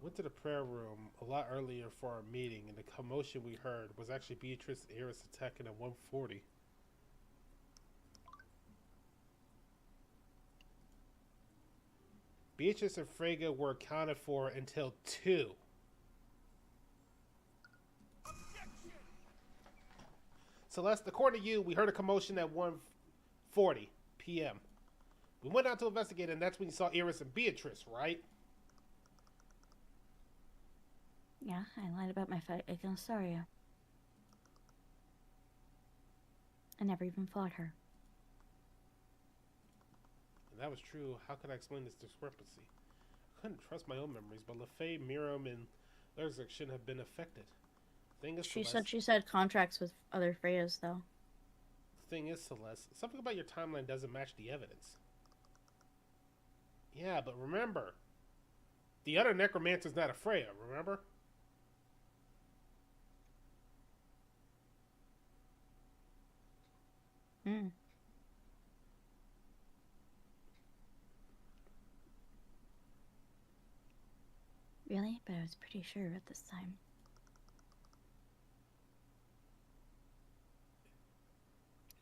Went to the prayer room a lot earlier for our meeting, and the commotion we heard was actually Beatrice and Iris attacking at 1:40. Beatrice and Freyga were accounted for until 2. Celeste, according to you, we heard a commotion at 1:40 p.m. We went out to investigate, and that's when you saw Iris and Beatrice, right? Yeah, I lied about my fight against Arya. I never even fought her. If that was true, how could I explain this discrepancy? I couldn't trust my own memories, but LaFay, Miram, and Lerzik shouldn't have been affected. Thing is, She said contracts with other Freyas, though. The thing is, Celeste, something about your timeline doesn't match the evidence. Yeah, but remember, the other necromancer's not a Freya, remember? Really? But I was pretty sure at this time.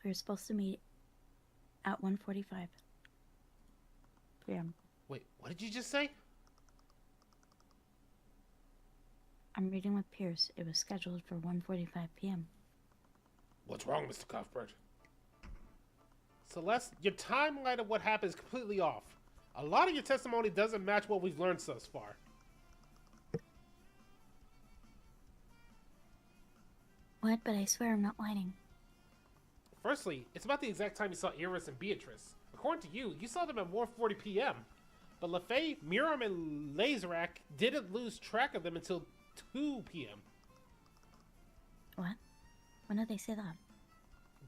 We were supposed to meet at 1:45 p.m. Wait, what did you just say? I'm meeting with Pierce. It was scheduled for 1:45 p.m. What's wrong, Mr. Cuthbert? Celeste, your timeline of what happened is completely off. A lot of your testimony doesn't match what we've learned thus far. What? But I swear I'm not whining. Firstly, it's about the exact time you saw Iris and Beatrice. According to you, you saw them at 1:40 p.m. But LaFay, Miriam, and Lazarak didn't lose track of them until 2 p.m. What? When did they say that?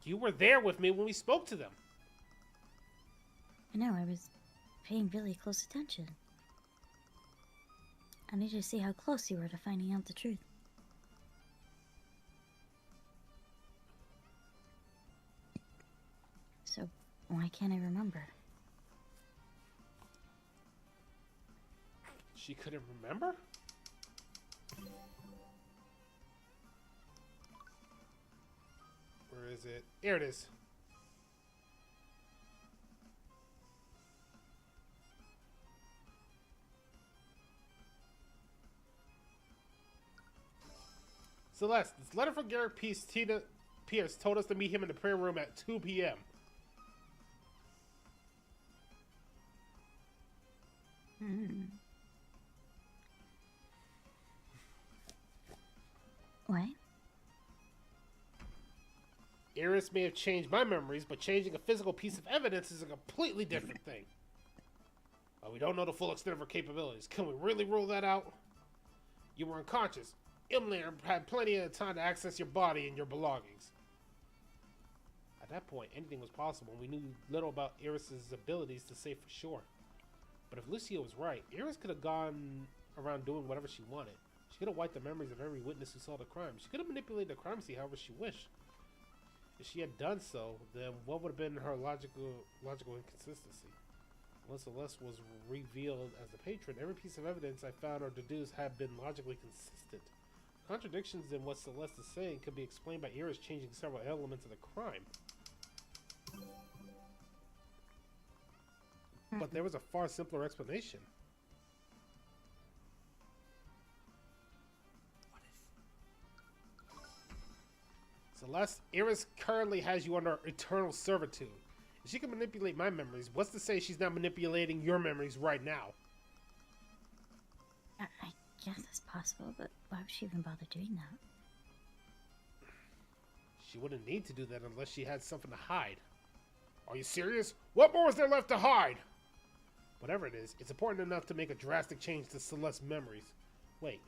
You were there with me when we spoke to them. I know, I was paying really close attention. I need to see how close you were to finding out the truth. So, why can't I remember? She couldn't remember? Where is it? Here it is. Celeste, this letter from Garrett Pierce told us to meet him in the prayer room at 2 p.m. What? Iris may have changed my memories, but changing a physical piece of evidence is a completely different thing. We don't know the full extent of her capabilities. Can we really rule that out? You were unconscious. Imler had plenty of time to access your body and your belongings. At that point, anything was possible. We knew little about Iris's abilities to say for sure. But if Lucia was right, Iris could have gone around doing whatever she wanted. She could have wiped the memories of every witness who saw the crime. She could have manipulated the crime scene however she wished. If she had done so, then what would have been her logical inconsistency? Once Celeste was revealed as the patron, every piece of evidence I found or deduced had been logically consistent. Contradictions in what Celeste is saying could be explained by Iris changing several elements of the crime. But there was a far simpler explanation. Celeste, Iris currently has you under eternal servitude. If she can manipulate my memories, what's to say she's not manipulating your memories right now? I guess it's possible, but why would she even bother doing that? She wouldn't need to do that unless she had something to hide. Are you serious? What more is there left to hide? Whatever it is, it's important enough to make a drastic change to Celeste's memories. Wait,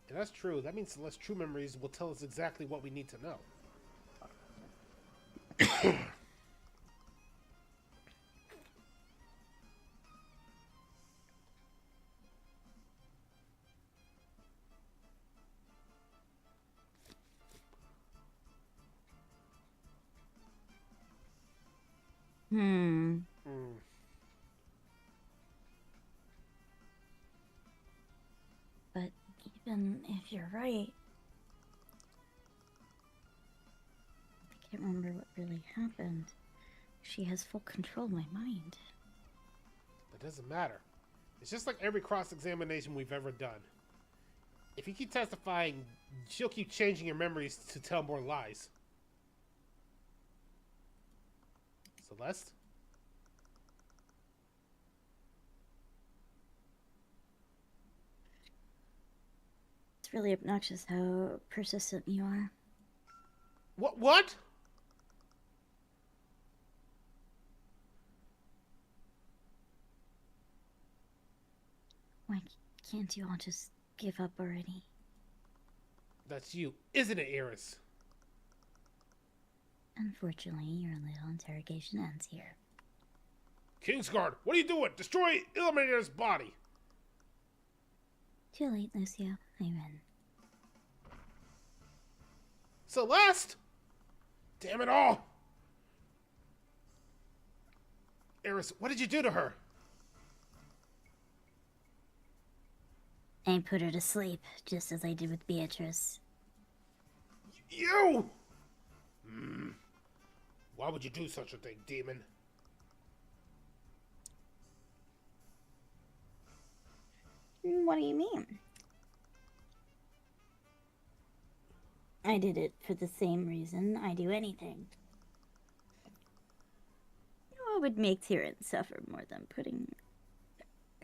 if that's true, that means Celeste's true memories will tell us exactly what we need to know. But even if you're right, I can't remember what really happened. She has full control of my mind. That doesn't matter. It's just like every cross-examination we've ever done. If you keep testifying, she'll keep changing your memories to tell more lies. Celeste? It's really obnoxious how persistent you are. What? Why can't you all just give up already? That's you, isn't it, Iris? Unfortunately, your little interrogation ends here. Kingsguard, what are you doing? Destroy Illuminator's body! Too late, Lucio. I win. Celeste! Damn it all! Iris, what did you do to her? I put her to sleep, just as I did with Beatrice. You! Why would you do such a thing, demon? What do you mean? I did it for the same reason I do anything. What would make Tyrion suffer more than putting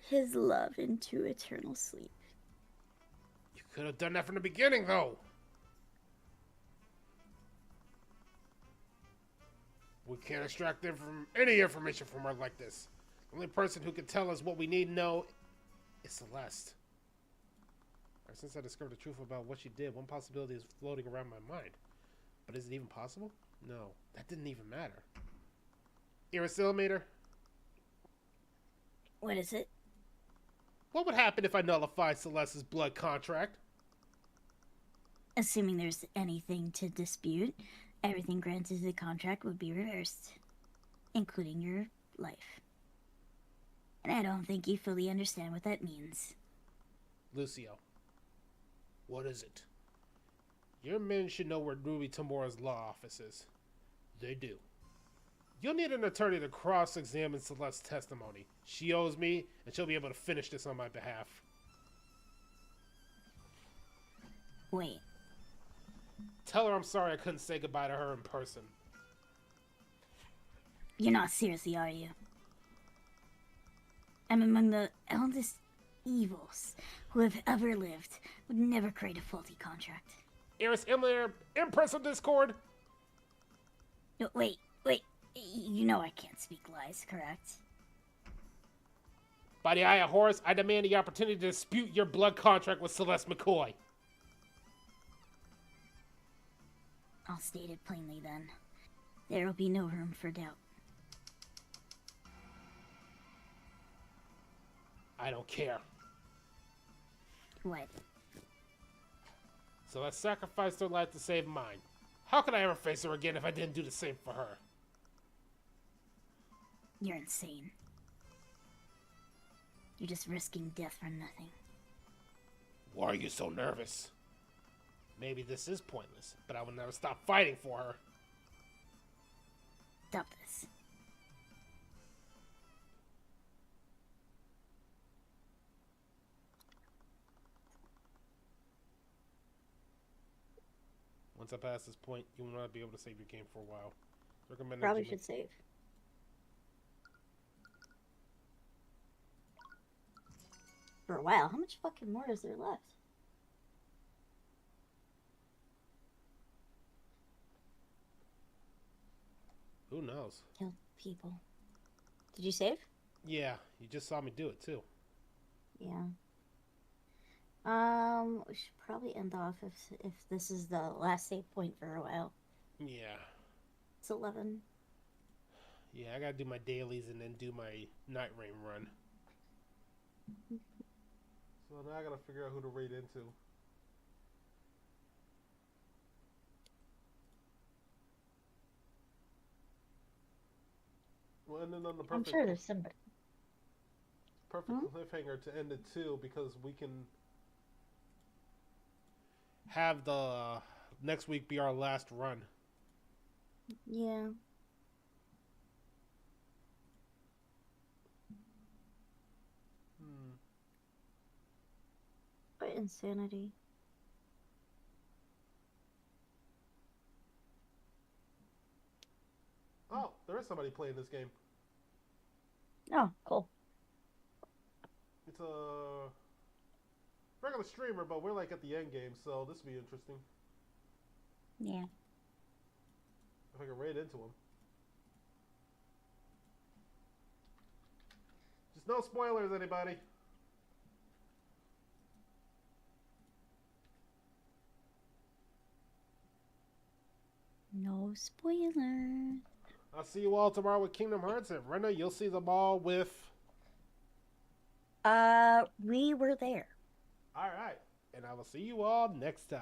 his love into eternal sleep? You could have done that from the beginning, though. We can't extract any information from her like this. The only person who can tell us what we need to know is Celeste. Ever since I discovered the truth about what she did, one possibility is floating around my mind. But is it even possible? No, that didn't even matter. Irresillator? What is it? What would happen if I nullify Celeste's blood contract? Assuming there's anything to dispute, everything granted to the contract would be reversed, including your life. And I don't think you fully understand what that means. Lucio, what is it? Your men should know where Ruby Tamura's law office is. They do. You'll need an attorney to cross-examine Celeste's testimony. She owes me, and she'll be able to finish this on my behalf. Wait. Tell her I'm sorry I couldn't say goodbye to her in person. You're not seriously, are you? I'm among the eldest evils who have ever lived. Would never create a faulty contract. Irresillator, Empress of Discord! No, wait. You know I can't speak lies, correct? By the Eye of Horus, I demand the opportunity to dispute your blood contract with Celeste McCoy. I'll state it plainly then. There will be no room for doubt. I don't care. What? Celeste sacrificed her life to save mine. How could I ever face her again if I didn't do the same for her? You're insane. You're just risking death for nothing. Why are you so nervous? Maybe this is pointless, but I will never stop fighting for her. Stop this. Once I pass this point, you will not be able to save your game for a while. Probably should save. For a while. How much fucking more is there left? Who knows? Kill people. Did you save? Yeah, you just saw me do it too. Yeah. We should probably end off if this is the last save point for a while. Yeah. It's 11. Yeah, I gotta do my dailies and then do my night rain run. So now I gotta figure out who to raid into. We'll end it on the perfect. I'm sure there's somebody. Perfect cliffhanger to end it too, because we can have the next week be our last run. Yeah. What insanity. Oh, there is somebody playing this game. Oh, cool. It's a regular streamer, but we're like at the end game, so this will be interesting. Yeah. If I can raid into him. Just no spoilers, anybody. No spoiler. I'll see you all tomorrow with Kingdom Hearts, and Rena, you'll see them all with... We were there. Alright, and I will see you all next time.